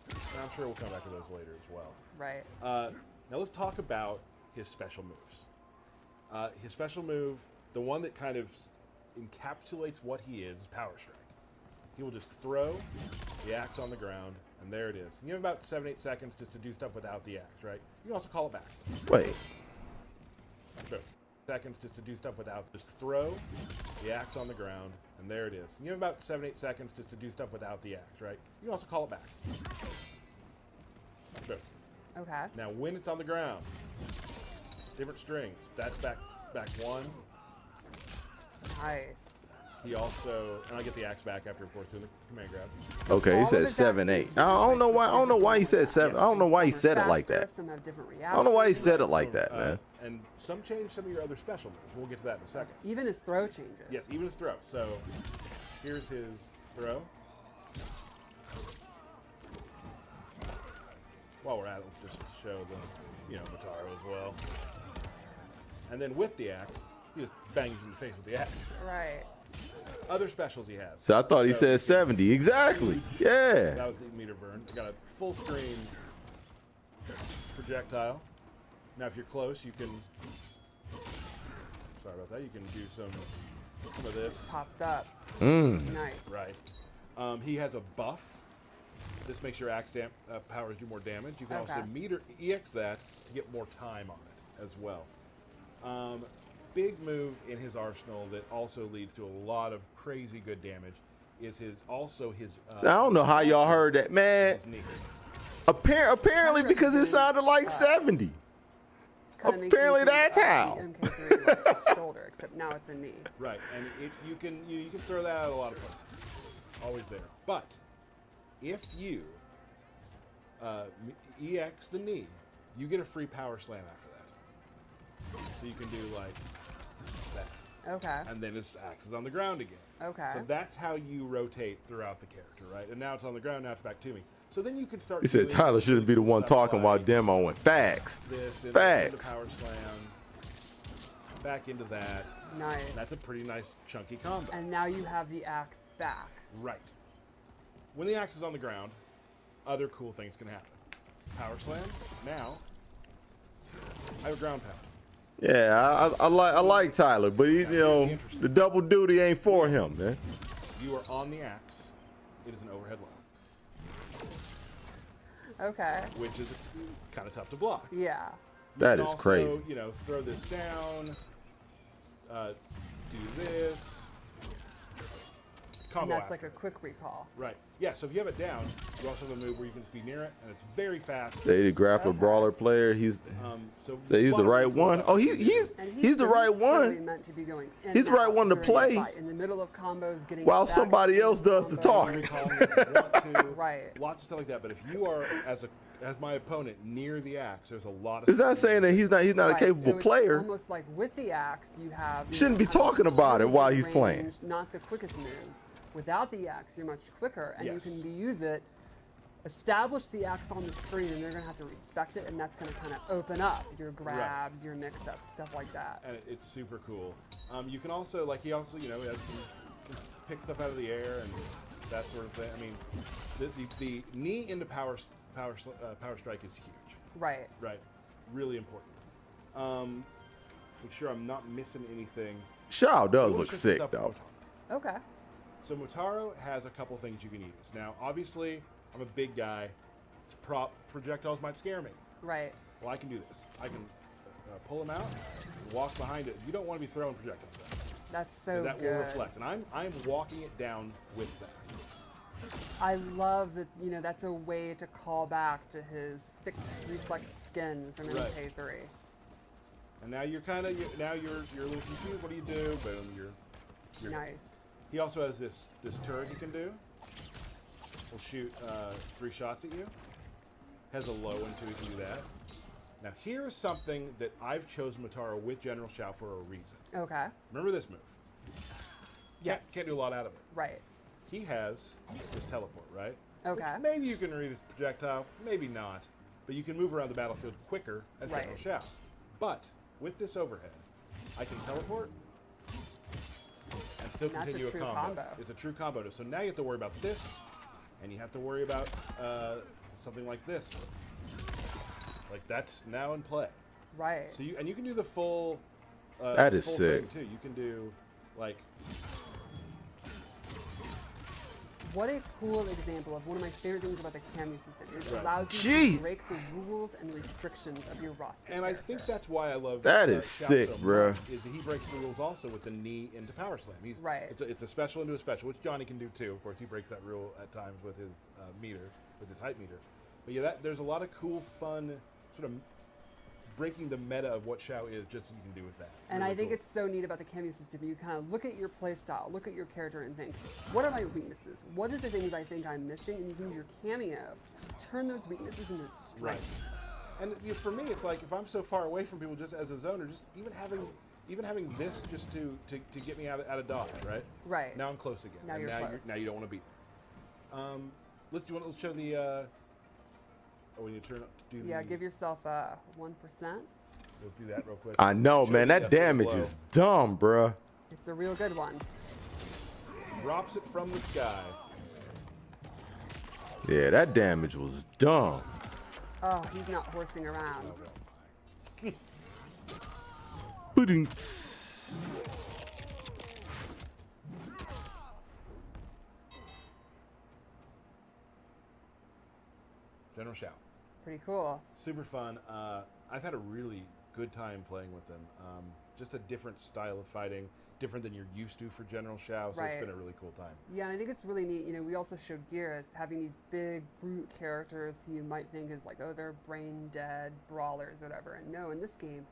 And I'm sure we'll come back to those later as well. Right. Now let's talk about his special moves. His special move, the one that kind of encapsulates what he is Power Strike. He will just throw the axe on the ground, and there it is. You have about 7-8 seconds just to do stuff without the axe, right? You can also call it back. Wait. So, seconds just to do stuff without. Just throw the axe on the ground, and there it is. You have about 7-8 seconds just to do stuff without the axe, right? You can also call it back. So, Okay. now, when it's on the ground, different strings. That's back one. Nice. He also, and I get the axe back after, of course, doing the command grab. Okay, he All said of his 7, 8. axes I don't know why. I don't know why he said 7. I don't know why he Some are said it like faster, that. Some have different I don't know why he reactions. said it like that, man. And some change some of your other special moves. We'll get to that in a second. Even his throw changes. Yes, even his throw. So here's his throw. While we're at it, let's just show the, Mataro as well. And then with the axe, he just bangs in the face with the axe. Right. Other specials he has. So I thought he said 70. Exactly. Yeah. That was the meter burn. I got a full screen projectile. Now, if you're close, you can. Sorry about that. You can do some of this. Pops up. Mm. Nice. Right. He has a buff. This makes your axe powers do more damage. You can also EX that to get more time on it as well. Big move in his arsenal that also leads to a lot of crazy good damage is his. I don't know how y'all heard that, man. His knee. Apparently because it sounded like 70. Apparently that's how. MK3 like shoulder, except now it's a knee. Right, and you can throw that out a lot of places. Always there. But if you EX the knee, you get a free power slam after that. So you can do like that. Okay. And then his axe is on the ground again. Okay. So that's how you rotate throughout the character, right? And now it's on the ground, now it's back to me. So then you can start. He said Tyler shouldn't be the one talking while demoing. Facts. Facts. Power slam. Back into that. Nice. That's a pretty nice chunky combo. And now you have the axe back. Right. When the axe is on the ground, other cool things can happen. Power slam. Now, I have a ground pound. Yeah, I like Tyler, but he, the double duty ain't for him, man. You are on the axe. It is an overhead low. Okay. Which is kind of tough to block. Yeah. That You is can also, crazy. Throw this down. Do this. And Combo that's like after. a quick recall. Right. Yeah, so if you have it down, you also have a move where you can just be near it, and it's very fast. The grappler brawler player, he's So he's the right one. Oh, he's the right one. Meant to be going in He's the right out one to during the play. fight, in the middle of combos, getting While back somebody into else does the combo. talking. Recall if you want to. Right. Lots of stuff like that. But if you are as my opponent near the axe, there's a lot of. It's not saying that he's not a Right, capable so it's player. almost like with the axe, you have. Shouldn't be kind of talking about it really while good he's playing. range, Not the quickest moves. Without the axe, you're much quicker, and Yes. you can use it. Establish the axe on the screen, and they're going to have to respect it, and that's going to kind of open up your grabs, your mix-ups, stuff like that. And it's super cool. You can also he has some pick stuff out of the air and that sort of thing. I mean, the knee into power strike is huge. Right. Right. Really important. Make sure I'm not missing anything. Shao does We'll look shift sick stuff to though. Motaro. Okay. So Motaro has a couple things you can use. Now, obviously, I'm a big guy. Projectiles might scare me. Right. Well, I can do this. I can pull them out, walk behind it. You don't want to be throwing projectiles at it. That's so That good. will reflect. And I'm walking it down with that. I love that, that's a way to call back to his thick reflect skin from Right. MK3. And now you're a little confused. What do you do? Boom, you're Nice. He also has this turret he can do. Will shoot 3 shots at you. Has a low one too. He can do that. Now here's something that I've chosen Motaro with General Shao for a reason. Okay. Remember this move? Yes. Can't do a lot out of it. Right. He has this teleport, right? Okay. Which maybe you can read a projectile, maybe not. But you can move around the battlefield quicker as Right. General Shao. But with this overhead, I can teleport and still That's a continue true a combo. combo. It's a true combo. So now you have to worry about this, and you have to worry about something like this. Like that's now in play. Right. So you can do the full. That is full sick. thing too. You can do like. What a cool example of one of my favorite things about the Cameo system. It Right. allows you Gee. to break the rules and restrictions of your roster. And I character. think that's why I love That is Shao sick, so bruh. much, is that he breaks the rules also with the knee into power slam. He's Right. It's a special into a special, which Johnny can do too. Of course, he breaks that rule at times with his meter, with his height meter. But yeah, there's a lot of cool, fun sort of breaking the meta of what Shao is, just so you can do with that. And Really I think cool. it's so neat about the Cameo system. You kind of look at your play style, look at your character, and think, what are my weaknesses? What are the things I think I'm missing? And you can use your Cameo to turn those weaknesses into strengths. Right. And for me, it's like if I'm so far away from people, just as a zoner, just even having this just to get me out of dodge, right? Right. Now I'm close again. Now and you're now close. now you don't want to beat me. Let's show the. When you turn up to do Yeah, the. give yourself a 1%. Let's do that real quick. I know, Show man. the That damage blow. is dumb, bruh. It's a real good one. Drops it from the sky. Yeah, that damage was dumb. Oh, he's not horsing around. General Shao. Pretty cool. Super fun. I've had a really good time playing with them. Just a different style of fighting, different than you're used to for General Shao, so Right. it's been a really cool time. Yeah, and I think it's really neat. You know, we also showed Geras having these big brute characters who you might think is like, oh, they're brain dead brawlers or whatever. And no, in this game,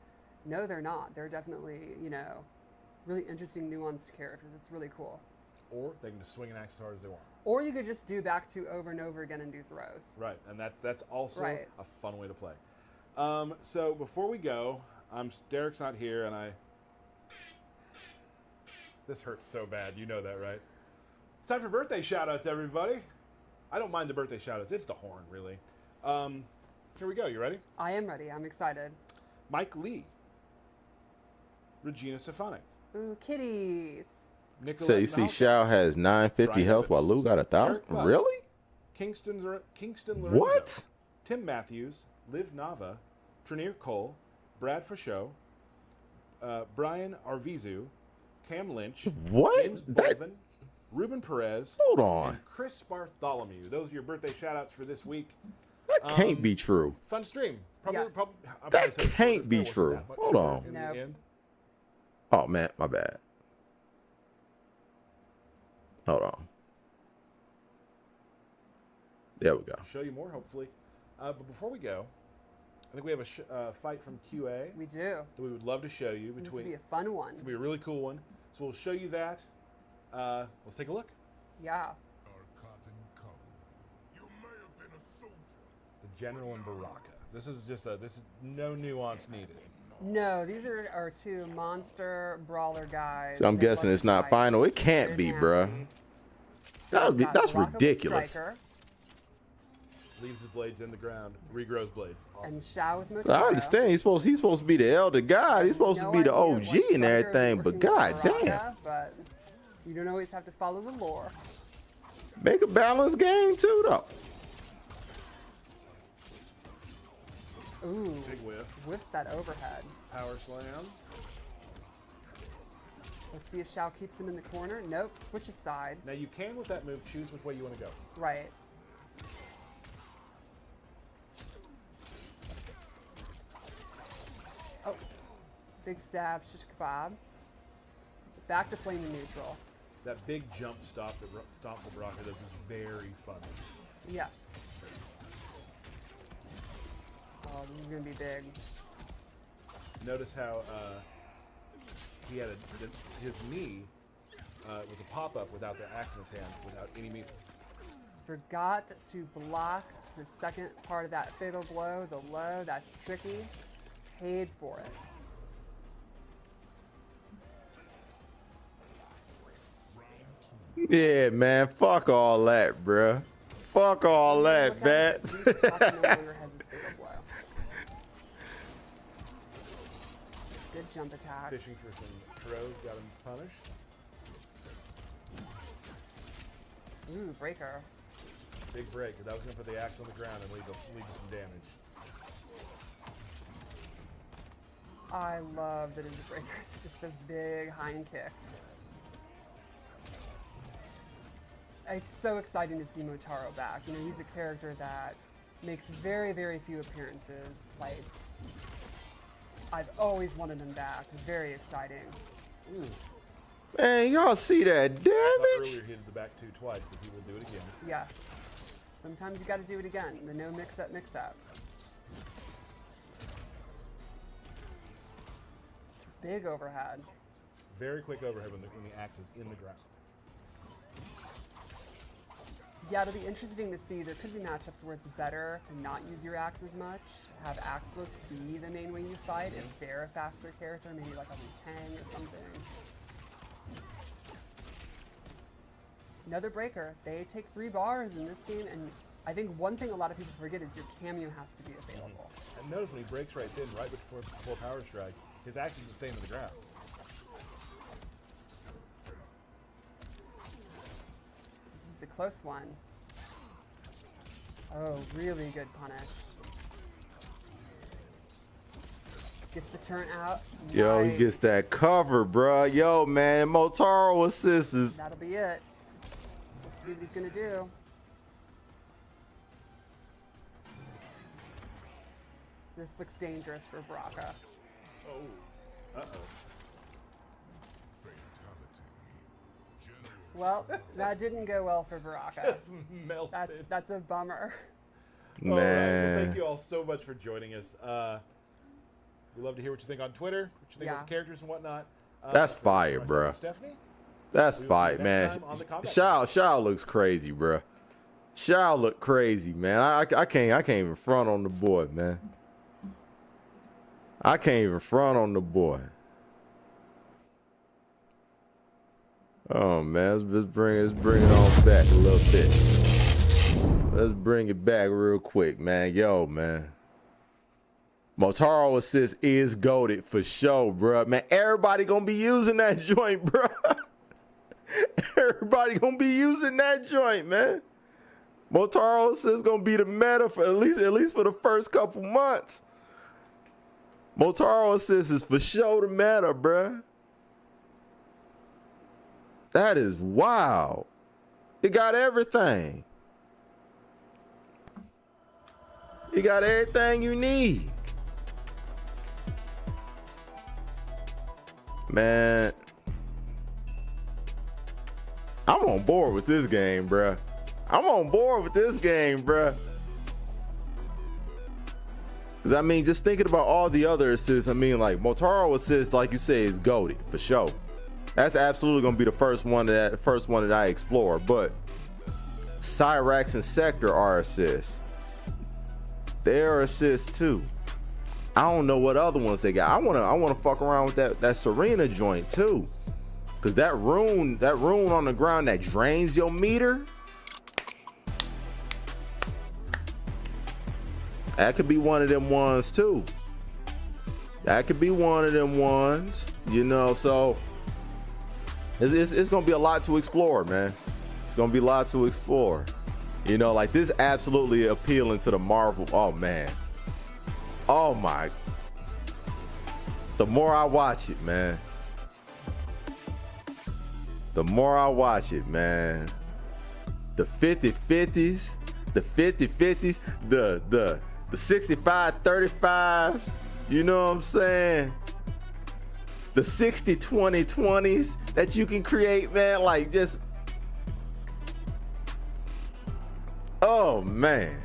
no, they're not. They're definitely, you know, really interesting, nuanced characters. It's really cool. Or they can just swing an axe as hard as they want. Or you could just do back to over and over again and do throws. Right, and that's also Right. a fun way to play. So before we go, Derek's not here, and this hurts so bad. You know that, right? It's time for birthday shout-outs, everybody. I don't mind the birthday shout-outs. It's the horn, really. Here we go. You ready? I am ready. I'm excited. Mike Lee. Regina Stefanik. Ooh, kitties. Nicolette So you see, Malcolm, Shao has 950 Brian health while Evans, Lou got 1,000. Eric Buck, Really? Kingston Lorenzo. What? Tim Matthews, Liv Nava, Trinier Cole, Brad Fauchot, Brian Arvizu, Cam Lynch, What? James That- Bolvin, Ruben Perez, Hold on. and Chris Bartholomew. Those are your birthday shout-outs for this week. That can't be true. Fun stream. Yes. I'll That probably say can't there be wasn't true. that much Hold sugar on. in Nope. the end. Oh, man. My bad. Hold on. There we go. Show you more, hopefully. But before we go, I think we have a fight from QA We do. that we would love to show you. This Between will be a fun one. It's going to be a really cool one. So we'll show you that. Let's take a look. Yeah. Our cotton color. You may have been a soldier. The General and Baraka. This is no nuance needed. No, these are our two monster brawler guys. So I'm They guessing love it's to not fight. final. It can't They're be, nasty. bruh. So we've got That's Baraka with ridiculous. Striker Leaves his blades in the ground. Regrows blades. Awesome. and Shao with Motaro. I understand he's supposed to be the elder god. He's supposed to No be the idea OG what and Striker is everything, but working with god damn. Baraka, but you don't always have to follow the lore. Make a balanced game too though. Ooh, Big whiff. whiffs that overhead. Power slam. Let's see if Shao keeps him in the corner. Nope, switches sides. Now you can, with that move, choose which way you want to go. Right. Oh, big stab, shish kebab. Back to flaming neutral. That big jump stomp that Baraka does is very funny. Yes. Oh, this is gonna be big. Notice how he had his knee with a pop-up without the axe in his hand, without any meat. Forgot to block the second part of that fatal blow, the low. That's tricky. Paid for it. Yeah, man. Fuck all that, bruh. Fuck all that, Look man. at it. Papa no longer has his fatal blow. Good jump attack. Fishing for some throws, got him punished. Ooh, breaker. Big break. That was going to put the axe on the ground and lead to some damage. I love that his breaker is just a big hind kick. It's so exciting to see Motaro back. You know, he's a character that makes very, very few appearances. Like, I've always wanted him back. Very exciting. Ooh. Man, y'all see that Thought damage? earlier he did the back two twice, but he will do it again. Yes. Sometimes you got to do it again. The no mix-up, mix-up. Big overhead. Very quick overhead when the axe is in the ground. Yeah, it'll be interesting to see. There could be matchups where it's better to not use your axe as much, have Axeless be the main way you fight if they're a faster character, maybe like a Liu Kang or something. Another breaker. They take 3 bars in this game, and I think one thing a lot of people forget is your cameo has to be available. And notice when he breaks right then, right before power strike, his axe is staying to the ground. This is a close one. Oh, really good punish. Gets the turn out. Yo, he gets that cover, bruh. Yo, man, Motaro assists. That'll be it. Let's see what he's gonna do. This looks dangerous for Baraka. Oh. Uh-oh. Well, that didn't go well for Baraka. Just melted. That's a bummer. Man. All right. Well, thank you all so much for joining us. We love to hear what you think on Twitter, what you think about the characters and whatnot. That's fire, bro. Stephanie? That's We will see you fire, next man. time on the Combat Shao looks crazy, bro. Shao look crazy, man. I can't even front on the boy, man. I can't even front on the boy. Oh man, let's bring it on back a little bit. Let's bring it back real quick, man. Yo, man. Motaro assist is goated for sure, bro. Man, everybody gonna be using that joint, bro. Everybody gonna be using that joint, man. Motaro assist gonna be the meta for at least for the first couple months. Motaro assist is for sure the meta, bro. That is wild. It got everything. You got everything you need. Man, I'm on board with this game, bruh. I'm on board with this game, bruh. Because, I mean, just thinking about all the other assists, I mean, like, Motaro assist, like you say, is goated, for sure. That's absolutely going to be the first one that I explore. But Cyrax and Sector are assists. They're assists, too. I don't know what other ones they got. I wanna fuck around with that Serena joint too, cause that rune on the ground that drains your meter, that could be one of them ones too. That could be one of them ones, you know. So it's gonna be a lot to explore, man. It's gonna be a lot to explore. You know, like this absolutely appealing to the Marvel. Oh man. Oh my. The more I watch it, man. The more I watch it, man. The 50-50s, the 50-50s, the 65-35s, you know what I'm saying? The 60-20-20s that you can create, man, like just. Oh man.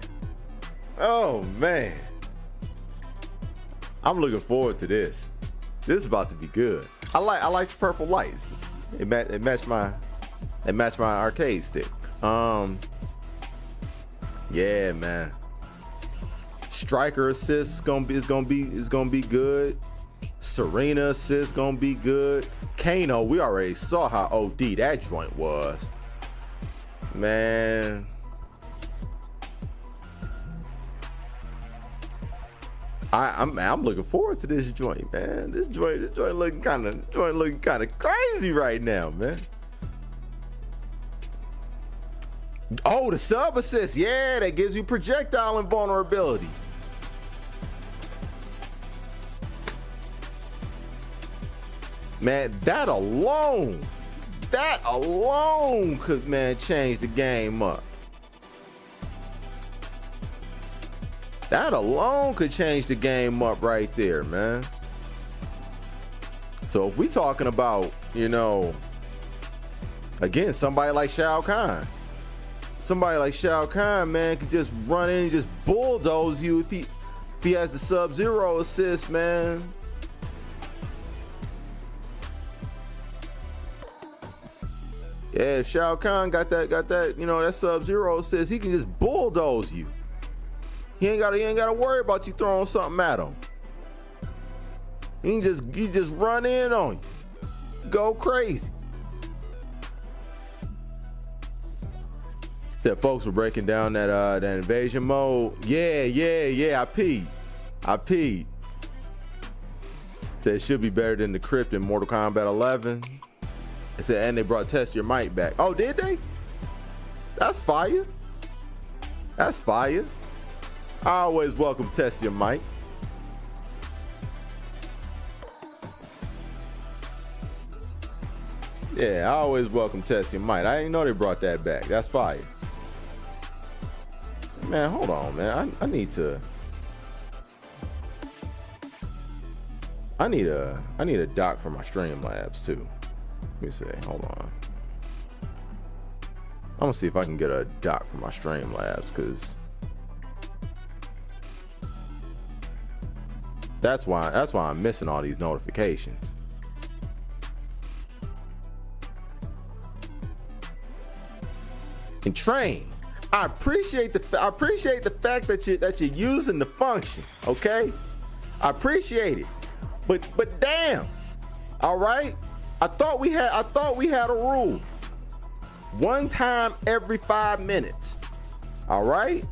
Oh man. I'm looking forward to this. This is about to be good. I like the purple lights. It match my arcade stick. Yeah, man. Striker assist is gonna be good. Serena assist gonna be good. Kano, we already saw how OD that joint was. Man. I'm looking forward to this joint, man. This joint looking kind of crazy right now, man. Oh, the sub assist, yeah, that gives you projectile invulnerability. Man, that alone could, man, change the game up. That alone could change the game up right there, man. So if we talking about, you know, again, somebody like Shao Kahn. Somebody like Shao Kahn, man, could just run in and just bulldoze you if he has the Sub-Zero assist, man. Yeah, if Shao Kahn got that, you know, that Sub-Zero assist, he can just bulldoze you. He ain't gotta worry about you throwing something at him. He just run in on you. Go crazy. Said folks were breaking down that invasion mode. Yeah, I peed. Said it should be better than the crypt in Mortal Kombat 11. It said, and they brought Test Your Might back. Oh, did they? That's fire. That's fire. I always welcome Test Your Might. Yeah, I always welcome Test Your Might. I didn't know they brought that back. That's fire. Man, hold on, man. I need a dock for my Streamlabs too. Let me see. Hold on. I'm gonna see if I can get a dock for my Streamlabs, because that's why I'm missing all these notifications. And Train, I appreciate the fact that you're using the function. Okay, I appreciate it. But damn, all right. I thought we had a rule. One time every 5 minutes. All right.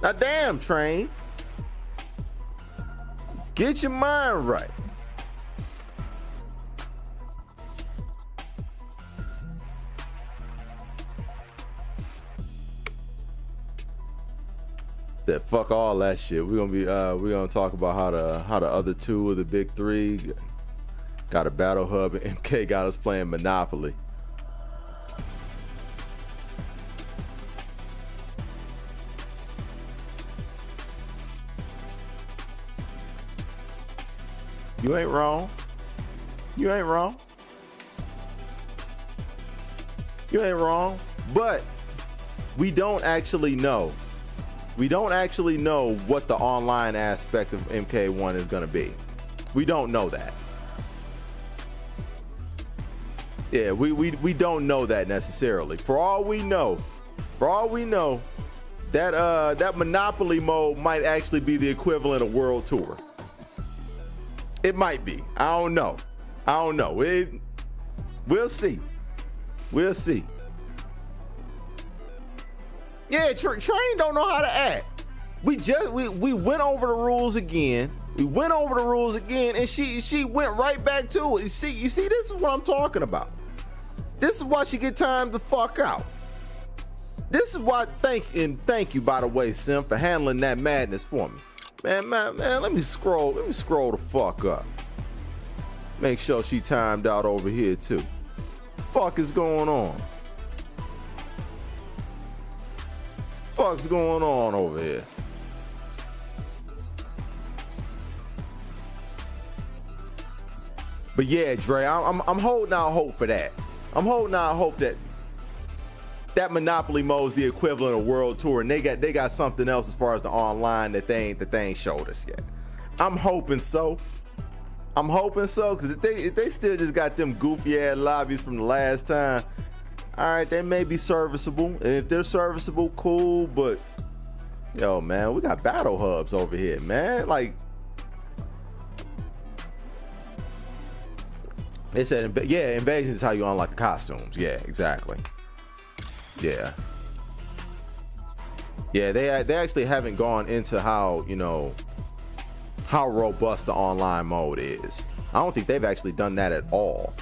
Now damn, Train. Get your mind right. That fuck all that shit. We're gonna talk about how the other two of the big three got a battle hub, and MK got us playing Monopoly. You ain't wrong. You ain't wrong. You ain't wrong. But we don't actually know. We don't actually know what the online aspect of MK1 is going to be. We don't know that. Yeah, we don't know that necessarily. For all we know, that Monopoly mode might actually be the equivalent of World Tour. It might be. I don't know. We'll see. We'll see. Yeah, Train don't know how to act. We went over the rules again. And she went right back to it. You see, this is what I'm talking about. This is why she get time to fuck out. This is why. Thank you, by the way, Sim, for handling that madness for me. Man, let me scroll the fuck up. Make sure she timed out over here too. Fuck is going on? Fuck's going on over here? But yeah, Dre, I'm holding out hope for that. I'm holding out hope that Monopoly mode is the equivalent of World Tour, and they got something else as far as the online that they ain't showed us yet. I'm hoping so. Because if they still just got them goofy ass lobbies from the last time, all right, they may be serviceable. And if they're serviceable, cool. But yo, man, we got battle hubs over here, man. Like, they said, yeah, invasion is how you unlock the costumes. Yeah, exactly. Yeah, they actually haven't gone into how robust the online mode is. I don't think they've actually done that at all.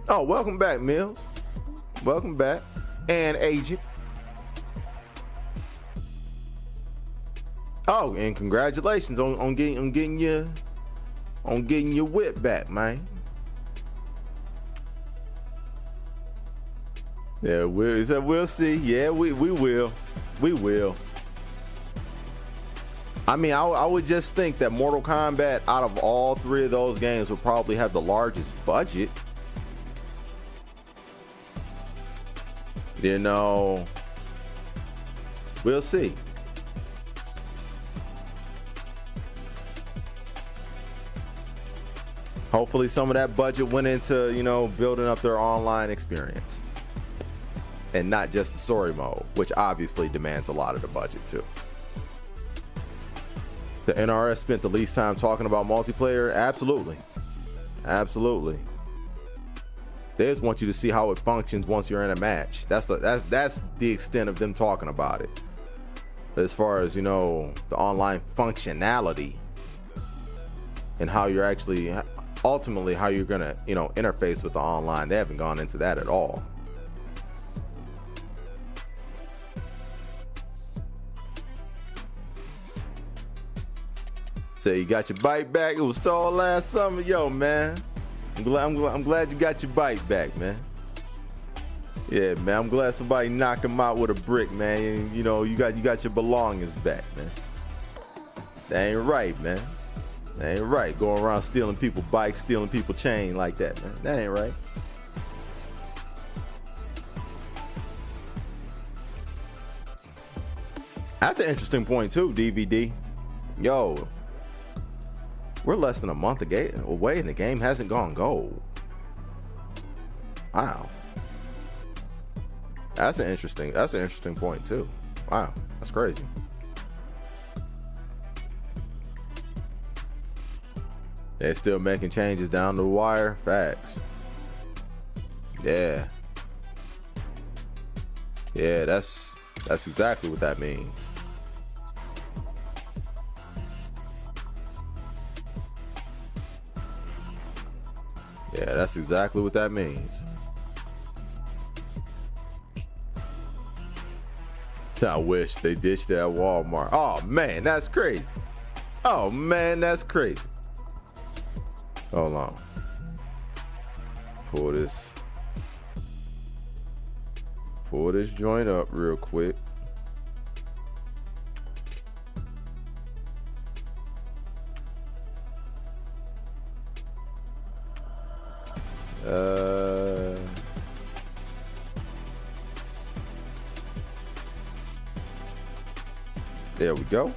Oh, welcome back, Mills. Welcome back, and Agent. Oh, and congratulations on getting your whip back, man. Yeah, we'll see. Yeah, we will. I mean, I would just think that Mortal Kombat, out of all three of those games, would probably have the largest budget. We'll see. Hopefully some of that budget went into, building up their online experience and not just the story mode, which obviously demands a lot of the budget too. The NRS spent the least time talking about multiplayer. Absolutely. They just want you to see how it functions once you're in a match. That's the extent of them talking about it. But as far as, the online functionality and how you're actually ultimately how you're gonna interface with the online, they haven't gone into that at all. Say you got your bike back. It was stolen last summer. Yo, man. I'm glad you got your bike back, man. Yeah, man. I'm glad somebody knocked him out with a brick, man. And, you know, you got your belongings back, man. That ain't right, man. That ain't right. Going around stealing people bikes, stealing people chain like that, man. That ain't right. That's an interesting point too, DVD. Yo, we're less than a month away and the game hasn't gone gold. Wow. That's an interesting point too. Wow, that's crazy. They're still making changes down the wire. Facts. Yeah. Yeah, that's exactly what that means. Yeah, that's exactly what that means. I wish they ditched it at Walmart. Oh man, that's crazy. Oh man, that's crazy. Hold on. Pull this joint up real quick. There we go.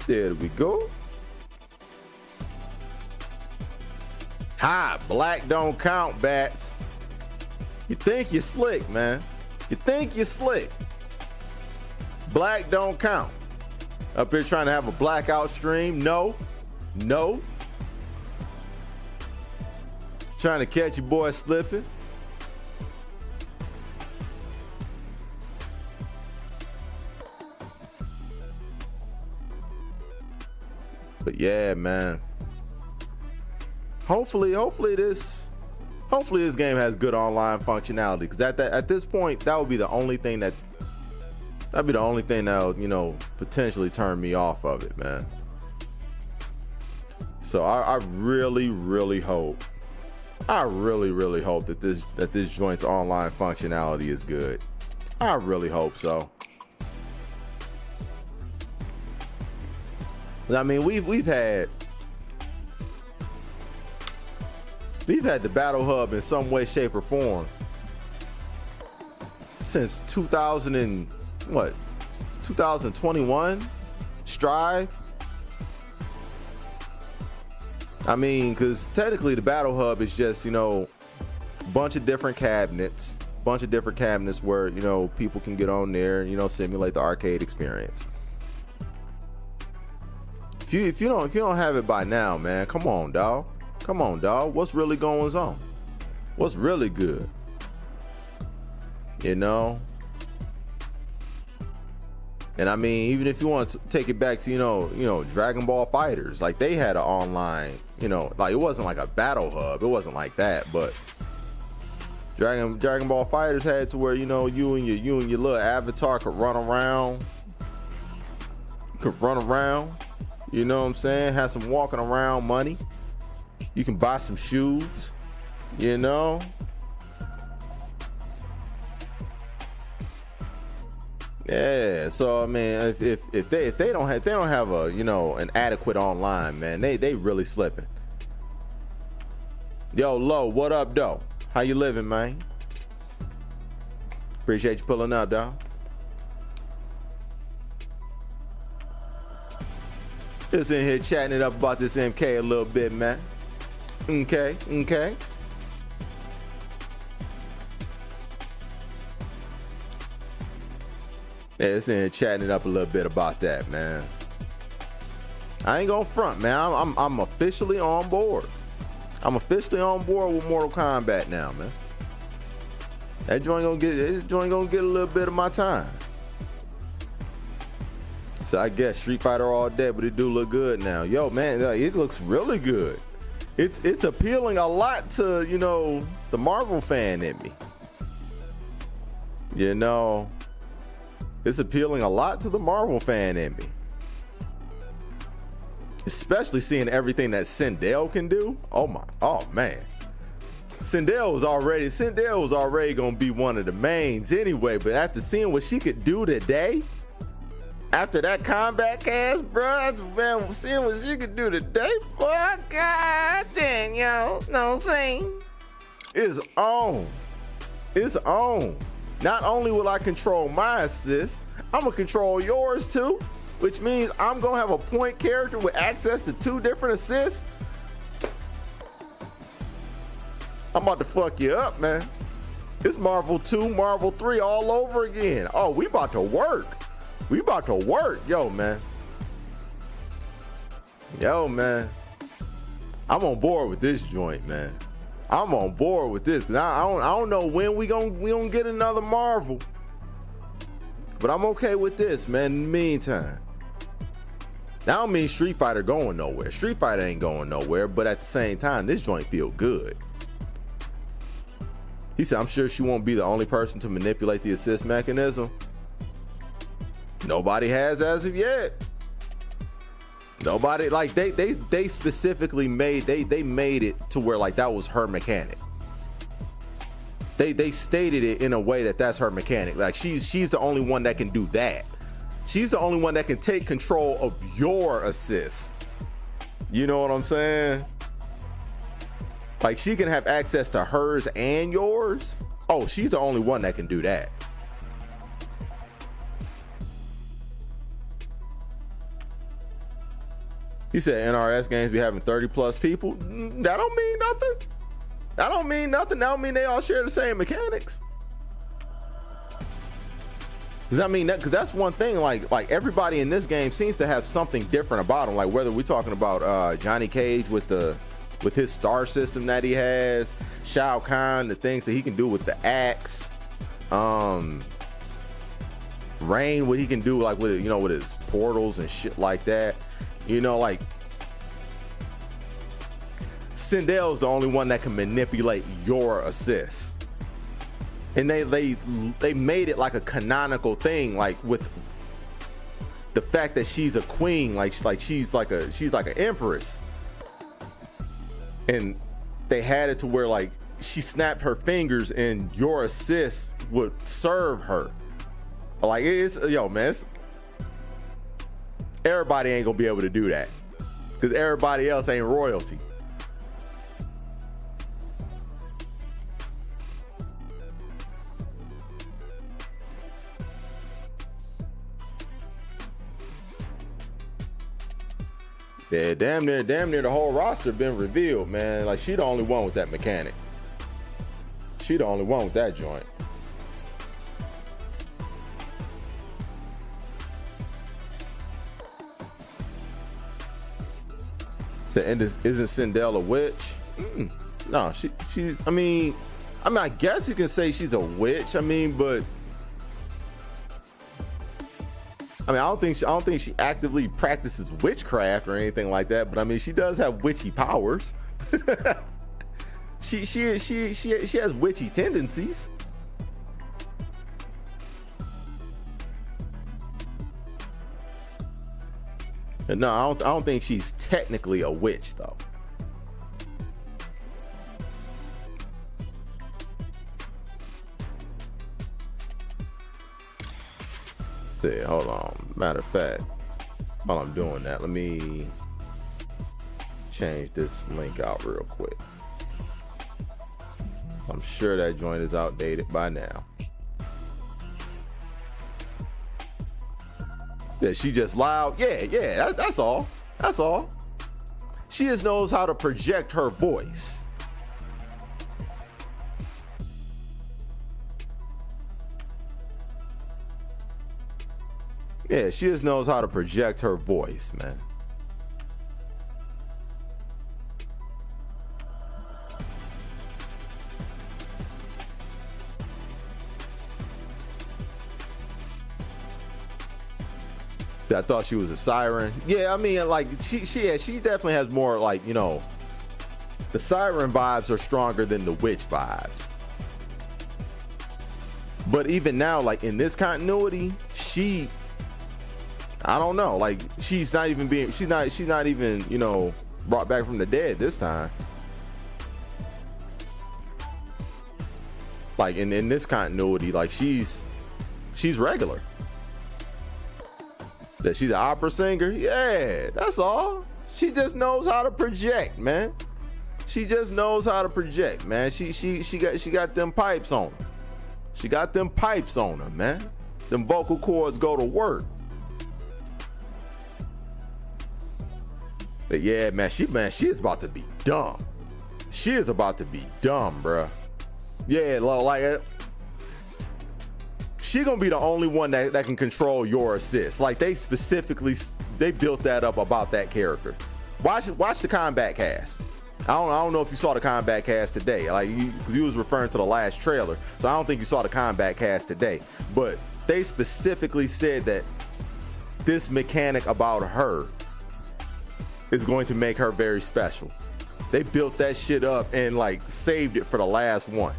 There we go. Hi, black don't count, bats. You think you're slick, man. You think you're slick. Black don't count. Up here trying to have a blackout stream. No. No. Trying to catch your boy slipping. But yeah, man. Hopefully this game has good online functionality. Because at this point, that would be the only thing that'll, you know, potentially turn me off of it, man. So I really, really hope. I really, really hope that this joint's online functionality is good. I really hope so. I mean, we've had the Battle Hub in some way, shape, or form since 2021 Strive. I mean, because technically the Battle Hub is just, you know, a bunch of different cabinets where, you know, people can get on there and, you know, simulate the arcade experience. If you don't have it by now, man, come on, dawg. Come on, dawg. What's really going on? What's really good? You know? And I mean, even if you want to take it back to, you know, Dragon Ball Fighters, like they had an online, you know, like it wasn't like a Battle Hub. It wasn't like that, but Dragon Ball Fighters had to where, you know, you and your little avatar could run around. You know what I'm saying? Have some walking around money. You can buy some shoes, you know? Yeah, so I mean, if they don't have a, you know, an adequate online, man, they really slipping. Yo, Lo, what up, though? How you living, man? Appreciate you pulling up, dog. Just in here chatting it up about this MK a little bit, man. Okay. Yeah, just in here chatting it up a little bit about that, man. I ain't gonna front, man. I'm officially on board. I'm officially on board with Mortal Kombat now, man. That joint gonna get a little bit of my time. So I guess Street Fighter all day, but it do look good now. Yo, man, it looks really good. It's appealing a lot to, you know, the Marvel fan in me. You know, it's appealing a lot to the Marvel fan in me. especially seeing everything that Sindel can do. Oh man. Sindel was already gonna be one of the mains anyway, but after seeing what she could do today, after that combat cast, bro, man, seeing what she could do today, boy, god damn, yo, know what I'm saying? It's on. It's on. Not only will I control my assist, I'm gonna control yours too, which means I'm gonna have a point character with access to 2 different assists. I'm about to fuck you up, man. It's Marvel 2, Marvel 3 all over again. Oh, we about to work. We about to work. Yo, man. I'm on board with this joint, man. I'm on board with this. Cause I don't know when we gonna get another Marvel. But I'm okay with this, man. In the meantime. That don't mean Street Fighter going nowhere. Street Fighter ain't going nowhere, but at the same time, this joint feel good. He said, I'm sure she won't be the only person to manipulate the assist mechanism. Nobody has as of yet. Nobody, like they specifically made, they made it to where like that was her mechanic. They stated it in a way that that's her mechanic. Like she's the only one that can do that. She's the only one that can take control of your assist. You know what I'm saying? Like she can have access to hers and yours. Oh, she's the only one that can do that. He said NRS games be having 30 plus people. That don't mean nothing. That don't mean nothing. That don't mean they all share the same mechanics. Cause I mean that, cause that's one thing. Like everybody in this game seems to have something different about them. Like whether we're talking about Johnny Cage with his star system that he has, Shao Kahn, the things that he can do with the axe, Rain, what he can do like with with his portals and shit like that. Like Sindel's the only one that can manipulate your assists. And they made it like a canonical thing, like with the fact that she's a queen, like she's like an empress. And they had it to where like she snapped her fingers and your assist would serve her. Like everybody ain't gonna be able to do that because everybody else ain't royalty. Yeah, damn near the whole roster been revealed, man. Like she the only one with that mechanic. She the only one with that joint. So, and isn't Sindel a witch? No, she. I mean, I guess you can say she's a witch. But I don't think she actively practices witchcraft or anything like that. But she does have witchy powers. she has witchy tendencies. No, I don't think she's technically a witch though. See, hold on. Matter of fact, while I'm doing that, let me change this link out real quick. I'm sure that joint is outdated by now. Yeah, she just loud. Yeah, that's all. That's all. She just knows how to project her voice. Yeah, she just knows how to project her voice, man. See, I thought she was a siren. Yeah, like she definitely has more like, the siren vibes are stronger than the witch vibes. But even now, like in this continuity, I don't know. Like she's not even, you know, brought back from the dead this time. Like in this continuity, like she's regular. That she's an opera singer, yeah, that's all. She just knows how to project, man. She just knows how to project, man. She got them pipes on her. She got them pipes on her, man. Them vocal cords go to work. But yeah, man, she is about to be dumb. She is about to be dumb, bruh. Yeah, like she gonna be the only one that can control your assist. Like they specifically, they built that up about that character. Watch the combat cast. I don't know if you saw the combat cast today, like because you was referring to the last trailer, so I don't think you saw the combat cast today. But they specifically said that this mechanic about her is going to make her very special. They built that shit up and like saved it for the last one.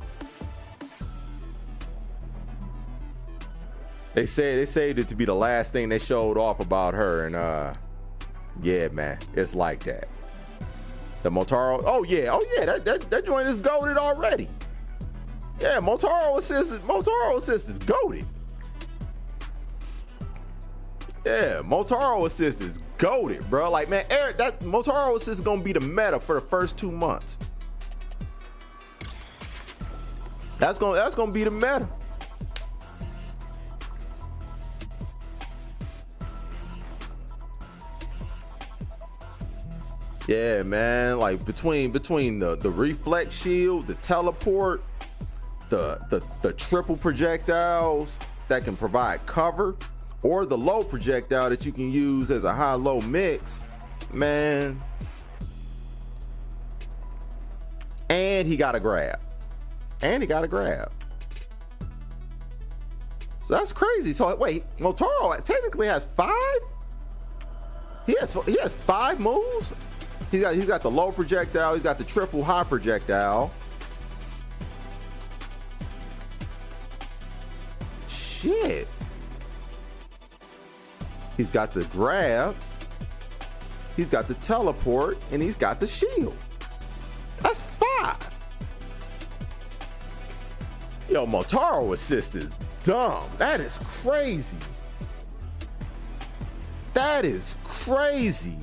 They saved it to be the last thing they showed off about her, and yeah, man, it's like that. The Motaro, oh yeah, that joint is goated already. Yeah, Motaro Assist is goated. Yeah, Motaro Assist is goated, bro. Like, man, Eric, that Motaro Assist is gonna be the meta for the first 2 months. That's gonna be the meta. Yeah, man, like between the reflex shield, the teleport, the triple projectiles that can provide cover, or the low projectile that you can use as a high-low mix, man. And he got a grab. So that's crazy. So wait, Motaro technically has 5? He has 5 moves? He's got the low projectile, he's got the triple high projectile. Shit. He's got the grab, he's got the teleport, and he's got the shield. That's 5. Yo, Motaro Assist is dumb. That is crazy. That is crazy.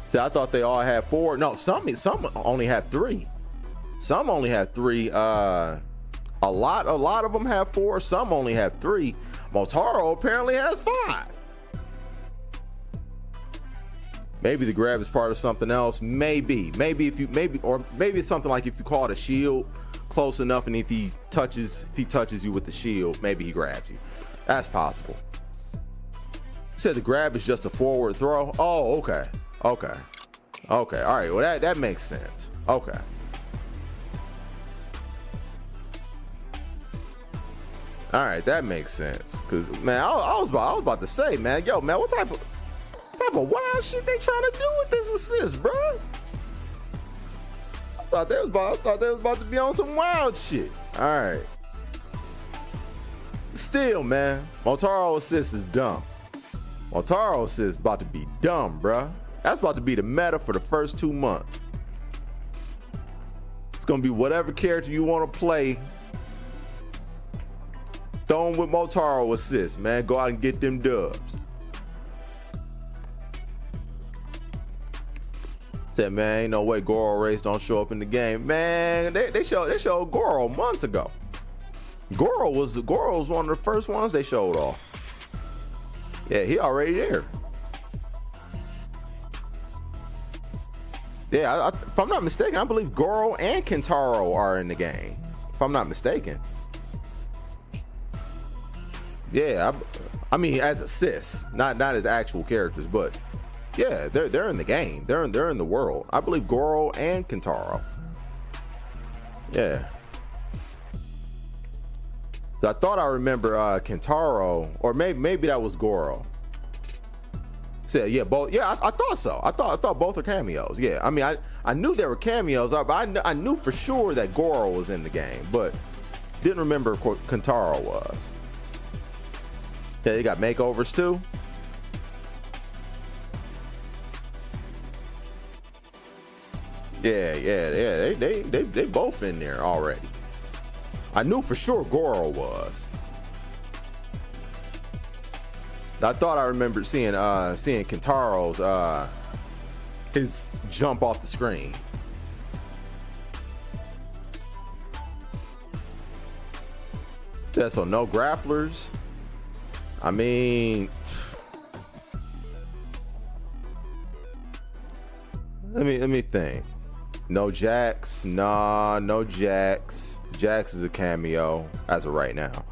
See, I thought they all had 4. No, some only have 3. Some only have 3. A lot of them have 4. Some only have 3. Motaro apparently has 5. Maybe the grab is part of something else. Maybe it's something like if you call it a shield close enough, and if he touches you with the shield, maybe he grabs you. That's possible. You said the grab is just a forward throw. Oh, okay. All right, well that makes sense. Okay. All right, that makes sense. Cause man, I was about to say, man, yo, man, what type of wild shit they trying to do with this assist, bro? I thought they was about to be on some wild shit. All right. Still, man, Motaro Assist is dumb. Motaro Assist about to be dumb, bro. That's about to be the meta for the first 2 months. It's gonna be whatever character you want to play. Throw them with Motaro Assist, man. Go out and get them dubs. Said, man, ain't no way Goro Race don't show up in the game. Man, they showed Goro months ago. Goro was one of the first ones they showed off. Yeah, he already there. Yeah, if I'm not mistaken, I believe Goro and Kentaro are in the game. If I'm not mistaken. Yeah, I mean as assists, not as actual characters, but yeah, they're in the game. They're in the world. I believe Goro and Kentaro. Yeah. So I thought I remember Kentaro, or maybe that was Goro. So yeah, both. Yeah, I thought so. I thought both are cameos. Yeah, I mean, I knew there were cameos, but I knew for sure that Goro was in the game. But Didn't remember what Kentaro was. Yeah, they got makeovers too. Yeah. They both in there already. I knew for sure Goro was. I thought I remembered seeing Kentaro's his jump off the screen. Yeah, so no grapplers. I mean, let me think. No Jax, nah, no Jax. Jax is a cameo as of right now.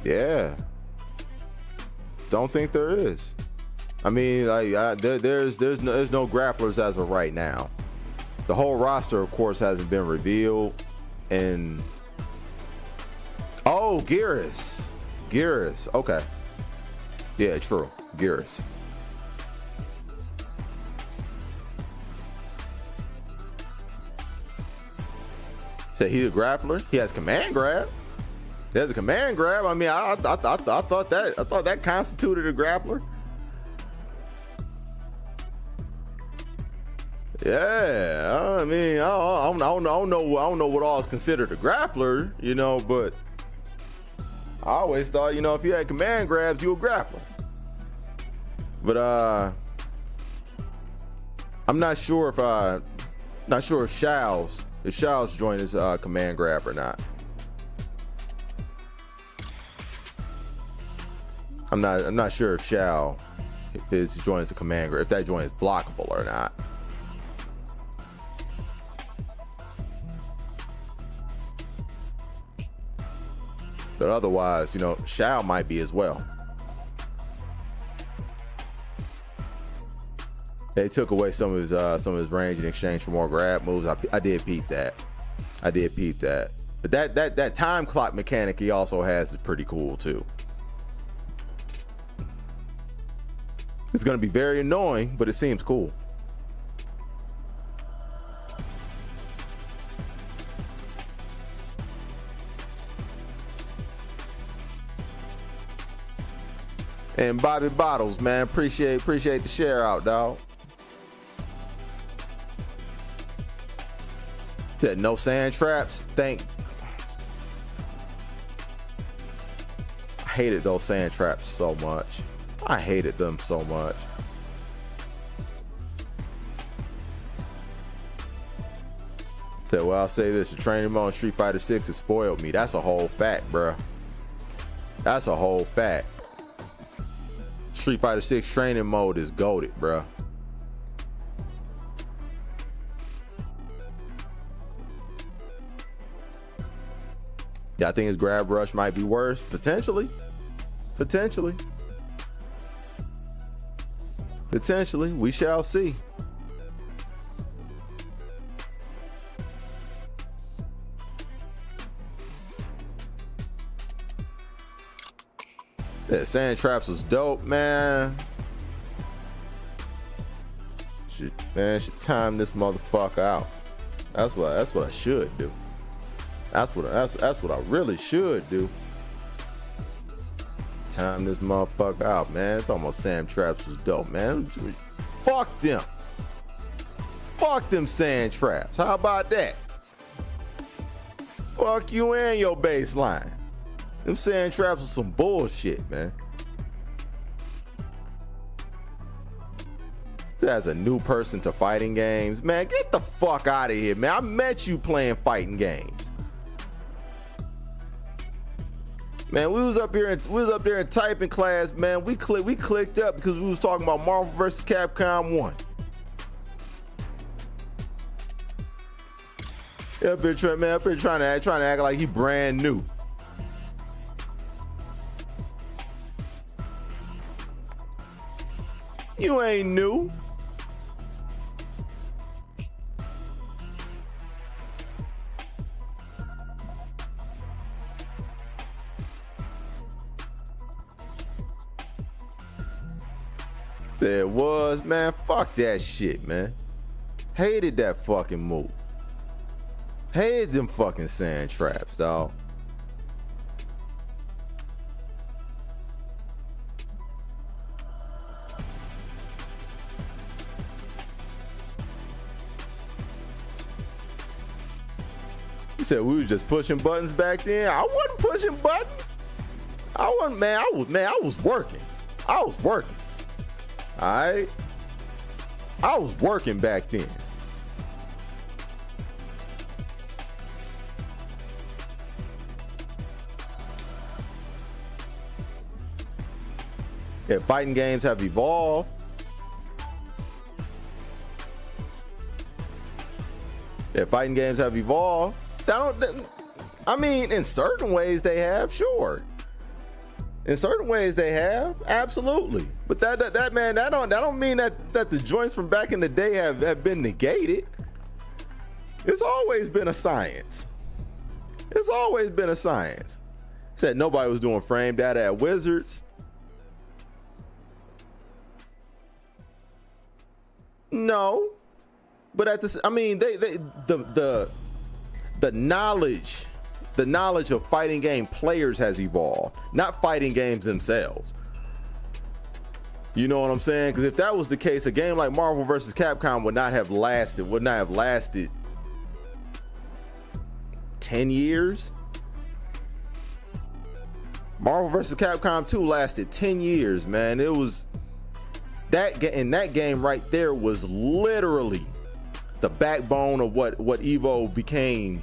Yeah. Don't think there is. I mean, like, there's no grapplers as of right now. The whole roster, of course, hasn't been revealed. And oh, Geras, okay, yeah, true, Geras. Say he's a grappler. He has command grab. There's a command grab. I mean, I thought that constituted a grappler. Yeah, I mean, I don't know what all is considered a grappler, you know, but I always thought, you know, if you had command grabs, you a grappler. But I'm not sure if Shao's joined his command grab or not. I'm not sure if Shao, if his joint is a command grab, if that joint is blockable or not. But otherwise, you know, Shao might be as well. They took away some of his range in exchange for more grab moves. I did peep that. But that time clock mechanic he also has is pretty cool too. It's gonna be very annoying, but it seems cool. And Bobby Bottles, man, appreciate the share out, dog. Said no sand traps. I hated those sand traps so much. I hated them so much. Said, well, I'll say this: the training mode in Street Fighter 6 has spoiled me. That's a whole fact, bruh. That's a whole fact. Street Fighter 6 training mode is goated, bruh. Yeah, I think his grab rush might be worse. Potentially. We shall see. That sand traps was dope, man. Should time this motherfucker out. That's what I should do. That's what I really should do. Time this motherfucker out, man. It's almost sand traps was dope, man. Fuck them. Fuck them sand traps. How about that? Fuck you and your baseline. Them sand traps are some bullshit, man. As a new person to fighting games, man, get the fuck out of here, man. I met you playing fighting games. Man, we was up there in typing class, man. We clicked up because we was talking about Marvel vs. Capcom 1. Yeah, I've been trying to act like he brand new. You ain't new. Said it was, man. Fuck that shit, man. Hated that fucking move. Hated them fucking sand traps, dog. He said we was just pushing buttons back then. I wasn't pushing buttons. I wasn't, man. I was working. I was working. All right. I was working back then. Yeah, fighting games have evolved. Yeah, fighting games have evolved. I mean, in certain ways they have, sure. In certain ways they have, absolutely. But that don't mean that the joints from back in the day have been negated. It's always been a science. It's always been a science. Said nobody was doing frame data at Wizards. No, but at this, I mean, the knowledge of fighting game players has evolved, not fighting games themselves. You know what I'm saying? Because if that was the case, a game like Marvel vs. Capcom would not have lasted 10 years. Marvel vs. Capcom 2 lasted 10 years, man. It was that game right there was literally the backbone of what Evo became,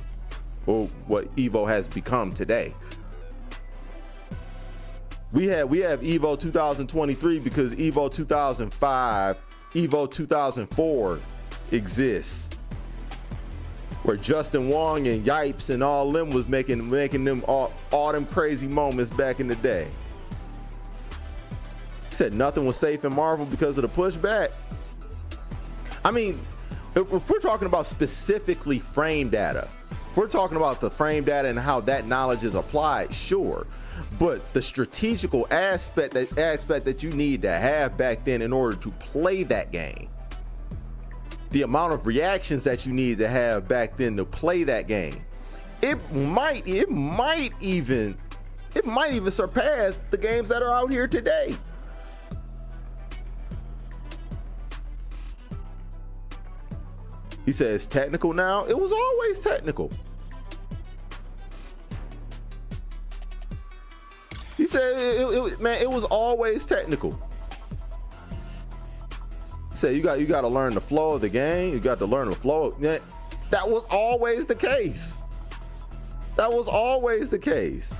or what Evo has become today. We have Evo 2023 because Evo 2005, Evo 2004 exists, where Justin Wong and Yipes and all them was making them all them crazy moments back in the day. He said nothing was safe in Marvel because of the pushback. I mean, if we're talking about specifically frame data, if we're talking about the frame data and how that knowledge is applied, sure. But the strategical aspect that you need to have back then in order to play that game, the amount of reactions that you need to have back then to play that game, it might even surpass the games that are out here today. He says technical now. It was always technical. He said, it was always technical. He said, you got to learn the flow of the game. You got to learn the flow. That was always the case. That was always the case.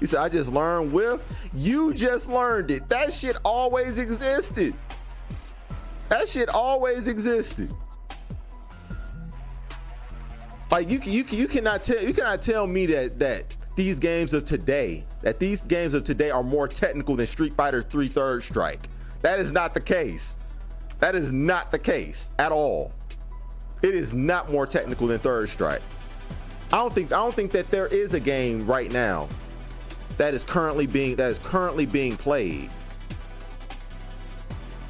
He said, I just learned with. You just learned it. That shit always existed. That shit always existed. Like you cannot tell me that these games of today are more technical than Street Fighter 3 Third Strike. That is not the case. That is not the case at all. It is not more technical than Third Strike. I don't think that there is a game right now that is currently being played.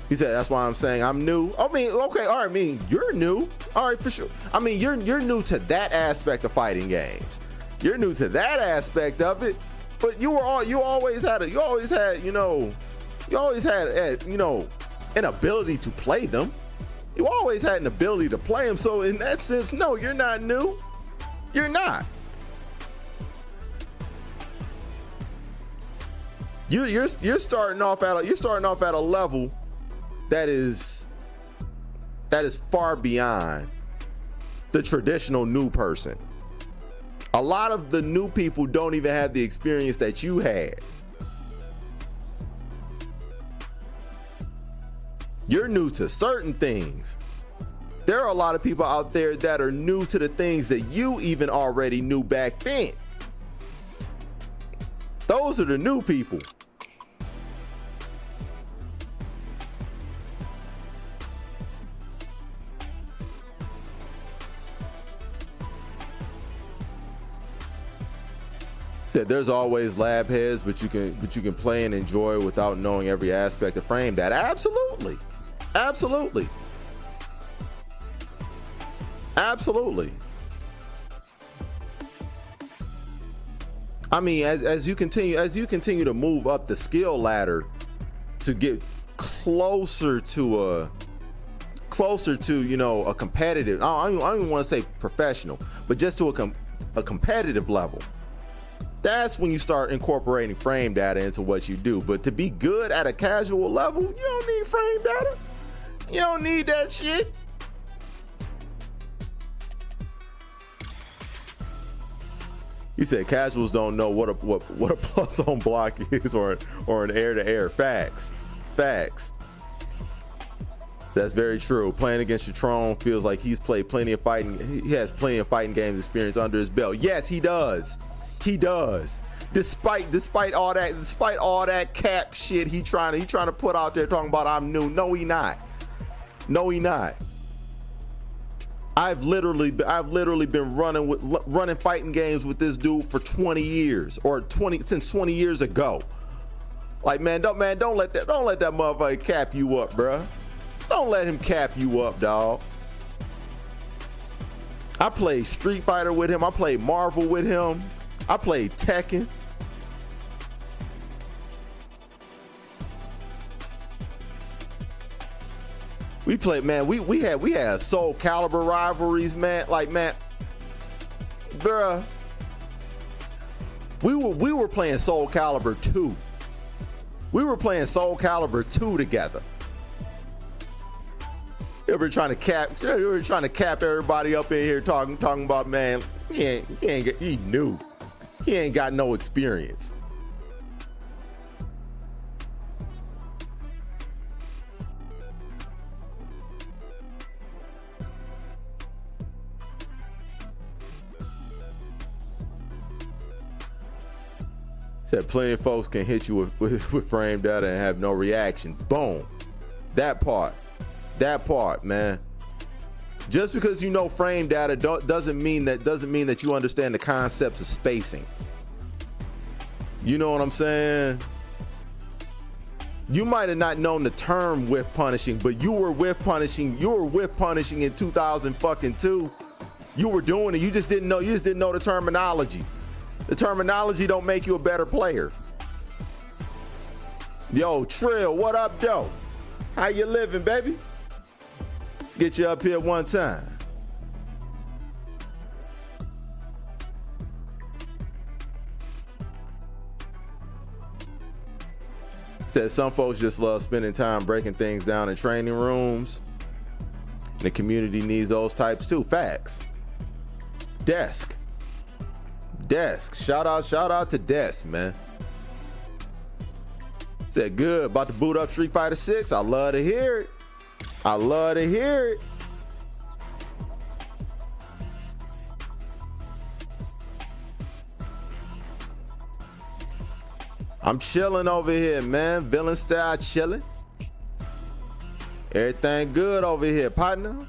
He said, that's why I'm saying I'm new. I mean, okay, all right, I mean, you're new. All right, for sure. I mean, you're new to that aspect of fighting games. You're new to that aspect of it. But you always had an ability to play them. You always had an ability to play them. So in that sense, no, you're not new. You're not. You're starting off at a level that is far beyond the traditional new person. A lot of the new people don't even have the experience that you had. You're new to certain things. There are a lot of people out there that are new to the things that you even already knew back then. Those are the new people. Said there's always lab heads, but you can play and enjoy without knowing every aspect of frame data. Absolutely, absolutely, absolutely. I mean, as you continue to move up the skill ladder to get closer to you know, a competitive, I don't even want to say professional, but just to a competitive level, that's when you start incorporating frame data into what you do. But to be good at a casual level, you don't need frame data. You don't need that shit. He said casuals don't know what a plus on block is or an air to air. Facts. That's very true. Playing against Citron feels like he's played plenty of fighting. He has plenty of fighting games experience under his belt. Yes, he does. He does. Despite all that cap shit he trying to put out there talking about I'm new. No, he not. I've literally been running fighting games with this dude for 20 years since 20 years ago. Like, man, don't let that motherfucker cap you up, bruh. Don't let him cap you up, dog. I played Street Fighter with him. I played Marvel with him. I played Tekken. We played, man. We had Soul Calibur rivalries, man. Like, man, bruh. We were playing Soul Calibur 2. We were playing Soul Calibur 2 together. You were trying to cap everybody up in here talking about, man, he new. He ain't got no experience. Said plenty of folks can hit you with frame data and have no reaction. Boom. That part, man. Just because you know frame data doesn't mean that you understand the concepts of spacing. You know what I'm saying? You might have not known the term whiff punishing, but you were whiff punishing in 2002. You were doing it. You just didn't know the terminology. The terminology don't make you a better player. Yo, Trill, what up, though? How you living, baby? Let's get you up here one time. Said some folks just love spending time breaking things down in training rooms. The community needs those types too. Facts. Desk. Shout out to Desk, man. Said good. About to boot up Street Fighter 6. I love to hear it. I'm chilling over here, man. Villain style chilling. Everything good over here, partner.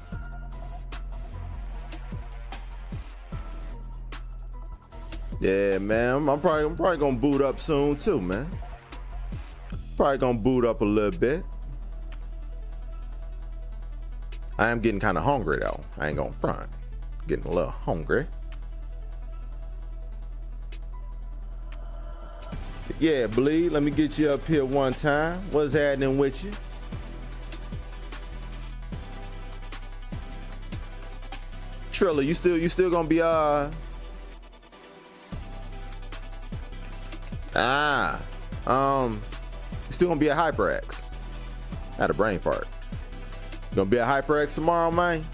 Yeah, man. I'm probably gonna boot up soon too, man. Probably gonna boot up a little bit. I am getting kind of hungry though. I ain't gonna front. Getting a little hungry. Yeah, Bleed, let me get you up here one time. What's happening with you? Trilla, you still gonna be you still gonna be at HyperX. I had a brain fart. You gonna be at HyperX tomorrow, man?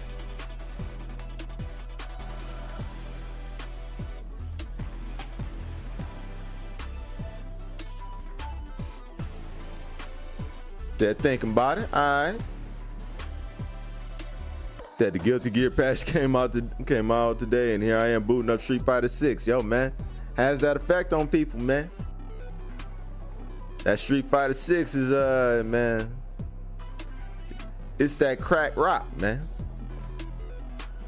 They're thinking about it. All right. That the Guilty Gear patch came out today, and here I am booting up Street Fighter 6. Yo, man, has that effect on people, man? That Street Fighter 6 is man, it's that crack rock, man.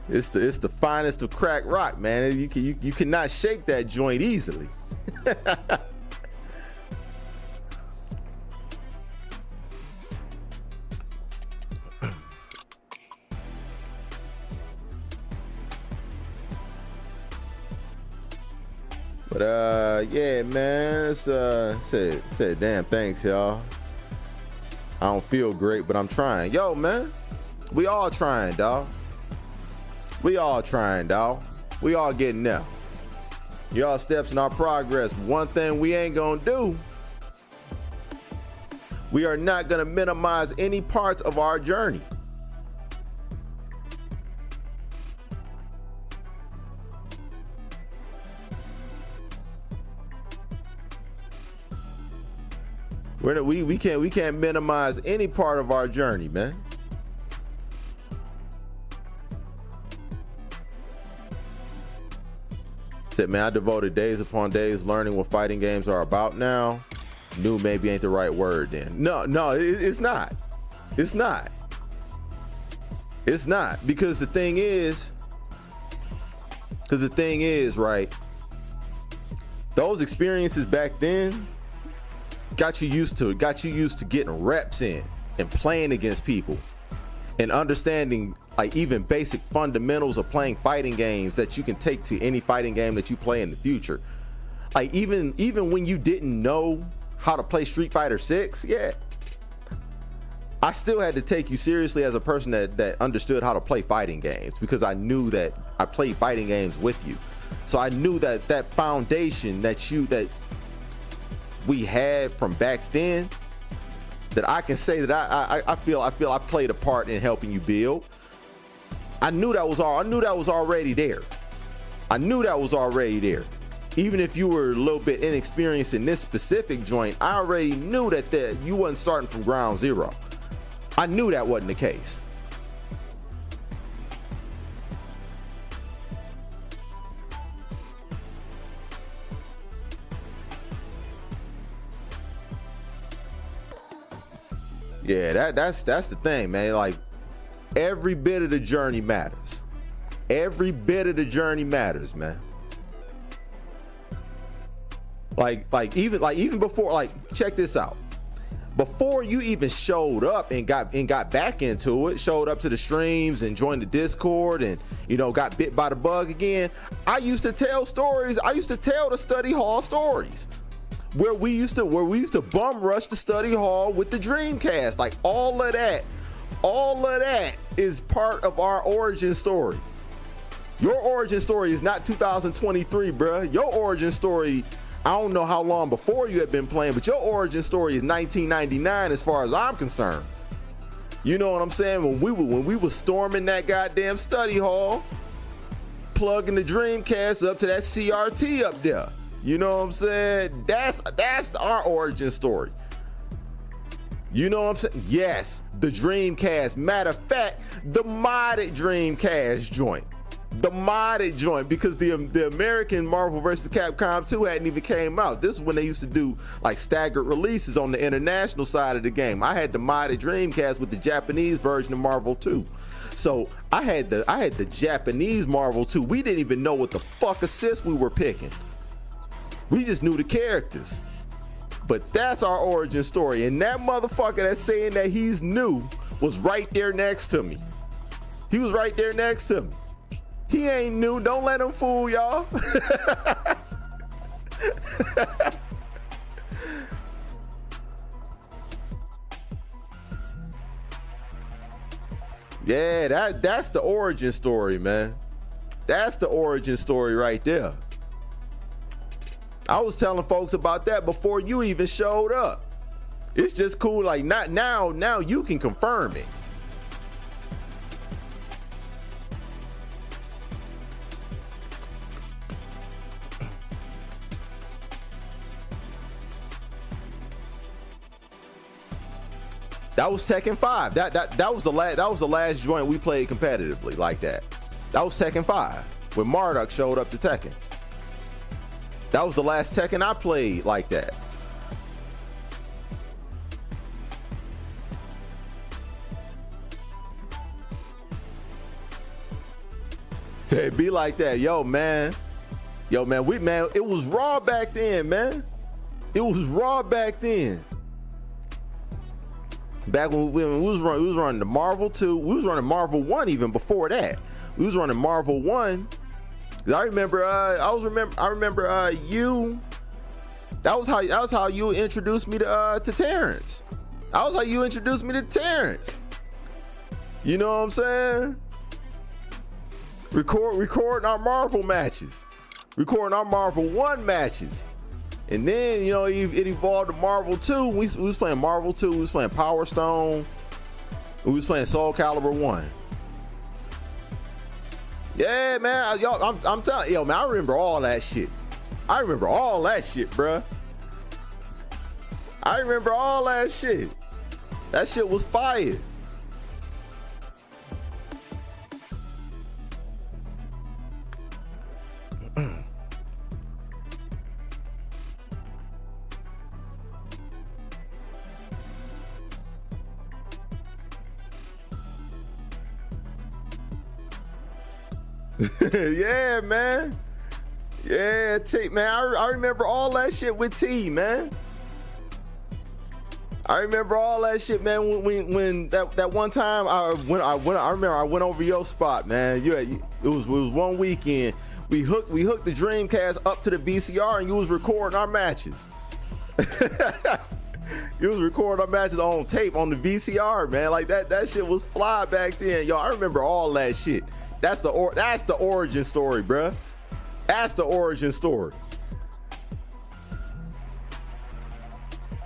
It's the finest of crack rock, man. You cannot shake that joint easily. But yeah, man, said damn, thanks y'all. I don't feel great, but I'm trying. Yo, man, we all trying, dog. We all trying, dog. We all getting there. Y'all steps in our progress. One thing we ain't gonna do, we are not gonna minimize any parts of our journey. We can't minimize any part of our journey, man. Said, man, I devoted days upon days learning what fighting games are about now. New maybe ain't the right word then. No, it's not. It's not. It's not. Because the thing is, right, those experiences back then got you used to getting reps in and playing against people and understanding like even basic fundamentals of playing fighting games that you can take to any fighting game that you play in the future. Like even when you didn't know how to play Street Fighter 6, yeah, I still had to take you seriously as a person that understood how to play fighting games, because I knew that I played fighting games with you. So I knew that foundation that we had from back then, that I can say that I feel I played a part in helping you build. I knew that was already there. I knew that was already there. Even if you were a little bit inexperienced in this specific joint, I already knew that you wasn't starting from ground zero. I knew that wasn't the case. Yeah, that's the thing, man. Like every bit of the journey matters. Every bit of the journey matters, man. Like even before, like, check this out. Before you even showed up and got back into it, showed up to the streams and joined the Discord and, you know, got bit by the bug again, I used to tell stories. I used to tell the study hall stories where we used to bum rush the study hall with the Dreamcast. Like all of that is part of our origin story. Your origin story is not 2023, bruh. Your origin story, I don't know how long before you had been playing, but your origin story is 1999 as far as I'm concerned. You know what I'm saying? When we were storming that goddamn study hall, plugging the Dreamcast up to that CRT up there. You know what I'm saying? That's our origin story. You know what I'm saying? Yes, the Dreamcast. Matter of fact, the modded Dreamcast joint. The modded joint, because the American Marvel vs. Capcom 2 hadn't even came out. This is when they used to do like staggered releases on the international side of the game. I had the modded Dreamcast with the Japanese version of Marvel 2. So I had the Japanese Marvel 2. We didn't even know what the fuck assist we were picking. We just knew the characters. But that's our origin story. And that motherfucker that's saying that he's new was right there next to me. He was right there next to me. He ain't new. Don't let him fool y'all. Yeah, that's the origin story, man. That's the origin story right there. I was telling folks about that before you even showed up. It's just cool. Like not now you can confirm it. That was Tekken 5. That was the last joint we played competitively like that. That was Tekken 5 when Marduk showed up to Tekken. That was the last Tekken I played like that. So it be like that. Yo, man. Yo, man, it was raw back then, man. It was raw back then. Back when we was running the Marvel 2, we was running Marvel 1 even before that. We was running Marvel 1. I remember you. That was how you introduced me to TnT'z. That was how you introduced me to TnT'z. You know what I'm saying? Recording our Marvel matches. Recording our Marvel 1 matches. And then, you know, it evolved to Marvel 2. We was playing Marvel 2. We was playing Power Stone. We was playing Soul Calibur 1. Yeah, man. Y'all, I'm telling you, man, I remember all that shit. I remember all that shit, bruh. I remember all that shit. That shit was fire. Yeah, man. Yeah, T, man. I remember all that shit with T, man. I remember all that shit, man. When that one time I remember I went over your spot, man. It was one weekend. We hooked the Dreamcast up to the VCR, and you was recording our matches. You was recording our matches on tape on the VCR, man. Like that shit was fly back then, yo. I remember all that shit. That's the origin story, bruh. That's the origin story.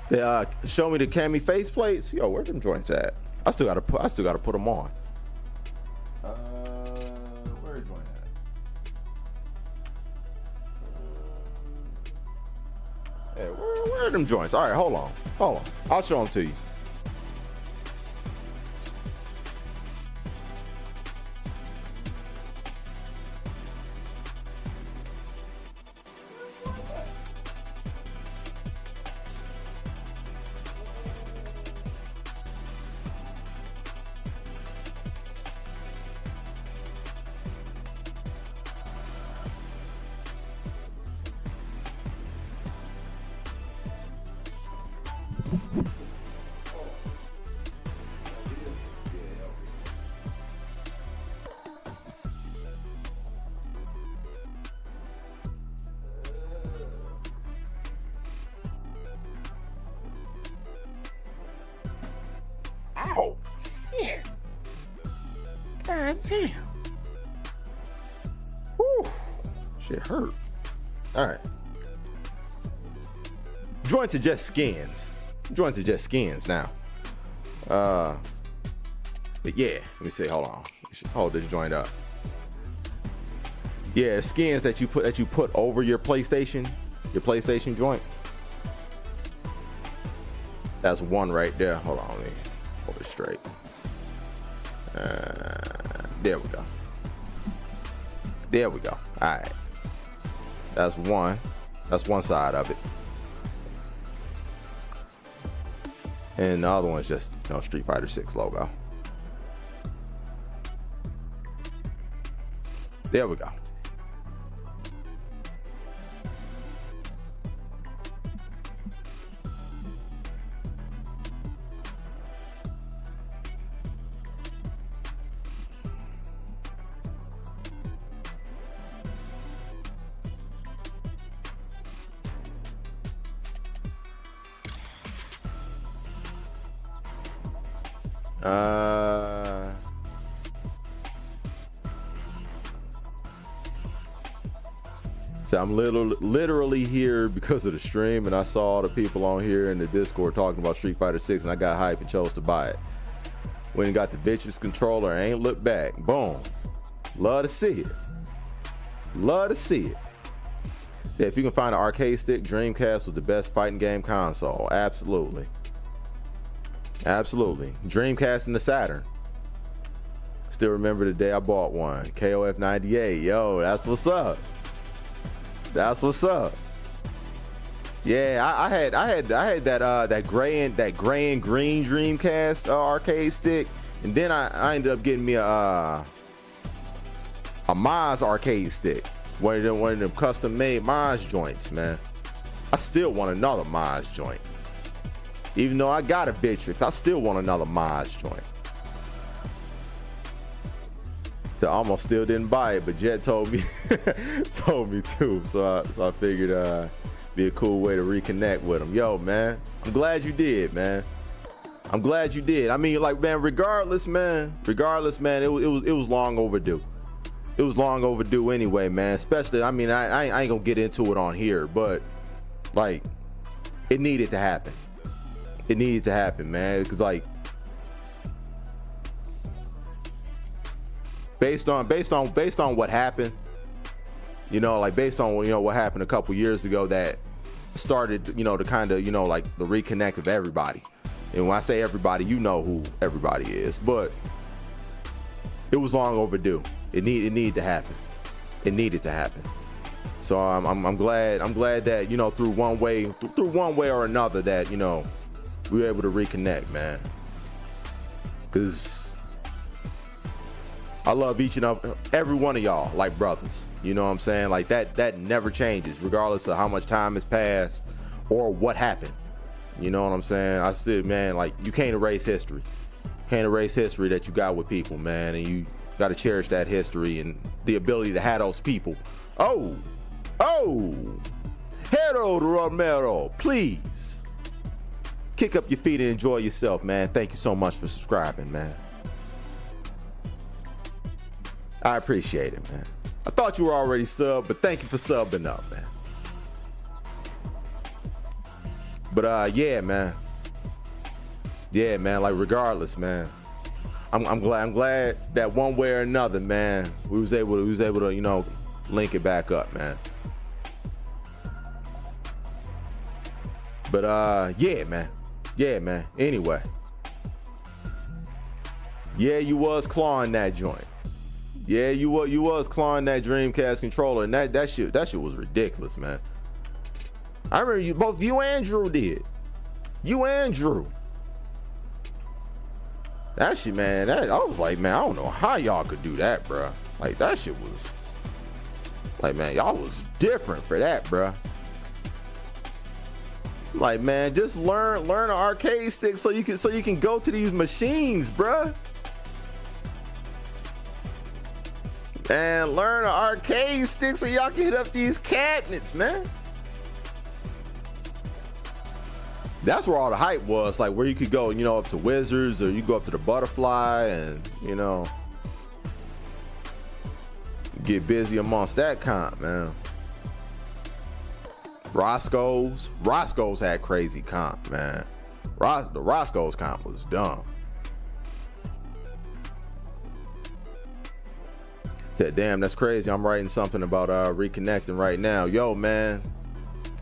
Show me the cami face plates. Yo, where them joints at? I still gotta put them on. Where are joint at? Yeah, where are them joints? All right, hold on. I'll show them to you. Ow! Yeah. God damn. Whew. Shit hurt. All right. Joints are just skins. Joints are just skins now. But yeah, let me see. Hold on. You should hold this joint up. Yeah, skins that you put over your PlayStation joint. That's one right there. Hold on, let me hold it straight. There we go. There we go. All right. That's one. That's one side of it. And the other one's just, you know, Street Fighter 6 logo. There we go. So I'm literally here because of the stream, and I saw all the people on here in the Discord talking about Street Fighter 6, and I got hype and chose to buy it. Went and got the Batitcous controller, ain't looked back. Boom. Love to see it. Love to see it. Yeah, if you can find an arcade stick, Dreamcast was the best fighting game console. Absolutely. Absolutely. Dreamcast and the Saturn. Still remember the day I bought one. KOF 98. Yo, that's what's up. That's what's up. Yeah, I had that gray and green Dreamcast arcade stick, and then I ended up getting me a Maz arcade stick. One of them custom made Maj joints, man. I still want another Maj joint. Even though I got a Bitrix, I still want another Maj joint. So I almost still didn't buy it, but Jet told me told me to. So I figured be a cool way to reconnect with him. Yo, man, I'm glad you did, man. I'm glad you did. I mean, like, man, regardless, man, it was long overdue. It was long overdue anyway, man. Especially, I mean, I ain't gonna get into it on here, but like, it needed to happen. It needed to happen, man, because like, based on what happened, you know, like based on, you know, what happened a couple years ago that started, you know, to kind of, you know, like the reconnect of everybody. And when I say everybody, you know who everybody is, but it was long overdue. It needed to happen. It needed to happen. So I'm glad that, you know, through one way or another that, you know, we were able to reconnect, man. Cause I love each and every one of y'all like brothers. You know what I'm saying? Like that never changes, regardless of how much time has passed or what happened. You know what I'm saying? I still, man, like, you can't erase history. You can't erase history that you got with people, man, and you got to cherish that history and the ability to have those people. Oh, Harold Romero, please kick up your feet and enjoy yourself, man. Thank you so much for subscribing, man. I appreciate it, man. I thought you were already subbed, but thank you for subbing up, man. But yeah, man, like, regardless, man, I'm glad that one way or another, man, we was able to, you know, link it back up, man. But yeah, man. Anyway, yeah, you was clawing that joint. Yeah, you was clawing that Dreamcast controller, and that shit was ridiculous, man. I remember both you and Drew did. You and Drew. That shit, man. I was like, man, I don't know how y'all could do that, bro. Like, that shit was like, man, y'all was different for that, bro. Like, man, just learn an arcade stick so you can go to these machines, bro. And learn an arcade stick so y'all can hit up these cabinets, man. That's where all the hype was, like, where you could go, you know, up to Wizards, or you go up to the Butterfly and, you know, get busy amongst that comp, man. Roscoe's had crazy comp, man. The Roscoe's comp was dumb. Said, damn, that's crazy. I'm writing something about reconnecting right now. Yo, man,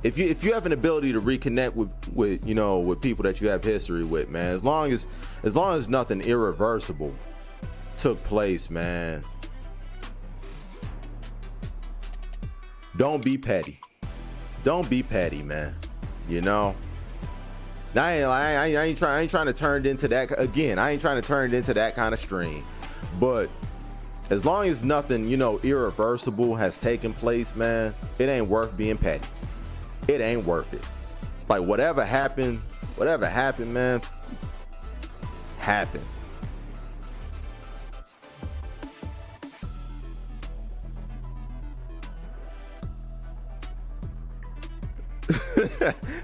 if you have an ability to reconnect with you know, with people that you have history with, man, as long as nothing irreversible took place, man, don't be petty. Don't be petty, man. You know, now I ain't trying to turn it into that again. I ain't trying to turn it into that kind of stream, but as long as nothing, you know, irreversible has taken place, man, it ain't worth being petty. It ain't worth it. Like, whatever happened, man, happened.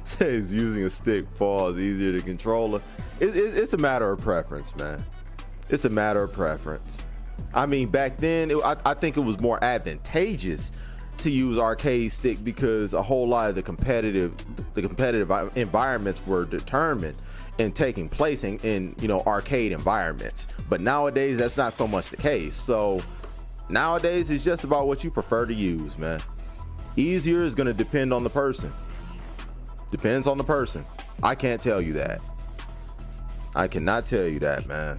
Says using a stick falls easier to controller. It's a matter of preference, man. It's a matter of preference. I mean, back then, I think it was more advantageous to use arcade stick because a whole lot of the competitive environments were determined and taking place in you know, arcade environments. But nowadays, that's not so much the case. So nowadays, it's just about what you prefer to use, man. Easier is going to depend on the person. Depends on the person. I can't tell you that. I cannot tell you that, man.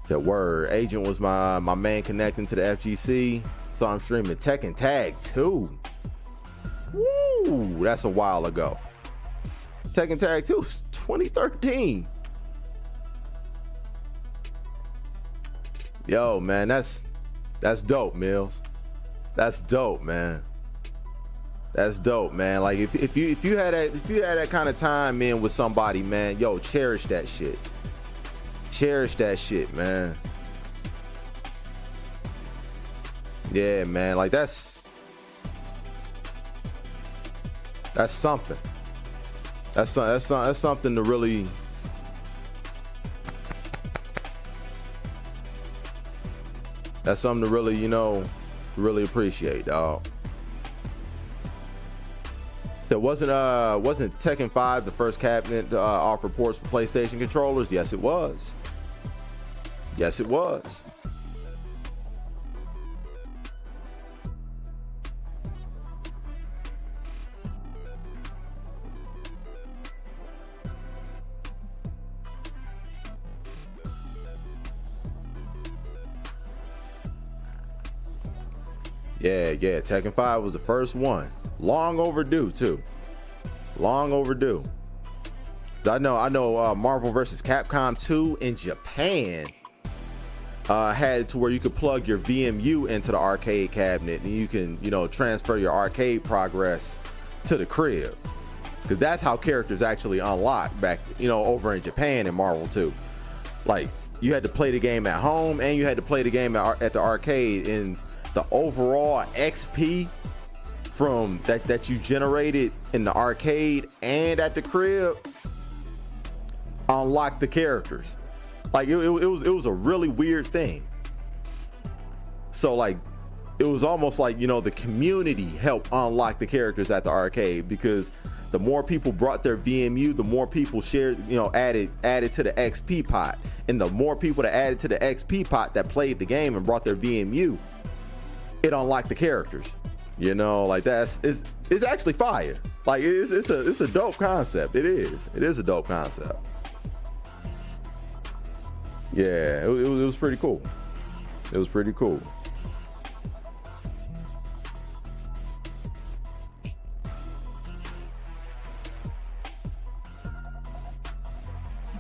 That word. Agent was my man connecting to the FGC, so I'm streaming Tekken Tag 2. Woo, that's a while ago. Tekken Tag 2 is 2013. Yo, man, that's That's dope, Mills. That's dope, man. That's dope, man. Like if you had that kind of time, man, with somebody, man, yo, cherish that shit. Cherish that shit, man. Yeah, man. Like that's something. That's something to really. That's something to really, you know, really appreciate, dog. So wasn't Tekken 5 the first cabinet to offer ports for PlayStation controllers? Yes, it was. Yes, it was. Yeah, Tekken 5 was the first one. Long overdue too. Long overdue. I know Marvel vs. Capcom 2 in Japan had it to where you could plug your VMU into the arcade cabinet and you can, you know, transfer your arcade progress to the crib. Because that's how characters actually unlock back, you know, over in Japan in Marvel 2. Like, you had to play the game at home and you had to play the game at the arcade, and the overall XP from that you generated in the arcade and at the crib unlocked the characters. Like it was a really weird thing. So like it was almost like, you know, the community helped unlock the characters at the arcade, because the more people brought their VMU, the more people shared, you know, added to the XP pot, and the more people that added to the XP pot that played the game and brought their VMU, it unlocked the characters. You know, like it's actually fire. Like it's a dope concept. It is a dope concept. Yeah, it was pretty cool. It was pretty cool.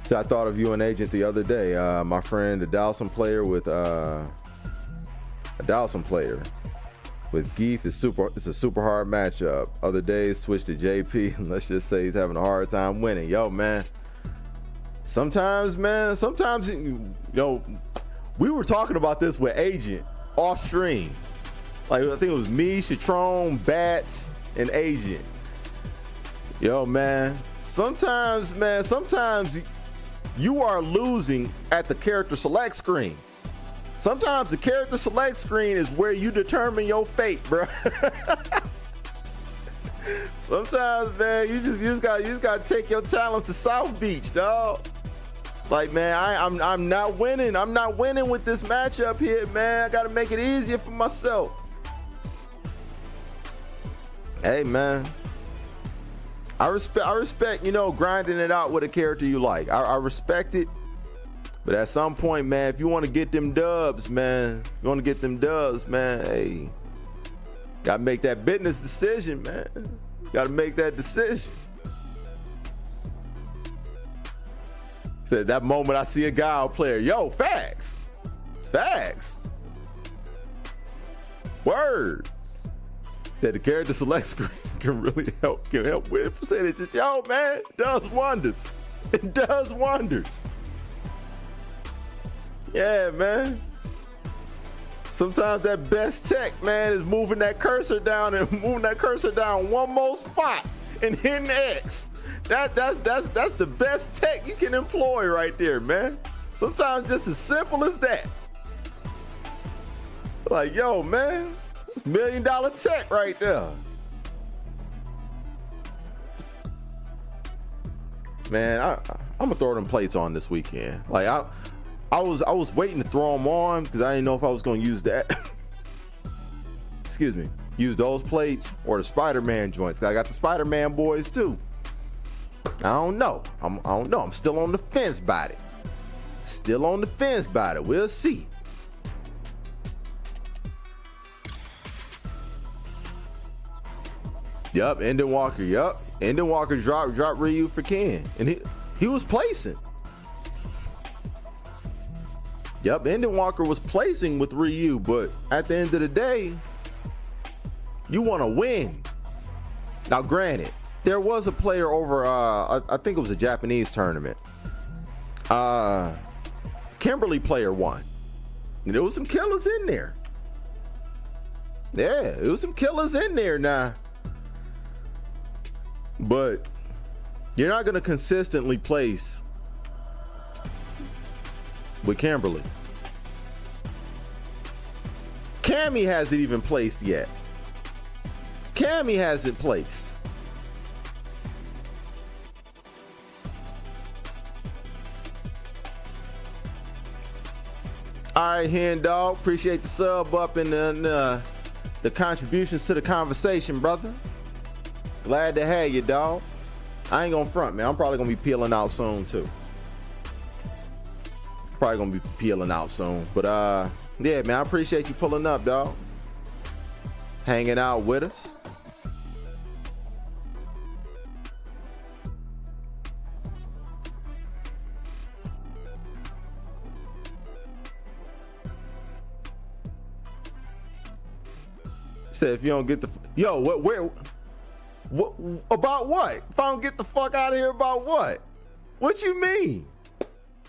So I thought of you and Agent the other day. My friend, a Dawson player with Geef it's a super hard matchup. Other days switch to JP and let's just say he's having a hard time winning. Yo, man. Sometimes, you know, we were talking about this with Agent off stream. Like I think it was me, Citron, Bats, and Agent. Yo, man. Sometimes you are losing at the character select screen. Sometimes the character select screen is where you determine your fate, bro. Sometimes, man, you just gotta take your talents to South Beach, dog. Like, man, I'm not winning. I'm not winning with this matchup here, man. I gotta make it easier for myself. Hey, man. I respect, you know, grinding it out with a character you like. I respect it. But at some point, man, if you want to get them dubs, man, hey, gotta make that business decision, man. Gotta make that decision. Said that moment I see a guy out player, yo, facts. Word. Said the character select screen can really help with percentages. Yo, man, it does wonders. It does wonders. Yeah, man. Sometimes that best tech, man, is moving that cursor down one more spot and hitting X. That's the best tech you can employ right there, man. Sometimes just as simple as that. Like, yo, man, that's $1 million tech right there. Man, I'm gonna throw them plates on this weekend. Like I was waiting to throw them on because I didn't know if I was gonna use that. Excuse me, use those plates or the Spider-Man joints. I got the Spider-Man boys too. I don't know. I'm still on the fence about it. We'll see. Yup, Endon Walker. Yup, Endon Walker dropped Ryu for Ken, and he was placing. Yep, Endwalker was placing with Ryu, but at the end of the day, you want to win. Now, granted, there was a player over, I think it was a Japanese tournament. Kimberly player won. There was some killers in there. Yeah, there was some killers in there now. But you're not going to consistently place with Kimberly. Cammy hasn't even placed yet. Cammy hasn't placed. All right, Hen Dog, appreciate the sub up and the contributions to the conversation, brother. Glad to have you, dog. I ain't gonna front, man. I'm probably gonna be peeling out soon too. Probably gonna be peeling out soon, but yeah, man, I appreciate you pulling up, dog. Hanging out with us. Said if you don't get the what about what? If I don't get the fuck out of here, about what? What you mean?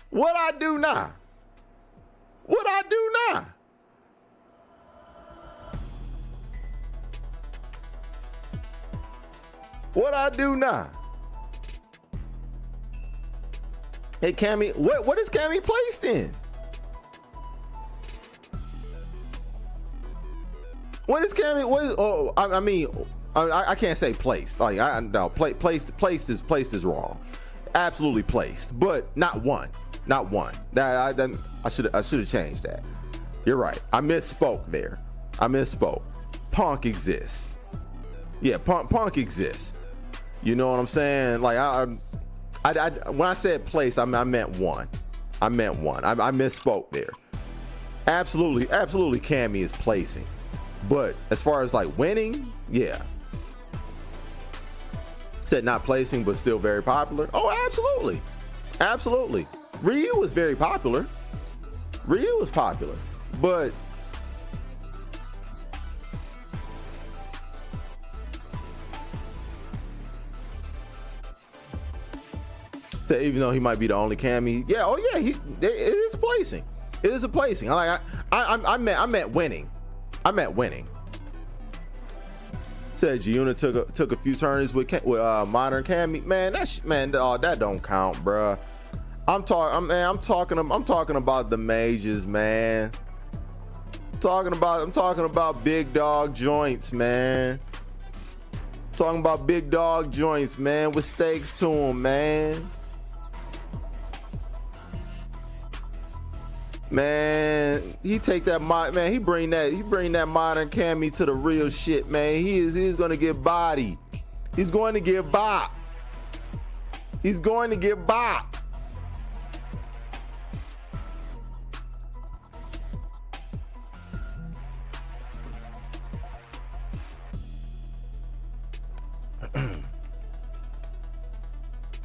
What I do now? What I do now? What I do now? Hey Cammy, what is Cammy placed in? What is Cammy? I can't say placed. Like placed is wrong. Absolutely placed, but not one. That I should have changed that. You're right. I misspoke there. Punk exists. Yeah, punk exists. You know what I'm saying? Like when I said placed, I meant one. I misspoke there. Absolutely, Cammy is placing. But as far as like winning, yeah. Said not placing, but still very popular. Oh, absolutely. Ryu was very popular. But said even though he might be the only Cammy, yeah, oh yeah, it is placing. It is a placing. I meant winning. Said Giuna took a few turns with modern Cammy. Man, that don't count, bruh. I'm talking about the majors, man. I'm talking about big dog joints, man. Talking about big dog joints, man, with stakes to them, man. Man, he take that man. He bring that modern Cammy to the real shit, man. He's gonna get bodied. He's going to get bop.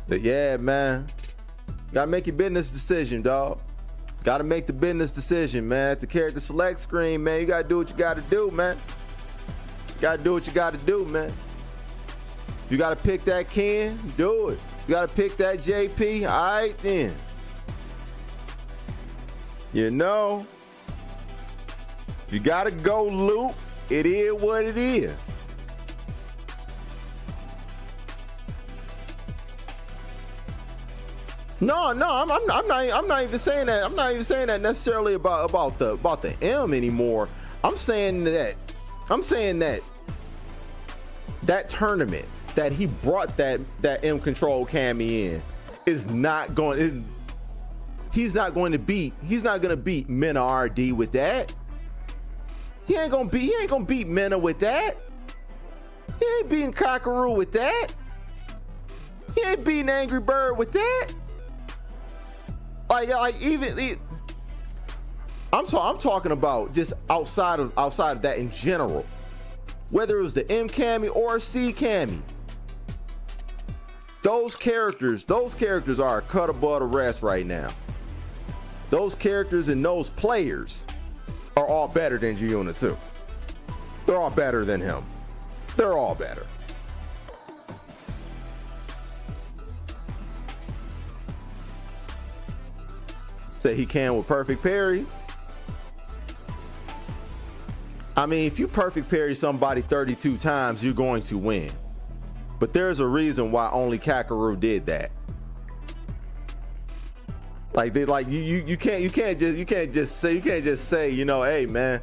But yeah, man, gotta make your business decision, dog. Gotta make the business decision, man. At the character select screen, man, you gotta do what you gotta do, man. If you gotta pick that Ken, do it. You gotta pick that JP, all right then. You know, you gotta go loop. It is what it is. No, I'm not even saying that. I'm not even saying that necessarily about the M anymore. I'm saying that that tournament that he brought that M control Cammy in is not going. He's not going to beat Mena RD with that. He ain't gonna beat Mena with that. He ain't beating Kakaroo with that. He ain't beating Angry Bird with that. I'm talking about just outside of that in general. Whether it was the M Cammy or C Cammy, those characters are a cut above the rest right now. those characters and those players are all better than Giuna too. They're all better than him. They're all better. Say he can with perfect parry. I mean, if you perfect parry somebody 32 times, you're going to win. But there's a reason why only Kakarot did that. Like you can't just say, you know, hey man,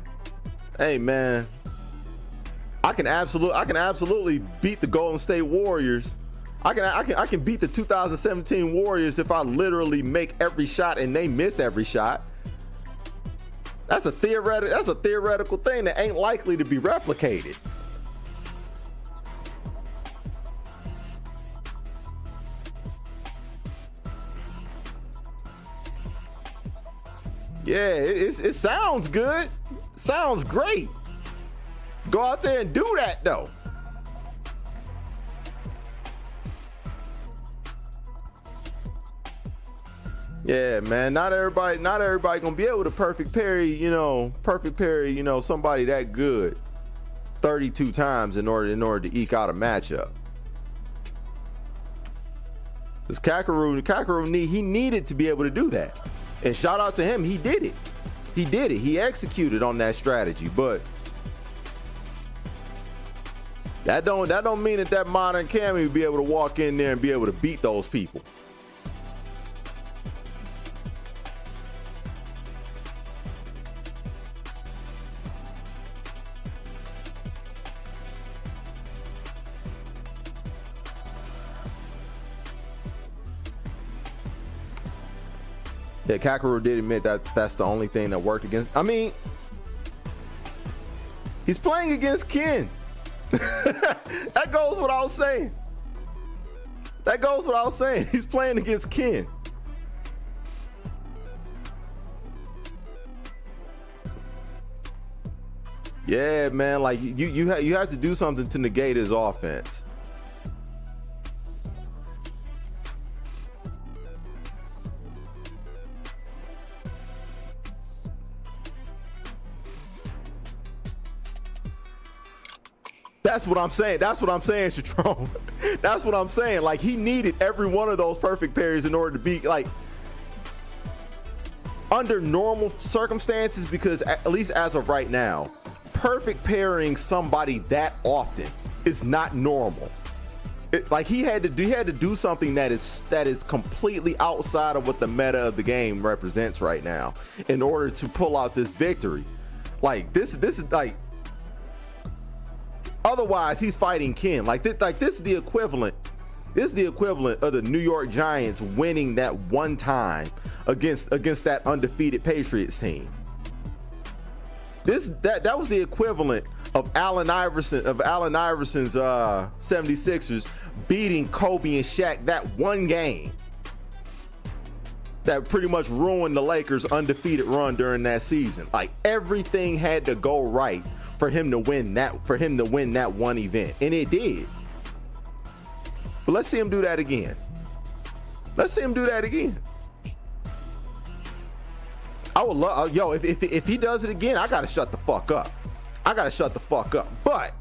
I can absolutely beat the Golden State Warriors. I can beat the 2017 Warriors if I literally make every shot and they miss every shot. That's a theoretical thing that ain't likely to be replicated. Yeah, it sounds good. Sounds great. Go out there and do that though. Yeah, man. Not everybody gonna be able to perfect parry, somebody that good 32 times in order to eke out a matchup. Because Kakarot he needed to be able to do that. And shout out to him, he did it. He executed on that strategy, but that don't mean that modern Cammy will be able to walk in there and be able to beat those people. Yeah, Kakarot did admit that that's the only thing that worked against. I mean, he's playing against Ken. That goes without saying. He's playing against Ken. Yeah, man. Like you have to do something to negate his offense. That's what I'm saying, Shatron. That's what I'm saying. Like, he needed every one of those perfect parries in order to be, like, under normal circumstances, because at least as of right now, perfect parrying somebody that often is not normal. Like, he had to do something that is completely outside of what the meta of the game represents right now in order to pull out this victory. Like, this is like, otherwise he's fighting Ken. Like this is the equivalent. This is the equivalent of the New York Giants winning that one time against that undefeated Patriots team. That was the equivalent of Allen Iverson's 76ers beating Kobe and Shaq that one game that pretty much ruined the Lakers' undefeated run during that season. Like, everything had to go right for him to win that one event, and it did. But let's see him do that again. I would love, if he does it again, I gotta shut the fuck up. But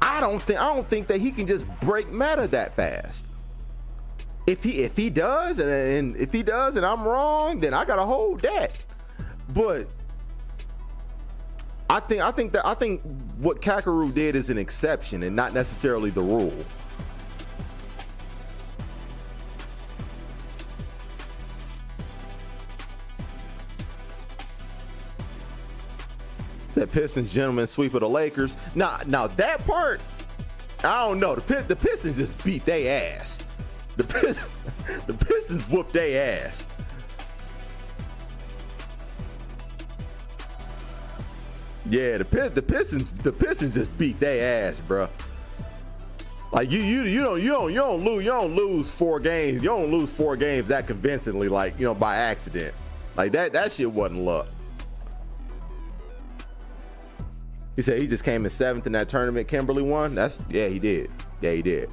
I don't think that he can just break meta that fast. If he does, and if he does, and I'm wrong, then I gotta hold that. But I think what Kakarot did is an exception and not necessarily the rule. That Pistons gentleman sweep of the Lakers. Now that part, I don't know. The Pistons just beat their ass. The Pistons whooped their ass. Yeah, the Pistons just beat their ass, bro. Like you don't lose 4 games. You don't lose 4 games that convincingly, like, by accident. Like that shit wasn't luck. He said he just came in 7th in that tournament Kimberly won. He did. Yeah, he did.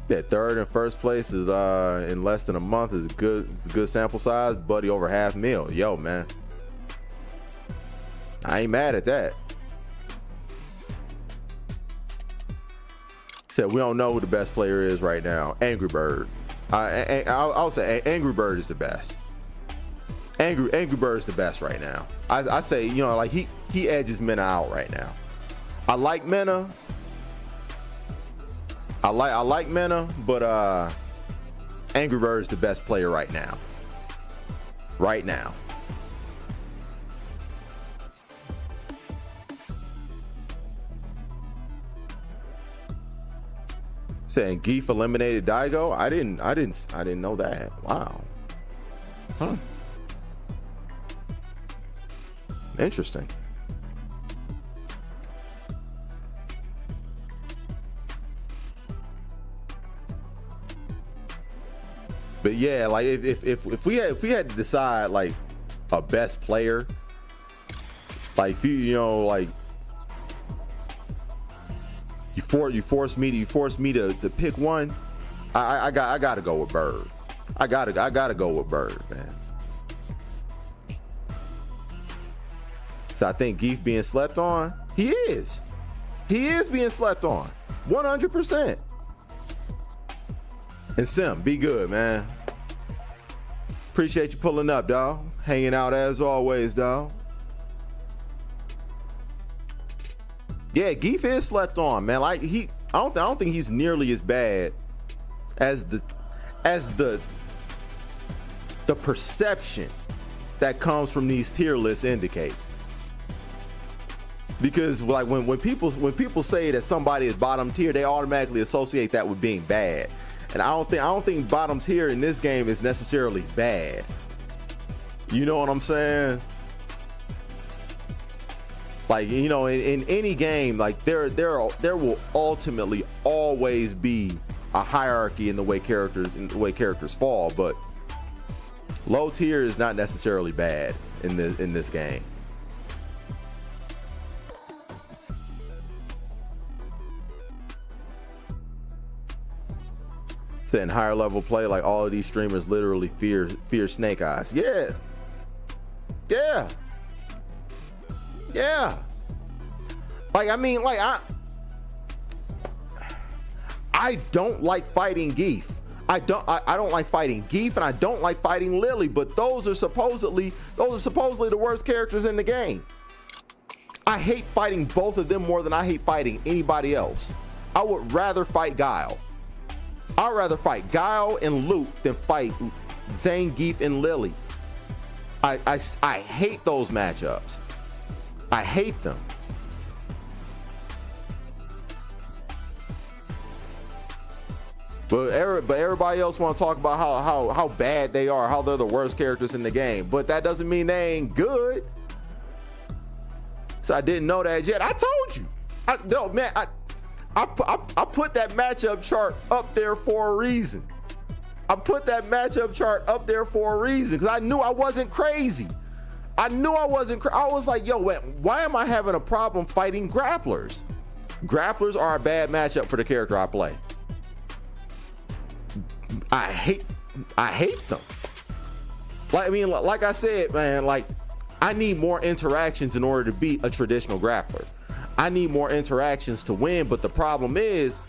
Yeah, third and first place is in less than a month is a good sample size. Buddy over $500,000. Yo, man, I ain't mad at that. Said we don't know who the best player is right now. Angry Bird. I'll say Angry Bird is the best. Angry Bird is the best right now. I say, you know, like he edges Mena out right now. I like Mena. I like Mena, but Angry Bird is the best player right now. Right now. Saying Geef eliminated Daigo. I didn't know that. Wow. Huh. Interesting. But yeah, like if we had to decide like a best player, like you know, like you force me to pick one, I gotta go with Bird. I gotta go with Bird, man. So I think Geef being slept on, he is being slept on 100%. And Sim, be good, man. Appreciate you pulling up, dawg. Hanging out as always, dawg. Yeah, Geef is slept on, man. Like I don't think he's nearly as bad as the perception that comes from these tier lists indicate. Because like when people say that somebody is bottom tier, they automatically associate that with being bad. And I don't think bottom tier in this game is necessarily bad. You know what I'm saying? Like, you know, in any game, like there will ultimately always be a hierarchy in the way characters fall, but low tier is not necessarily bad in this game. Saying higher level play, like all of these streamers literally fear Snake Eyes. Yeah. Like, I mean, like I don't like fighting Geef. I don't like fighting Geef, and I don't like fighting Lily, but those are supposedly the worst characters in the game. I hate fighting both of them more than I hate fighting anybody else. I would rather fight Guile. I'd rather fight Guile and Luke than fight Zane, Geef, and Lily. I hate those matchups. I hate them. But everybody else want to talk about how bad they are, how they're the worst characters in the game. But that doesn't mean they ain't good. So I didn't know that yet. I told you. I put that matchup chart up there for a reason. I put that matchup chart up there for a reason because I knew I wasn't crazy. I was like, yo, why am I having a problem fighting grapplers? Grapplers are a bad matchup for the character I play. I hate them. Like, I mean, like I said, man, like I need more interactions in order to beat a traditional grappler. I need more interactions to win, but the problem is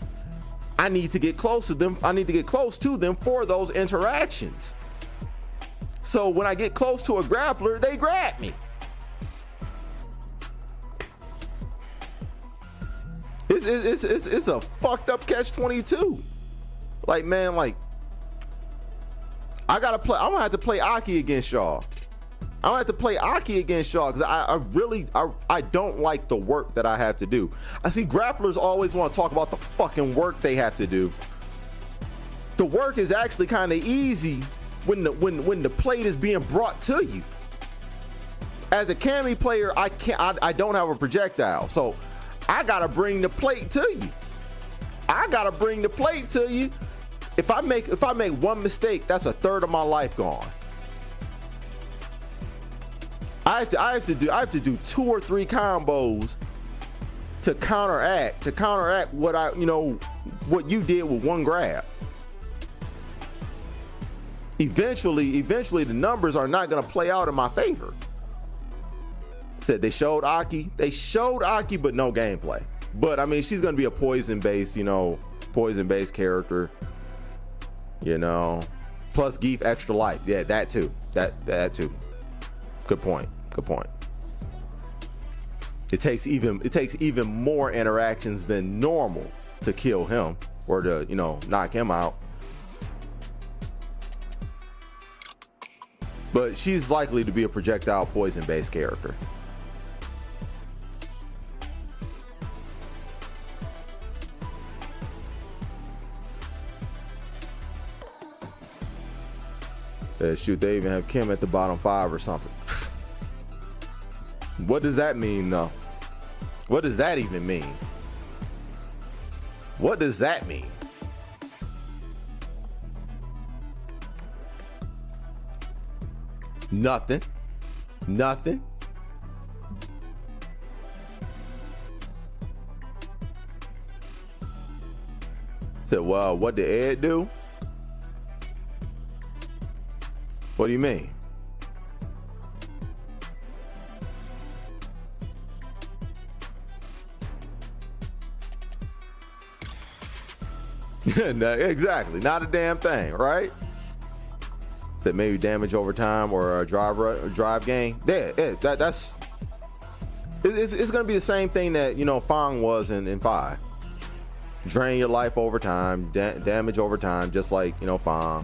I need to get close to them. I need to get close to them for those interactions. So when I get close to a grappler, they grab me. It's a fucked up catch-22. Like, man, like I'm gonna have to play Aki against y'all. I'm gonna have to play Aki against y'all because I don't like the work that I have to do. I see grapplers always want to talk about the fucking work they have to do. The work is actually kind of easy when the plate is being brought to you. As a Cami player, I don't have a projectile, so I gotta bring the plate to you. If I make one mistake, that's a third of my life gone. I have to do 2 or 3 combos to counteract what what you did with one grab. Eventually the numbers are not going to play out in my favor. Said they showed Aki, but no gameplay. But I mean, she's going to be a poison-based character, you know. Plus Geef extra life. Yeah, that too. That too. Good point. It takes even more interactions than normal to kill him or to, you know, knock him out. But she's likely to be a projectile poison based character. Shoot, they even have Kim at the bottom 5 or something. What does that mean though? What does that even mean? What does that mean? Nothing. Said, well, what did Ed do? What do you mean? No, exactly. Not a damn thing, right? Said maybe damage over time or a drive gain. Yeah, that's it's gonna be the same thing that, you know, Fang was in 5. Drain your life over time, damage over time, just like, you know, Fang.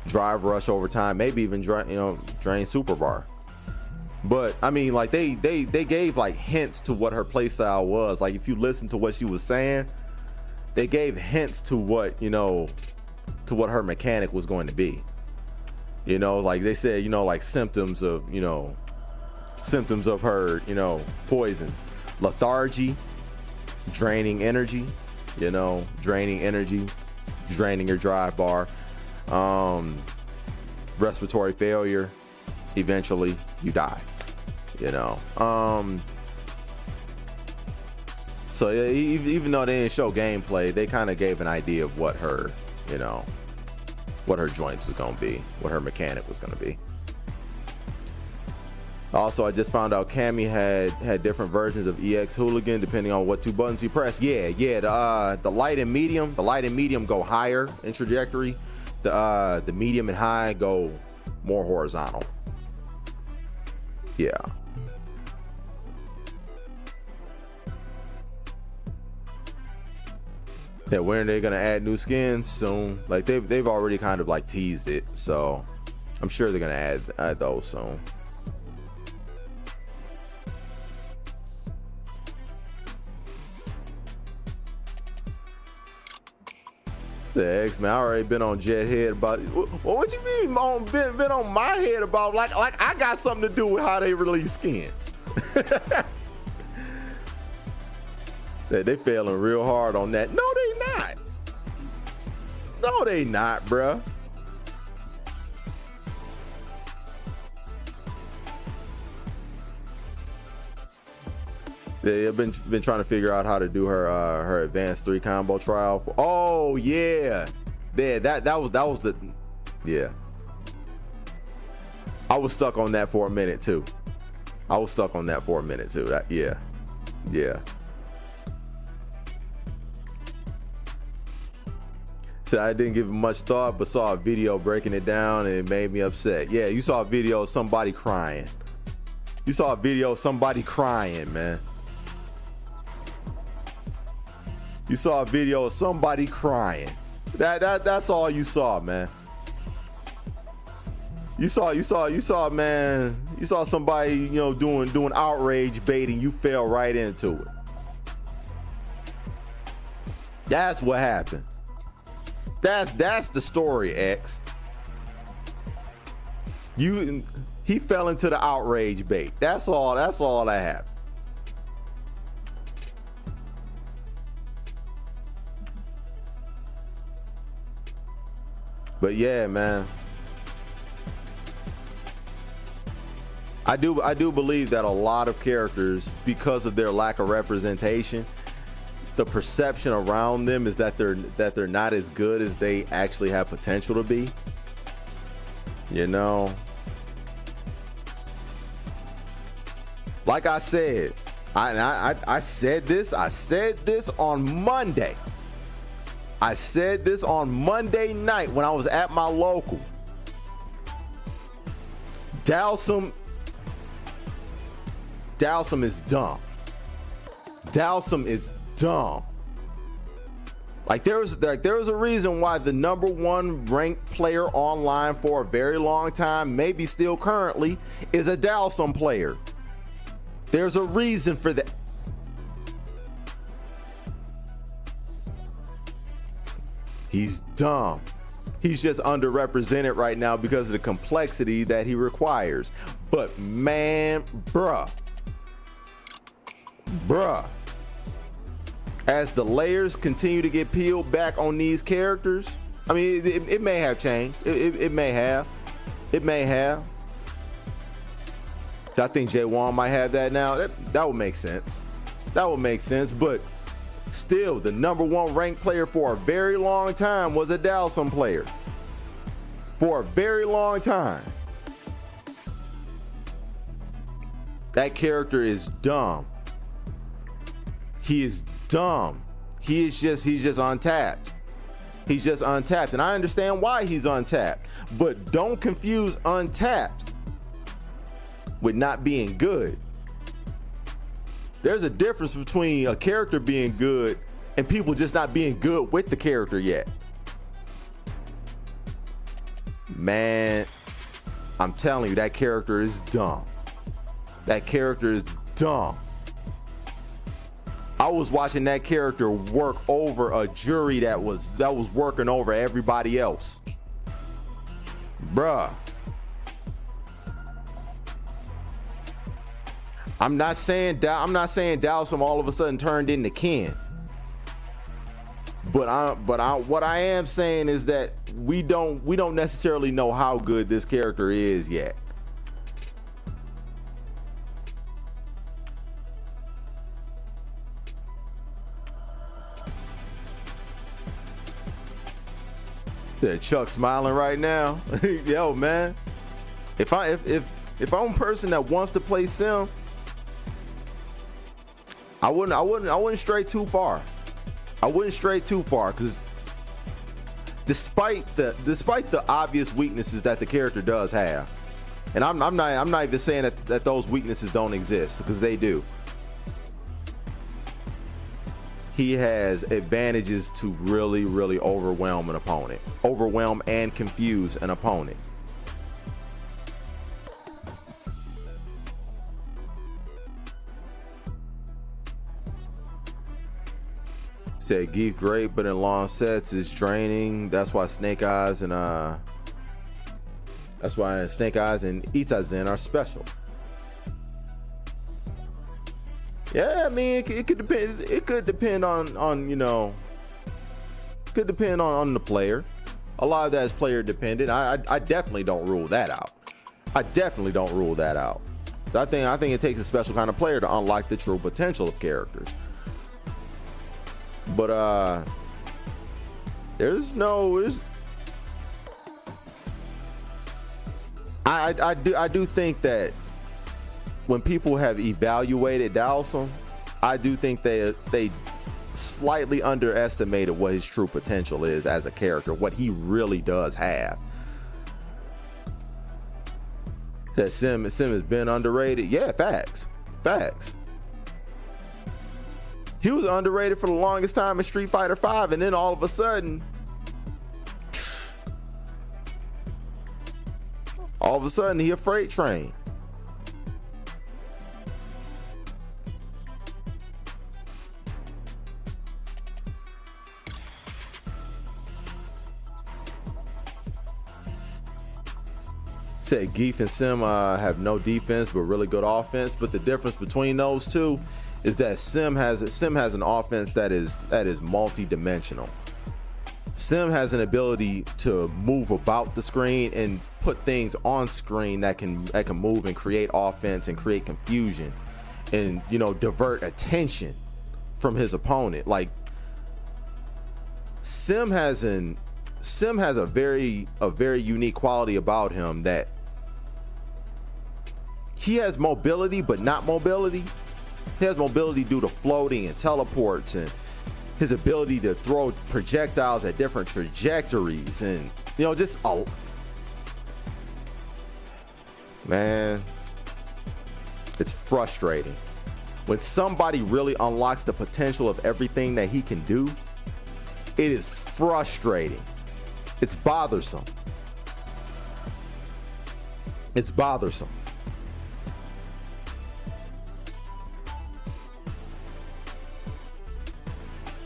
Drive rush over time, maybe even drain super bar. But I mean, like they gave like hints to what her playstyle was. Like if you listen to what she was saying, they gave hints to what, you know, to what her mechanic was going to be. You know, like they said, you know, like symptoms of her, you know, poisons, lethargy, draining energy, you know, draining your drive bar, respiratory failure, eventually you die, you know. So even though they didn't show gameplay, they kind of gave an idea of what her, you know, what her joints was going to be, what her mechanic was going to be. Also, I just found out Cammy had different versions of EX Hooligan depending on what 2 buttons you press. Yeah, the light and medium go higher in trajectory. The medium and high go more horizontal. Yeah. Yeah, when are they gonna add new skins? Soon. Like they've already kind of like teased it, so I'm sure they're gonna add those soon. The X-Men, I already been on Jet head about it. What you mean been on my head about like I got something to do with how they release skins? They failing real hard on that. No, they not. No, they not, bruh. They've been trying to figure out how to do her advanced 3 combo trial. Oh yeah, that was the, yeah. I was stuck on that for a minute too. That, yeah. So I didn't give it much thought, but saw a video breaking it down and it made me upset. Yeah, you saw a video of somebody crying. Man. You saw a video of somebody crying. That's all you saw, man. You saw, man. You saw somebody, you know, doing outrage baiting. You fell right into it. That's what happened. That's the story, X. He fell into the outrage bait. That's all that happened. But yeah, man. I do believe that a lot of characters, because of their lack of representation, the perception around them is that they're not as good as they actually have potential to be. You know, like I said, I said this on Monday. I said this on Monday night when I was at my local. Dhalsim is dumb. Dhalsim is dumb. Like there was a reason why the #1 ranked player online for a very long time, maybe still currently, is a Dhalsim player. There's a reason for that. He's dumb. He's just underrepresented right now because of the complexity that he requires. But man, bruh, as the layers continue to get peeled back on these characters, I mean, it may have changed. It may have. So I think J1 might have that now. That would make sense. But still, the #1 ranked player for a very long time was a Dhalsim player. For a very long time. That character is dumb. He is dumb. He's just untapped. He's just untapped. And I understand why he's untapped. But don't confuse untapped with not being good. There's a difference between a character being good and people just not being good with the character yet. Man, I'm telling you, that character is dumb. That character is dumb. I was watching that character work over a jury that was working over everybody else. Bruh. I'm not saying Dhalsim all of a sudden turned into Ken. But what I am saying is that we don't necessarily know how good this character is yet. Yeah, Chuck smiling right now. Yo, man. If I'm a person that wants to play Sim, I wouldn't stray too far. Because despite the obvious weaknesses that the character does have, and I'm not even saying that those weaknesses don't exist, because they do. He has advantages to really overwhelm an opponent, overwhelm and confuse an opponent. Said Geef great, but in long sets is draining. That's why Snake Eyes and Itazen are special. Yeah, I mean, it could depend. It could depend on could depend on the player. A lot of that is player dependent. I definitely don't rule that out. I think it takes a special kind of player to unlock the true potential of characters. But I do think that when people have evaluated Dhalsim, I do think they slightly underestimated what his true potential is as a character, what he really does have. That Sim has been underrated. Yeah, facts. He was underrated for the longest time in Street Fighter V, and then all of a sudden, he a freight train. Said Geef and Sim have no defense but really good offense, but the difference between those two is that Sim has an offense that is multi-dimensional. Sim has an ability to move about the screen and put things on screen that can move and create offense and create confusion and divert attention from his opponent. Like Sim has a very unique quality about him, that he has mobility but not mobility. He has mobility due to floating and teleports, and his ability to throw projectiles at different trajectories, and you know, just a man, it's frustrating when somebody really unlocks the potential of everything that he can do. It is frustrating. It's bothersome. It's bothersome.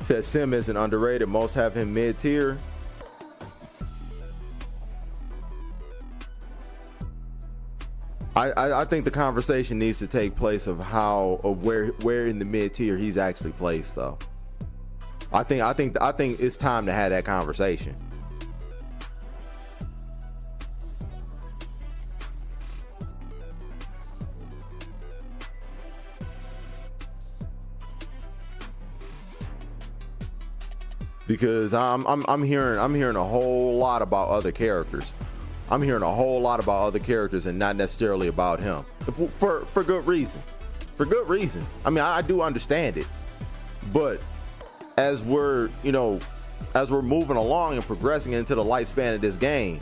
Says Sim isn't underrated. Most have him mid-tier. I think the conversation needs to take place of where in the mid-tier he's actually placed, though. I think it's time to have that conversation. Because I'm hearing a whole lot about other characters. I'm hearing a whole lot about other characters and not necessarily about him. For good reason. For good reason. I mean, I do understand it. But as we're moving along and progressing into the lifespan of this game,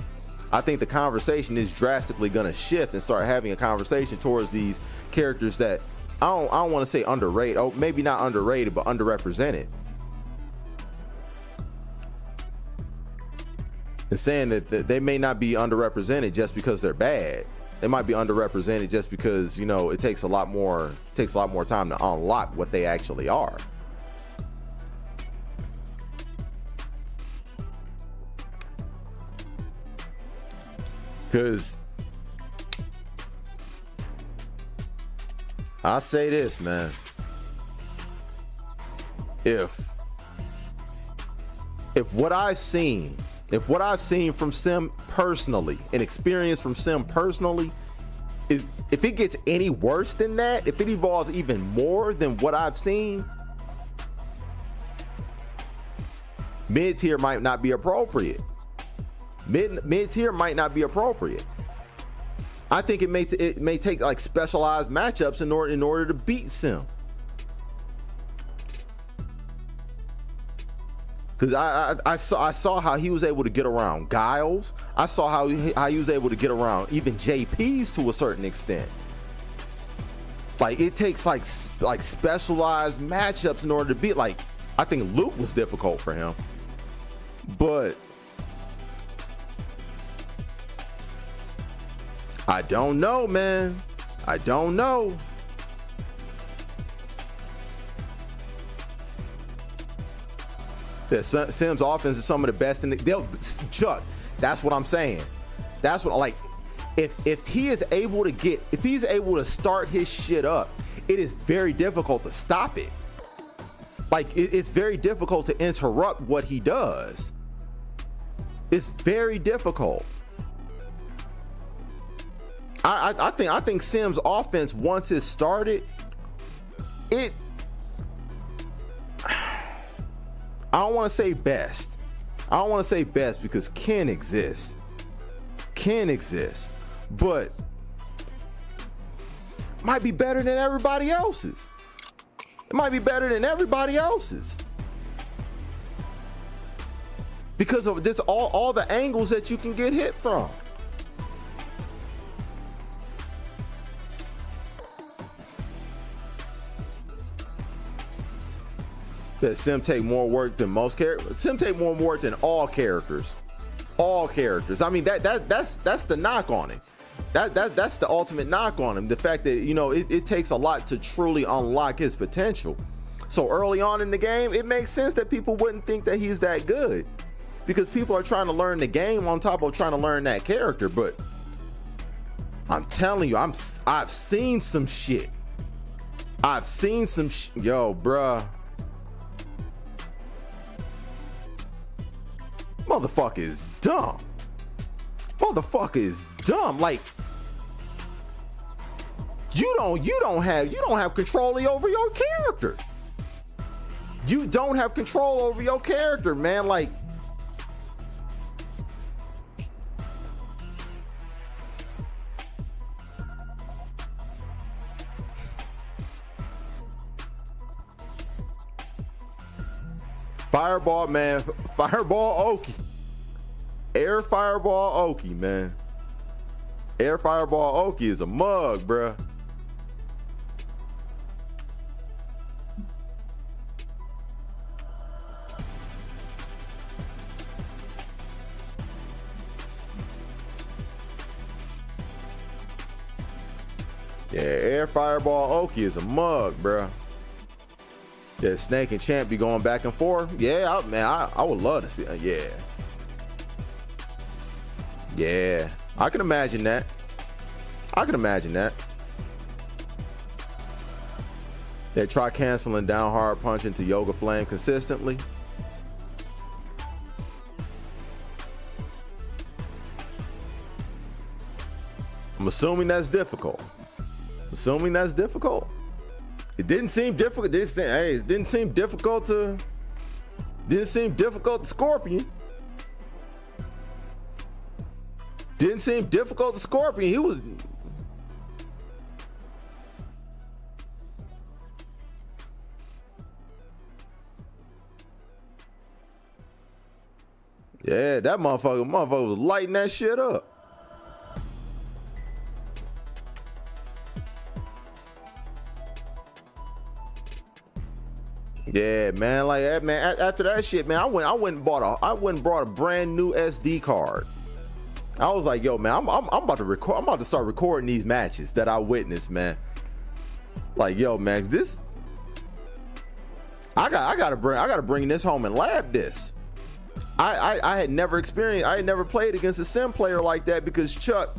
I think the conversation is drastically going to shift and start having a conversation towards these characters that I don't want to say underrated. Oh, maybe not underrated, but underrepresented. And saying that they may not be underrepresented just because they're bad. They might be underrepresented just because, you know, it takes a lot more time to unlock what they actually are. Because I'll say this, man. If what I've seen from Sim personally, and experience from Sim personally, if it gets any worse than that, if it evolves even more than what I've seen, mid-tier might not be appropriate. Mid-tier might not be appropriate. I think it may take like specialized matchups in order to beat Sim. Because I saw how he was able to get around Giles. I saw how he was able to get around even JPs to a certain extent. Like it takes like specialized matchups in order to beat. Like I think Luke was difficult for him, but I don't know, man. I don't know. Sim's offense is some of the best in the Chuck. That's what I'm saying. That's what, like, if he's able to start his shit up, it is very difficult to stop it. Like it's very difficult to interrupt what he does. It's very difficult. I think Sim's offense, once it started, I don't want to say best. I don't want to say best because can exist, but might be better than everybody else's. It might be better than everybody else's because of this, all the angles that you can get hit from. That Sim take more work than most characters. Sim take more work than all characters. All characters. I mean, that's the knock on him. That's the ultimate knock on him. The fact that, you know, it takes a lot to truly unlock his potential. So early on in the game, it makes sense that people wouldn't think that he's that good because people are trying to learn the game on top of trying to learn that character. But I'm telling you, I've seen some shit. Yo, bruh. Motherfucker is dumb. Like you don't have control over your character. You don't have control over your character, man. Like, Fireball, man. Fireball Oki. Air Fireball Oki, man. Air Fireball Oki is a mug, bruh. Yeah, Air Fireball Oki is a mug, bruh. Yeah, Snake and Champ be going back and forth. Yeah, I would love to see. Yeah. Yeah, I can imagine that. I can imagine that. They try canceling down hard punch into Yoga Flame consistently. I'm assuming that's difficult. Assuming that's difficult. It didn't seem difficult. It didn't seem difficult to Scorpion. Didn't seem difficult to Scorpion. He was. Yeah, that motherfucker was lighting that shit up. Yeah, man. Like, man, after that shit, man, I went and bought a brand new SD card. I was like, yo, man, I'm about to record. I'm about to start recording these matches that I witnessed, man. Like, yo, man, this. I gotta bring this home and lab this. I had never experienced. I had never played against a sim player like that because Chuck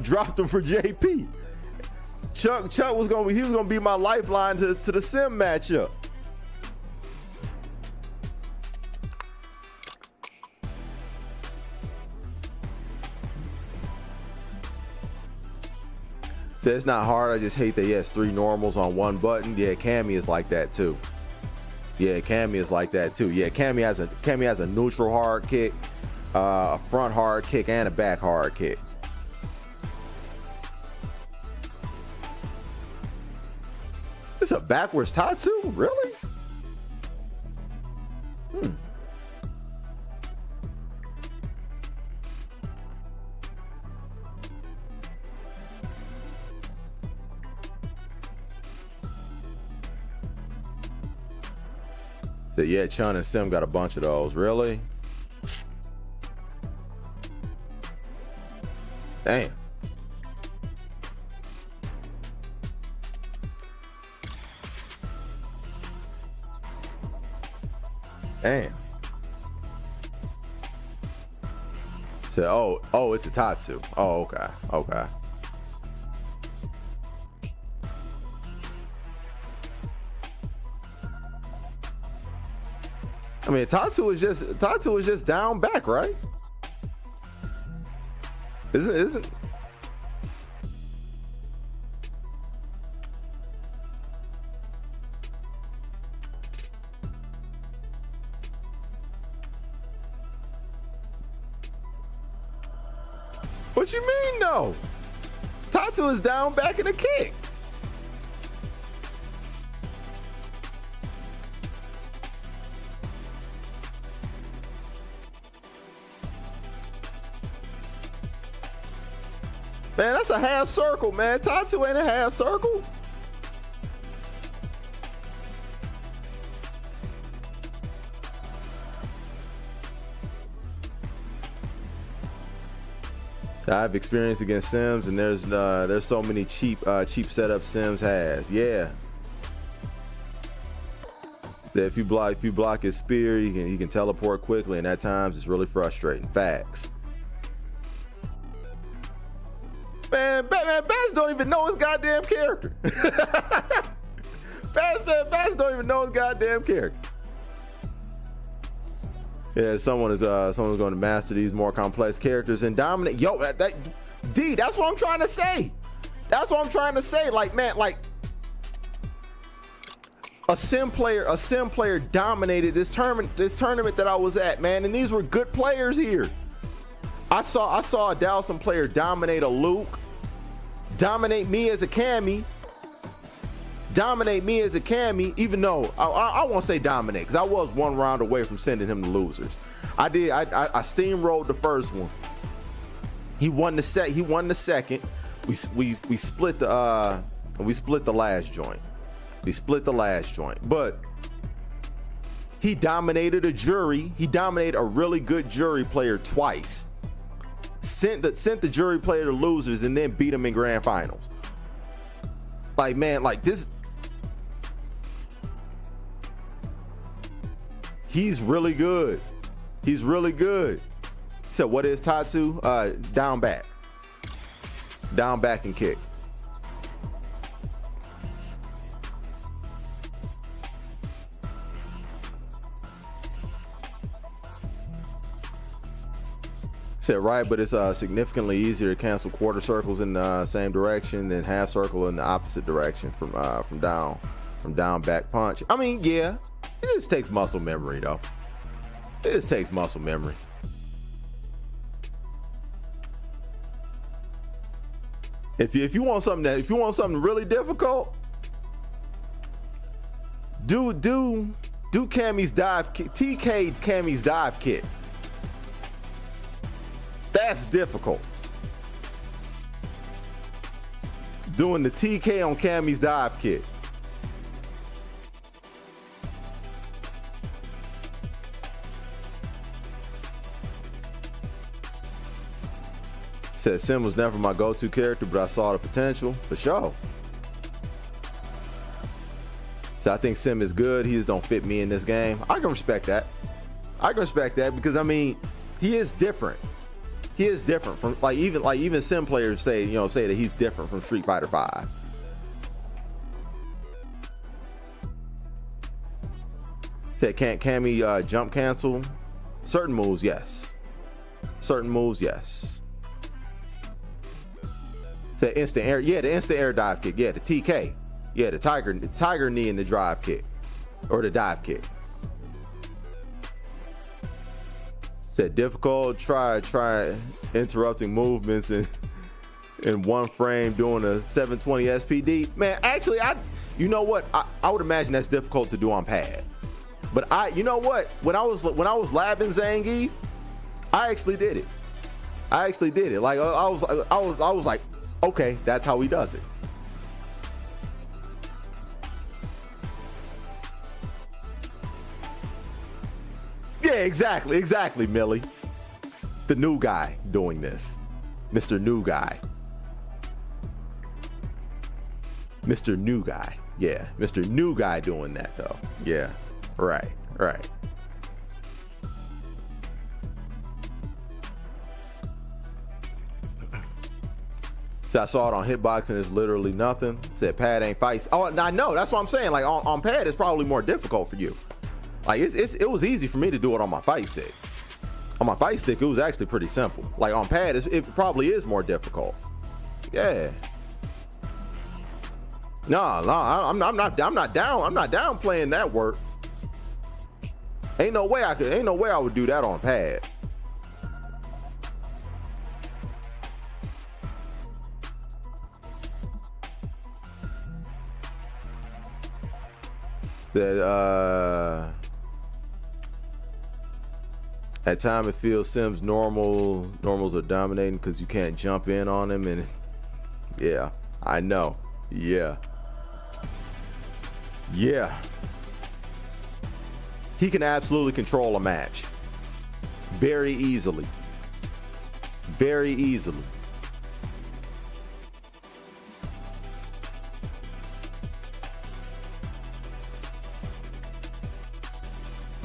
dropped him for JP. Chuck was gonna be my lifeline to the sim matchup. So it's not hard. I just hate that he has 3 normals on 1 button. Yeah, Cammy is like that too. Yeah, Cammy is like that too. Yeah, Cammy has a neutral hard kick, a front hard kick, and a back hard kick. It's a backwards Tatsu? Really? So yeah, Chun and Sim got a bunch of those. Really? Damn. Damn. So oh, it's a Tatsu. Oh, okay. Okay. I mean, Tatsu is just down back, right? Isn't What you mean no? Tatsu is down back in a kick. Man, that's a half circle, man. Tatsu ain't a half circle. I've experienced against Sims, and there's so many cheap setup Sims has. Yeah. That if you block his spear, he can teleport quickly, and at times it's really frustrating. Facts. Man, Bass don't even know his goddamn character. Bass don't even know his goddamn character. Yeah, someone's going to master these more complex characters and dominate. Yo, that's what I'm trying to say. That's what I'm trying to say. Like, man, like, A sim player dominated this tournament that I was at, man, and these were good players here. I saw a Dowson player dominate a Luke, dominate me as a Cammy, even though I won't say dominate, because I was one round away from sending him to losers. I steamrolled the first one. He won the second. We split the last joint. But he dominated a jury. He dominated a really good jury player twice. Sent the jury player to losers and then beat him in grand finals. Like, man, like this. He's really good. He said, what is Tatsu? Down back and kick. Said right, but it's significantly easier to cancel quarter circles in the same direction than half circle in the opposite direction from down back punch. I mean, yeah, it just takes muscle memory though. It just takes muscle memory. If you want something really difficult, do Cammy's dive kit, TK Cammy's dive kit. That's difficult. Doing the TK on Cammy's dive kit. Said Sim was never my go-to character, but I saw the potential for sure. So I think Sim is good. He just don't fit me in this game. I can respect that. Because I mean, he is different. He is different from even sim players say that he's different from Street Fighter 5. Said can't Cammy jump cancel? Certain moves, yes. Said instant air, yeah, the instant air dive kick, yeah, the TK, yeah, the tiger knee in the drive kick or the dive kick. Said difficult, try interrupting movements in one frame doing a 720 SPD. Man, actually, you know what? I would imagine that's difficult to do on pad. But you know what? When I was labbing Zangief, I actually did it. Like I was like, okay, that's how he does it. Yeah, exactly, Millie. The new guy doing this. Mr. New Guy. Yeah, Mr. New Guy doing that though. Yeah, right. So I saw it on Hitbox and it's literally nothing. Said pad ain't fight. Oh, I know, that's what I'm saying. Like on pad, it's probably more difficult for you. Like it was easy for me to do it on my fight stick. On my fight stick, it was actually pretty simple. Like on pad, it probably is more difficult. Yeah. No, I'm not down playing that work. Ain't no way I would do that on pad. That at time it feels Sim's normals are dominating because you can't jump in on him, and yeah, I know. Yeah. He can absolutely control a match very easily.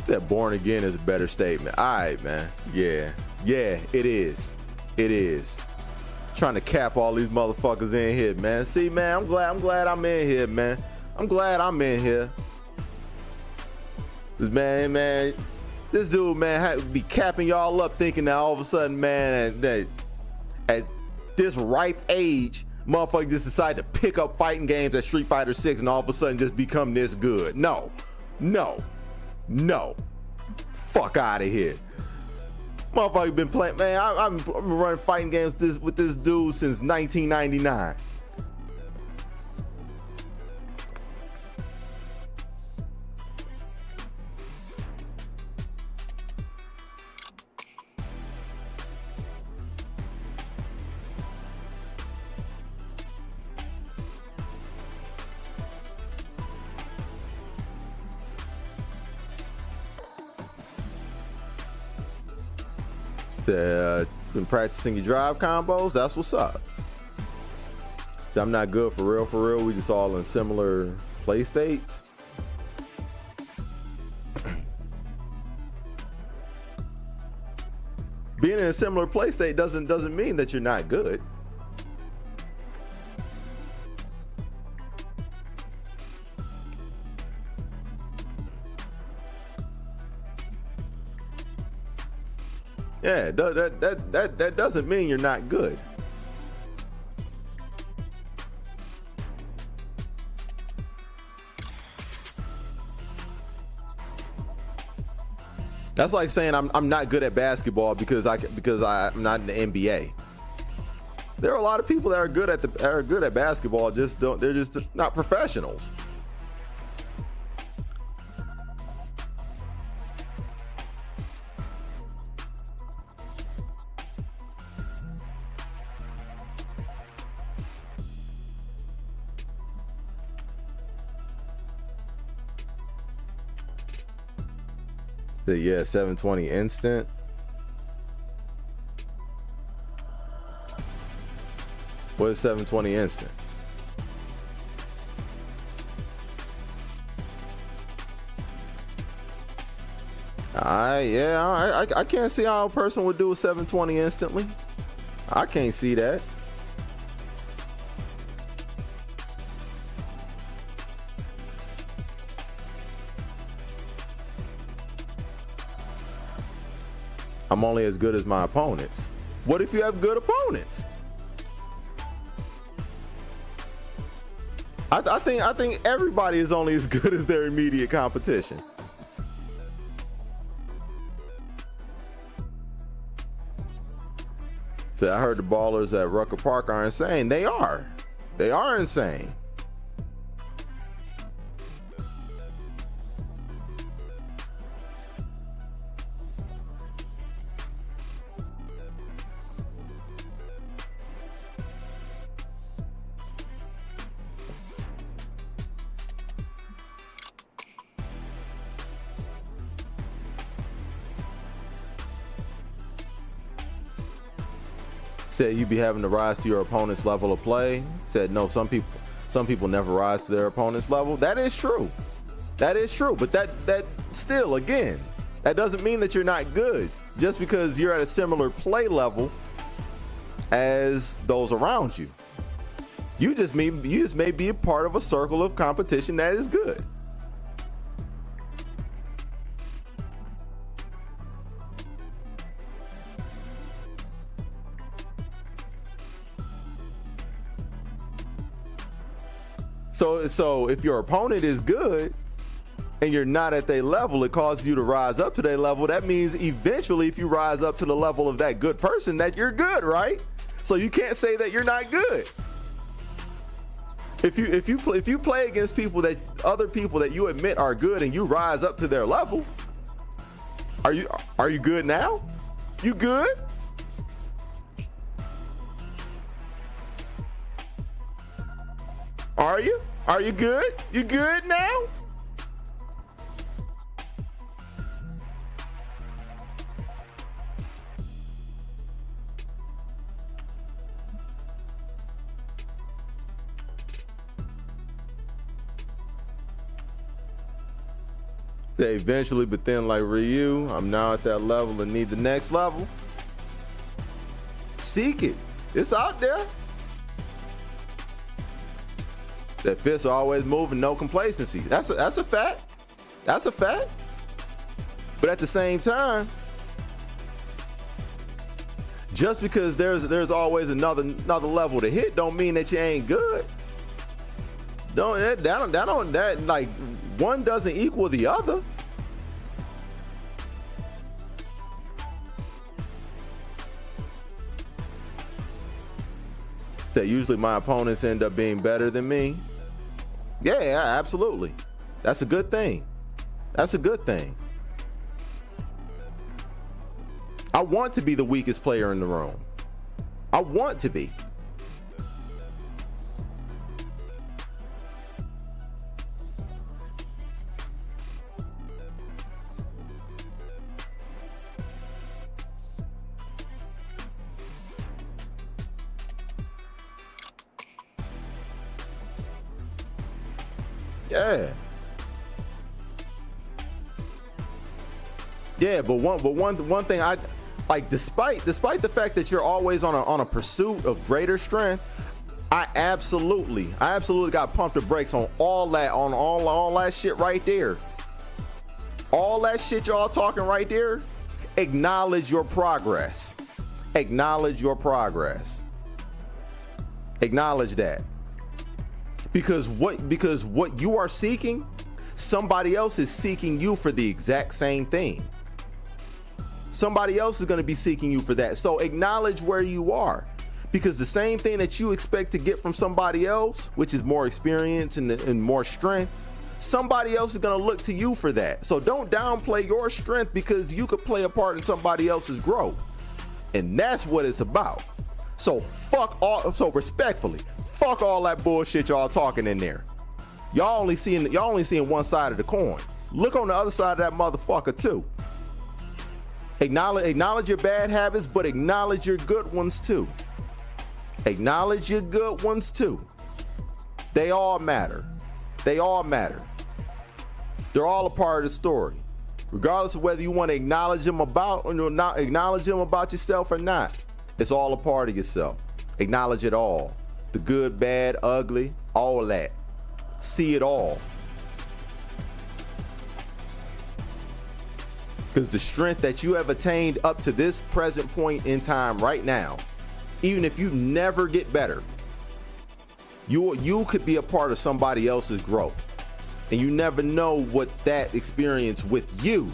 That born again is a better statement. All right, man. Yeah, it is. Trying to cap all these motherfuckers in here, man. See, man, I'm glad I'm in here, man. This dude, man, be capping y'all up thinking that all of a sudden, man, that at this ripe age, motherfucker just decide to pick up fighting games at Street Fighter 6 and all of a sudden just become this good. No, no, no. Fuck out of here. Motherfucker been playing, man. I've been running fighting games with this dude since 1999. Been practicing your drive combos. That's what's up. See, I'm not good for real. We just all in similar play states. Being in a similar play state doesn't mean that you're not good. Yeah, that doesn't mean you're not good. That's like saying I'm not good at basketball because I'm not in the NBA. There are a lot of people that are good at basketball, they're just not professionals. Yeah, 720 instant. What is 720 instant? I can't see how a person would do a 720 instantly. I can't see that. I'm only as good as my opponents. What if you have good opponents? I think everybody is only as good as their immediate competition. So I heard the ballers at Rucker Park are insane. They are insane. Said you be having to rise to your opponent's level of play. Said no, some people never rise to their opponent's level. That is true. But that still, again, that doesn't mean that you're not good just because you're at a similar play level as those around you. You just may be a part of a circle of competition that is good. So if your opponent is good and you're not at their level, it causes you to rise up to their level. That means eventually if you rise up to the level of that good person, that you're good, right? So you can't say that you're not good. If you play against other people that you admit are good and you rise up to their level, are you good now? You good? Are you? Are you good? You good now? Say eventually, but then like Ryu, I'm now at that level and need the next level. Seek it. It's out there. That fists are always moving, no complacency. That's a fact. That's a fact. But at the same time, Just because there's always another level to hit don't mean that you ain't good. That like one doesn't equal the other. So usually my opponents end up being better than me. Yeah, absolutely. That's a good thing. That's a good thing. I want to be the weakest player in the room. I want to be. Yeah. Yeah, but one thing I like, despite the fact that you're always on a pursuit of greater strength, I absolutely got pump the brakes on all that shit right there. All that shit y'all talking right there. Acknowledge your progress. Acknowledge your progress. Acknowledge that. Because what you are seeking, somebody else is seeking you for the exact same thing. Somebody else is going to be seeking you for that. So acknowledge where you are, because the same thing that you expect to get from somebody else, which is more experience and more strength, somebody else is going to look to you for that. So don't downplay your strength, because you could play a part in somebody else's growth. And that's what it's about. So respectfully, fuck all that bullshit y'all talking in there. Y'all only seeing one side of the coin. Look on the other side of that motherfucker too. Acknowledge your bad habits, but acknowledge your good ones too. Acknowledge your good ones too. They all matter. They all matter. They're all a part of the story. Regardless of whether you want to acknowledge them about or not acknowledge them about yourself or not, it's all a part of yourself. Acknowledge it all. The good, bad, ugly, all that. See it all. Because the strength that you have attained up to this present point in time right now, even if you never get better, you could be a part of somebody else's growth. And you never know what that experience with you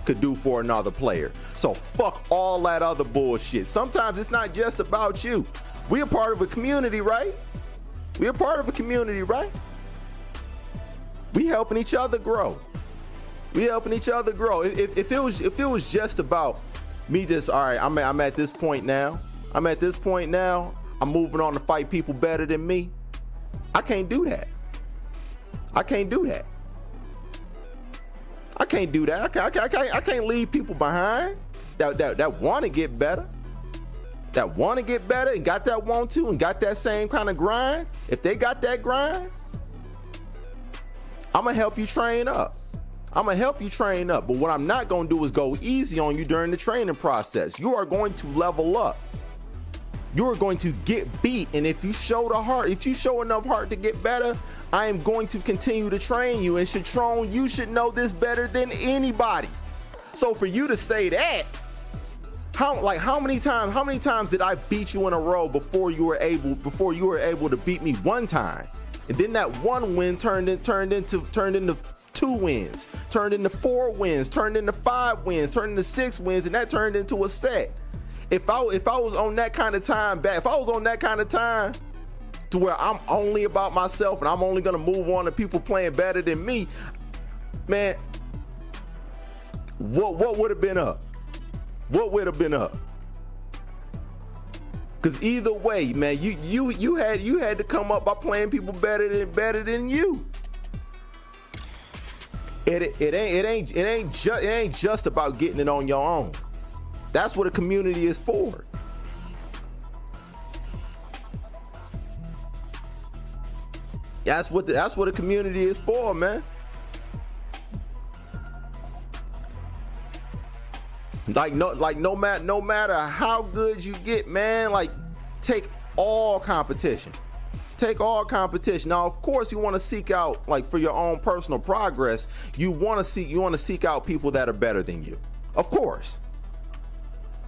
could do for another player. So fuck all that other bullshit. Sometimes it's not just about you. We are part of a community, right? We are part of a community, right? We helping each other grow. We helping each other grow. If it was just about me, just all right, I'm at this point now. I'm at this point now. I'm moving on to fight people better than me. I can't do that. I can't do that. I can't do that. I can't leave people behind that want to get better. That want to get better and got that want to and got that same kind of grind. If they got that grind, I'm gonna help you train up. I'm gonna help you train up. But what I'm not gonna do is go easy on you during the training process. You are going to level up. You are going to get beat. And if you show the heart, if you show enough heart to get better, I am going to continue to train you. And Shatron, you should know this better than anybody. So for you to say that, how many times did I beat you in a row before you were able to beat me one time? And then that one win turned into 2 wins, turned into 4 wins, turned into 5 wins, turned into 6 wins, and that turned into a set. If I was on that kind of time back, if I was on that kind of time to where I'm only about myself and I'm only gonna move on to people playing better than me, man, what would have been up? What would have been up? Because either way, man, you had to come up by playing people better than you. It ain't just about getting it on your own. That's what a community is for. That's what a community is for, man. No matter how good you get, man, like take all competition. Take all competition. Now, of course, you want to seek out, like for your own personal progress, you want to seek out people that are better than you. Of course.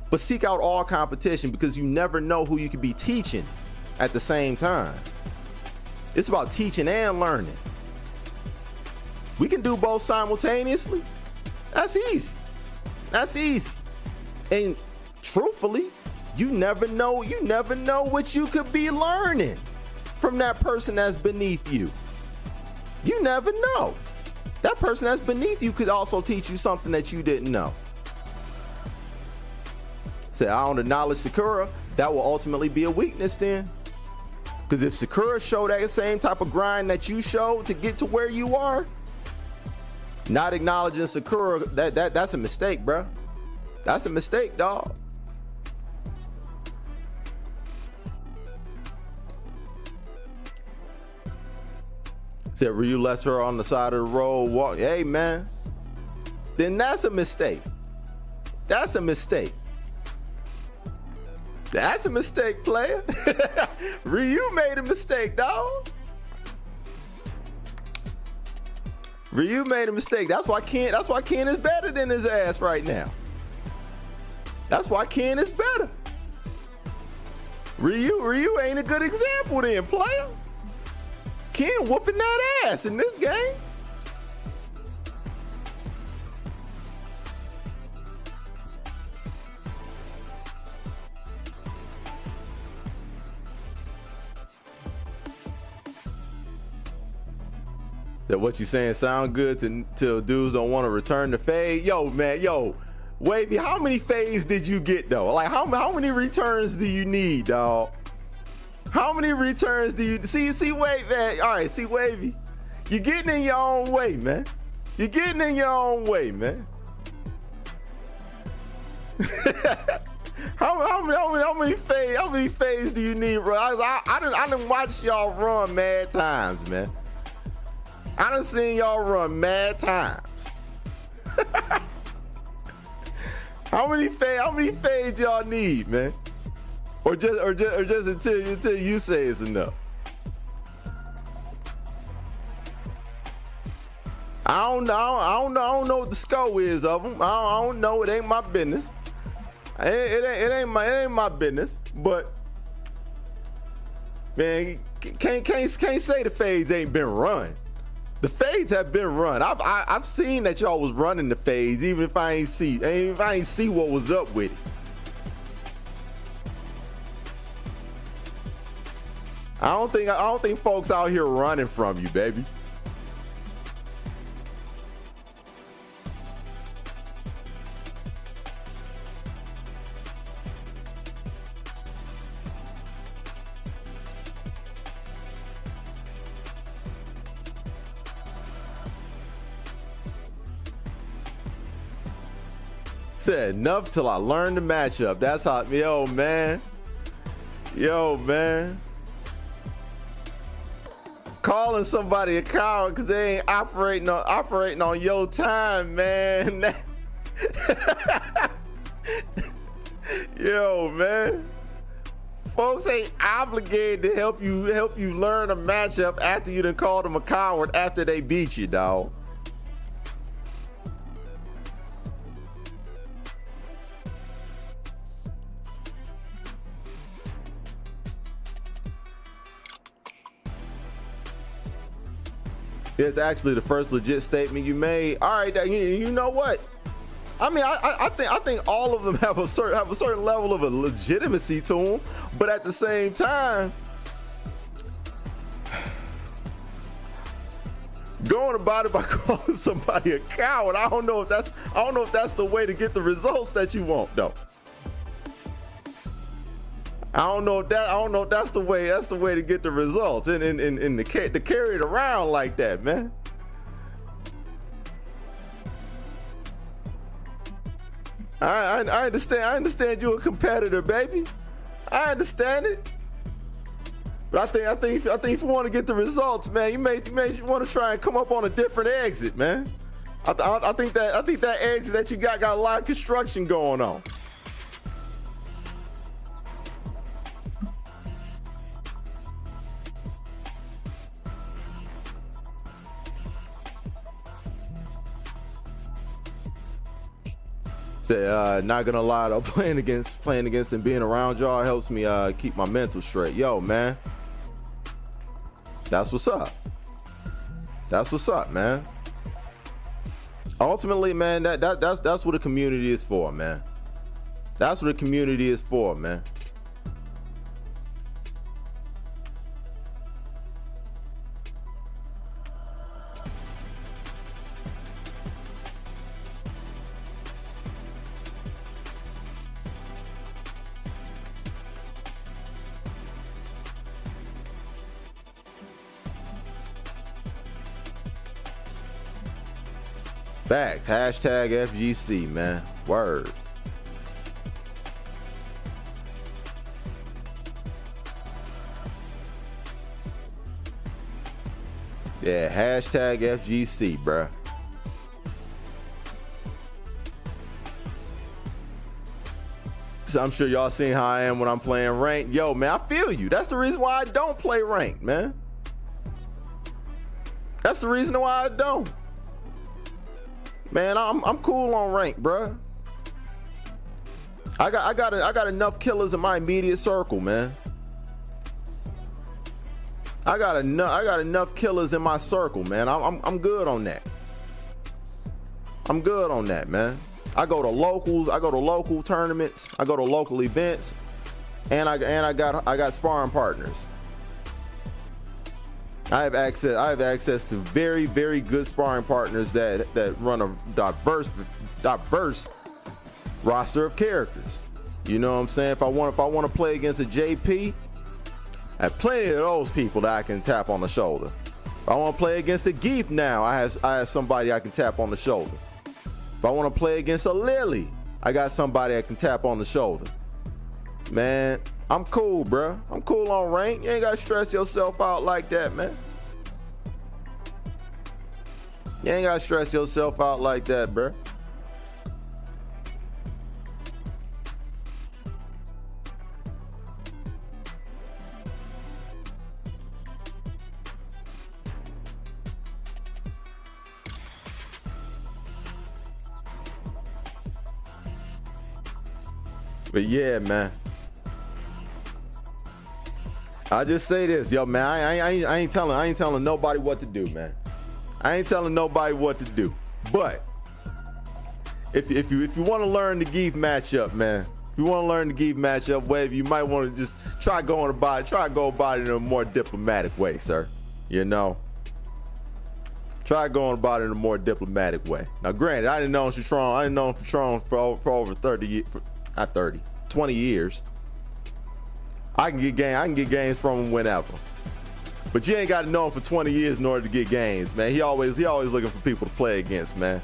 but seek out all competition because you never know who you could be teaching at the same time. It's about teaching and learning. We can do both simultaneously. That's easy. That's easy. And truthfully, you never know what you could be learning from that person that's beneath you. You never know. That person that's beneath you could also teach you something that you didn't know. Say, I don't acknowledge Sakura, that will ultimately be a weakness then. Because if Sakura showed that same type of grind that you showed to get to where you are, not acknowledging Sakura, that's a mistake, bro. That's a mistake, dog. Said Ryu left her on the side of the road, walk. Hey, man. Then that's a mistake. That's a mistake. That's a mistake, player. Ryu made a mistake, dog. Ryu made a mistake. That's why Ken is better than his ass right now. That's why Ken is better. Ryu ain't a good example then, player. Ken whooping that ass in this game. That what you saying sound good till dudes don't want to return the fade? Yo, man, yo, Wavy, how many fades did you get though? Like how many returns do you need, dog? How many returns do you see Wavy, man? All right, see Wavy, you're getting in your own way, man. You're getting in your own way, man. How many fades do you need, bro? I done watched y'all run mad times, man. I done seen y'all run mad times. How many fades y'all need, man? Or just until you say it's enough. I don't know what the score is of them. I don't know. It ain't my business. It ain't my business. But man, can't say the fades ain't been run. The fades have been run. I've seen that y'all was running the fades, even if I ain't see what was up with it. I don't think folks out here running from you, baby. Said enough till I learned the matchup. That's how, yo, man. Calling somebody a coward because they ain't operating on your time, man. Yo, man. Folks ain't obligated to help you learn a matchup after you done called them a coward after they beat you, dog. It's actually the first legit statement you made. All right, you know what? I mean, I think all of them have a certain level of a legitimacy to them, but at the same time, going about it by calling somebody a coward, I don't know if that's the way to get the results that you want, though. I don't know if that's the way to get the results and to carry it around like that, man. I understand you're a competitor, baby. I understand it. But I think if you want to get the results, man, you may want to try and come up on a different exit, man. I think that exit that you got a lot of construction going on. Say, not gonna lie though, playing against and being around y'all helps me keep my mental straight. Yo, man, that's what's up. That's what's up, man. Ultimately, man, that's what a community is for, man. That's what a community is for, man. Facts. Hashtag FGC, man. Word. Yeah, hashtag FGC, bruh. So I'm sure y'all seen how I am when I'm playing ranked. Yo, man, I feel you. That's the reason why I don't play ranked, man. That's the reason why I don't. Man, I'm cool on rank, bruh. I got enough killers in my immediate circle, man. I got enough killers in my circle, man. I'm good on that. I'm good on that, man. I go to locals, I go to local tournaments, I go to local events, and I got sparring partners. I have access to very, very good sparring partners that run a diverse roster of characters. You know what I'm saying? If I want to play against a JP, I have plenty of those people that I can tap on the shoulder. If I want to play against a Geef now, I have somebody I can tap on the shoulder. If I want to play against a Lily, I got somebody I can tap on the shoulder. Man, I'm cool, bro. I'm cool on rank. You ain't gotta stress yourself out like that, man. You ain't gotta stress yourself out like that, bro. But yeah, man. I just say this, yo, man. I ain't telling nobody what to do, man. I ain't telling nobody what to do. But if you want to learn the Geef matchup, man. If you want to learn the Geef matchup, wave, you might want to just try go about it in a more diplomatic way, sir. You know. Try going about it in a more diplomatic way. Now, granted, I didn't know Patron for over 30 years, not 30, 20 years. I can get games from him whenever. But you ain't got to know him for 20 years in order to get games, man. He always looking for people to play against, man.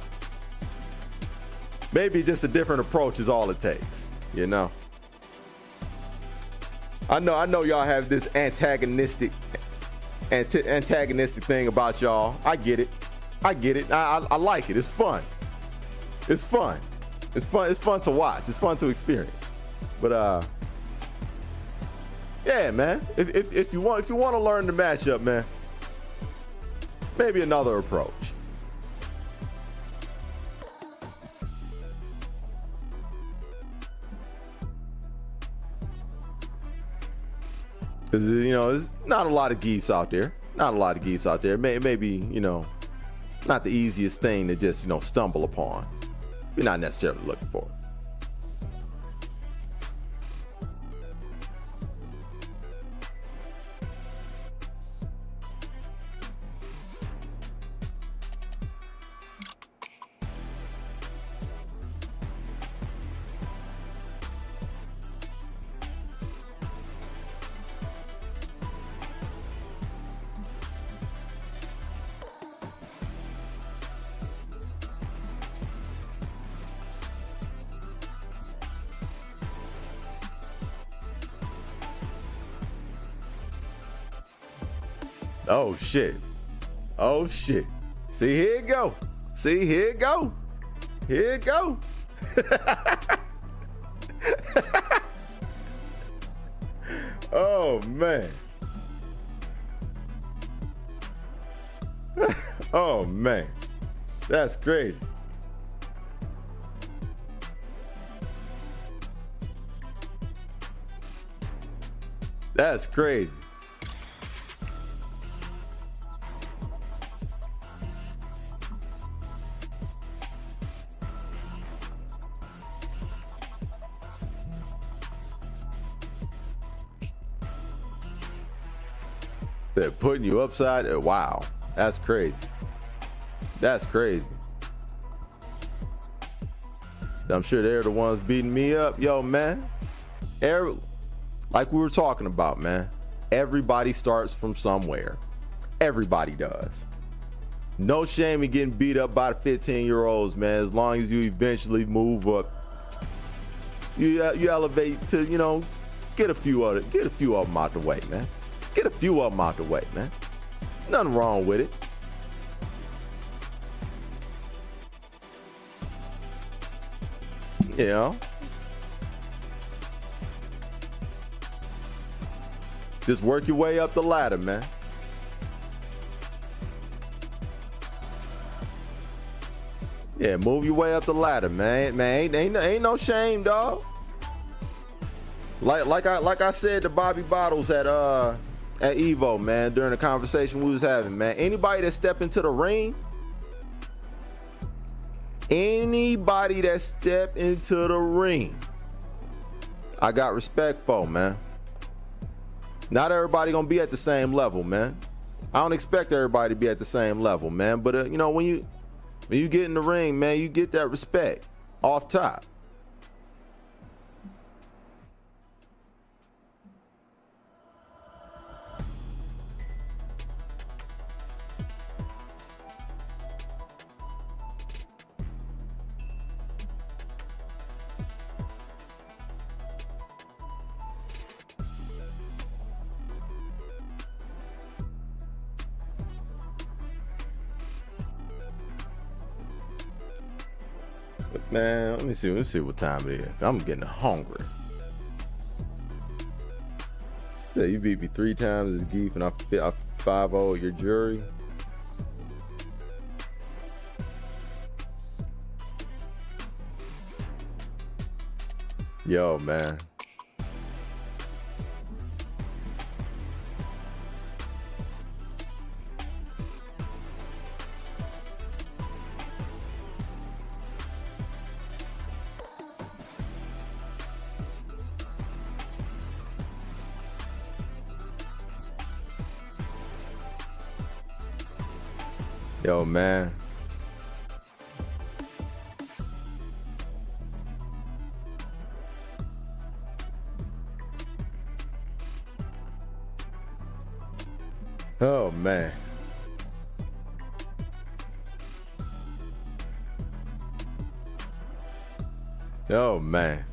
Maybe just a different approach is all it takes, you know. I know y'all have this antagonistic thing about y'all. I get it. I like it. It's fun. It's fun. It's fun to watch. It's fun to experience. But yeah, man. If you want to learn the matchup, man, maybe another approach. Because, you know, there's not a lot of Geefs out there. Maybe, you know, not the easiest thing to just, you know, stumble upon. You're not necessarily looking for it. Oh shit. Oh shit. See, here it go. Here it go. Oh man. Oh man. That's crazy. That's crazy. They're putting you upside. Wow, that's crazy. That's crazy. I'm sure they're the ones beating me up. Yo, man. Like we were talking about, man. Everybody starts from somewhere. Everybody does. No shame in getting beat up by the 15-year-olds, man. As long as you eventually move up, you elevate to, you know, get a few of them out the way, man. Get a few of them out the way, man. Nothing wrong with it. You know? Just work your way up the ladder, man. Yeah, move your way up the ladder, man. Man, ain't no shame, dog. Like I said to Bobby Bottles at Evo, man, during the conversation we was having, man. Anybody that step into the ring, I got respect for, man. Not everybody gonna be at the same level, man. I don't expect everybody to be at the same level, man. But you know, when you get in the ring, man, you get that respect off top. Man, let me see what time it is. I'm getting hungry. Yeah, you beat me 3 times as Geef and I 5-0 your jury. Yo, man. Yo, man. Oh, man. Oh, man.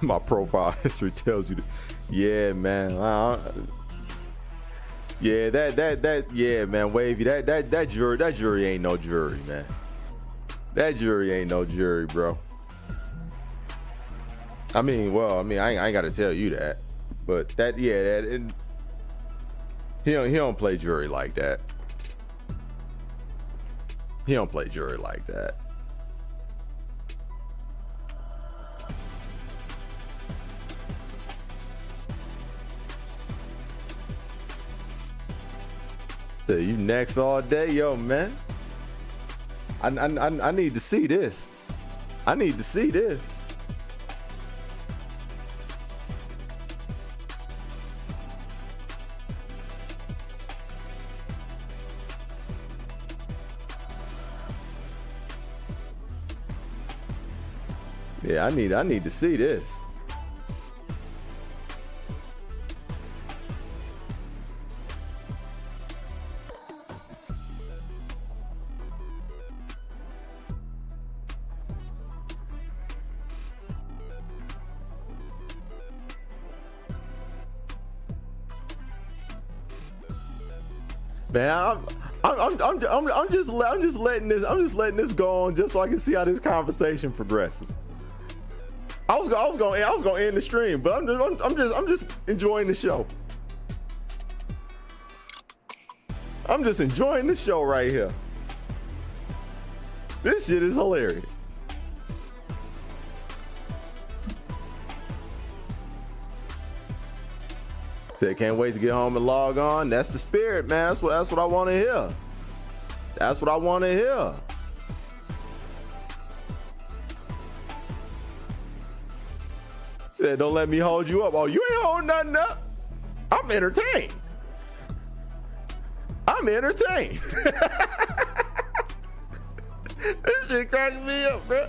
My profile history tells you that. Yeah, man. Yeah, man, Wavy. That jury ain't no jury, man. That jury ain't no jury, bro. I mean, I ain't got to tell you that, but that, yeah, he don't play jury like that. He don't play jury like that. You next all day, yo, man. I need to see this. I need to see this. Yeah, I need to see this. Man, I'm just letting this go on just so I can see how this conversation progresses. I was gonna end the stream, but I'm just enjoying the show. I'm just enjoying the show right here. This shit is hilarious. Said can't wait to get home and log on. That's the spirit, man. That's what I want to hear. That's what I want to hear. Yeah, don't let me hold you up. Oh, you ain't holding nothing up. I'm entertained. I'm entertained. This shit cracking me up, man.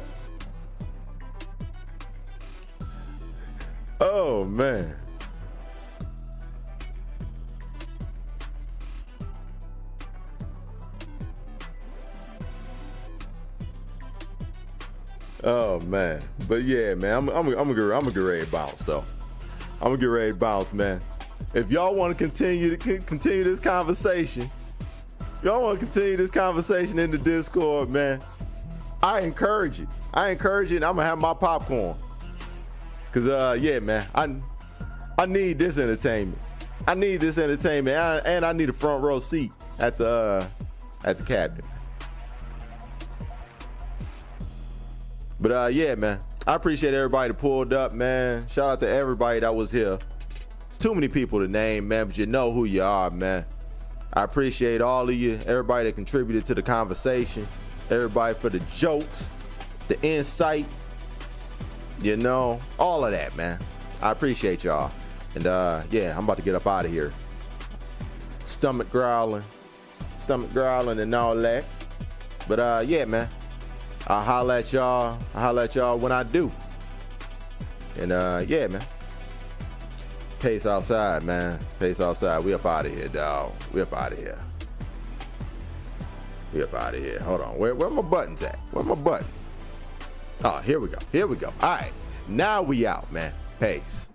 Oh, man. Oh man, but yeah, man, I'm gonna get ready to bounce though. I'm gonna get ready to bounce, man. If y'all want to continue this conversation, in the Discord, man, I encourage it. And I'm gonna have my popcorn, cause yeah, man, I need this entertainment. And I need a front row seat at the cabinet. But yeah, man, I appreciate everybody that pulled up, man. Shout out to everybody that was here. It's too many people to name, man, but you know who you are, man. I appreciate all of you, everybody that contributed to the conversation, everybody for the jokes, the insight, you know, all of that, man. I appreciate y'all. And yeah, I'm about to get up out of here. Stomach growling and all that. But yeah, man. I'll holla at y'all when I do. And yeah, man. Pace outside, man. Pace outside. We up out of here, dog. We up out of here. Hold on. Where my buttons at? Where my button? Oh, here we go. All right. Now we out, man. Pace.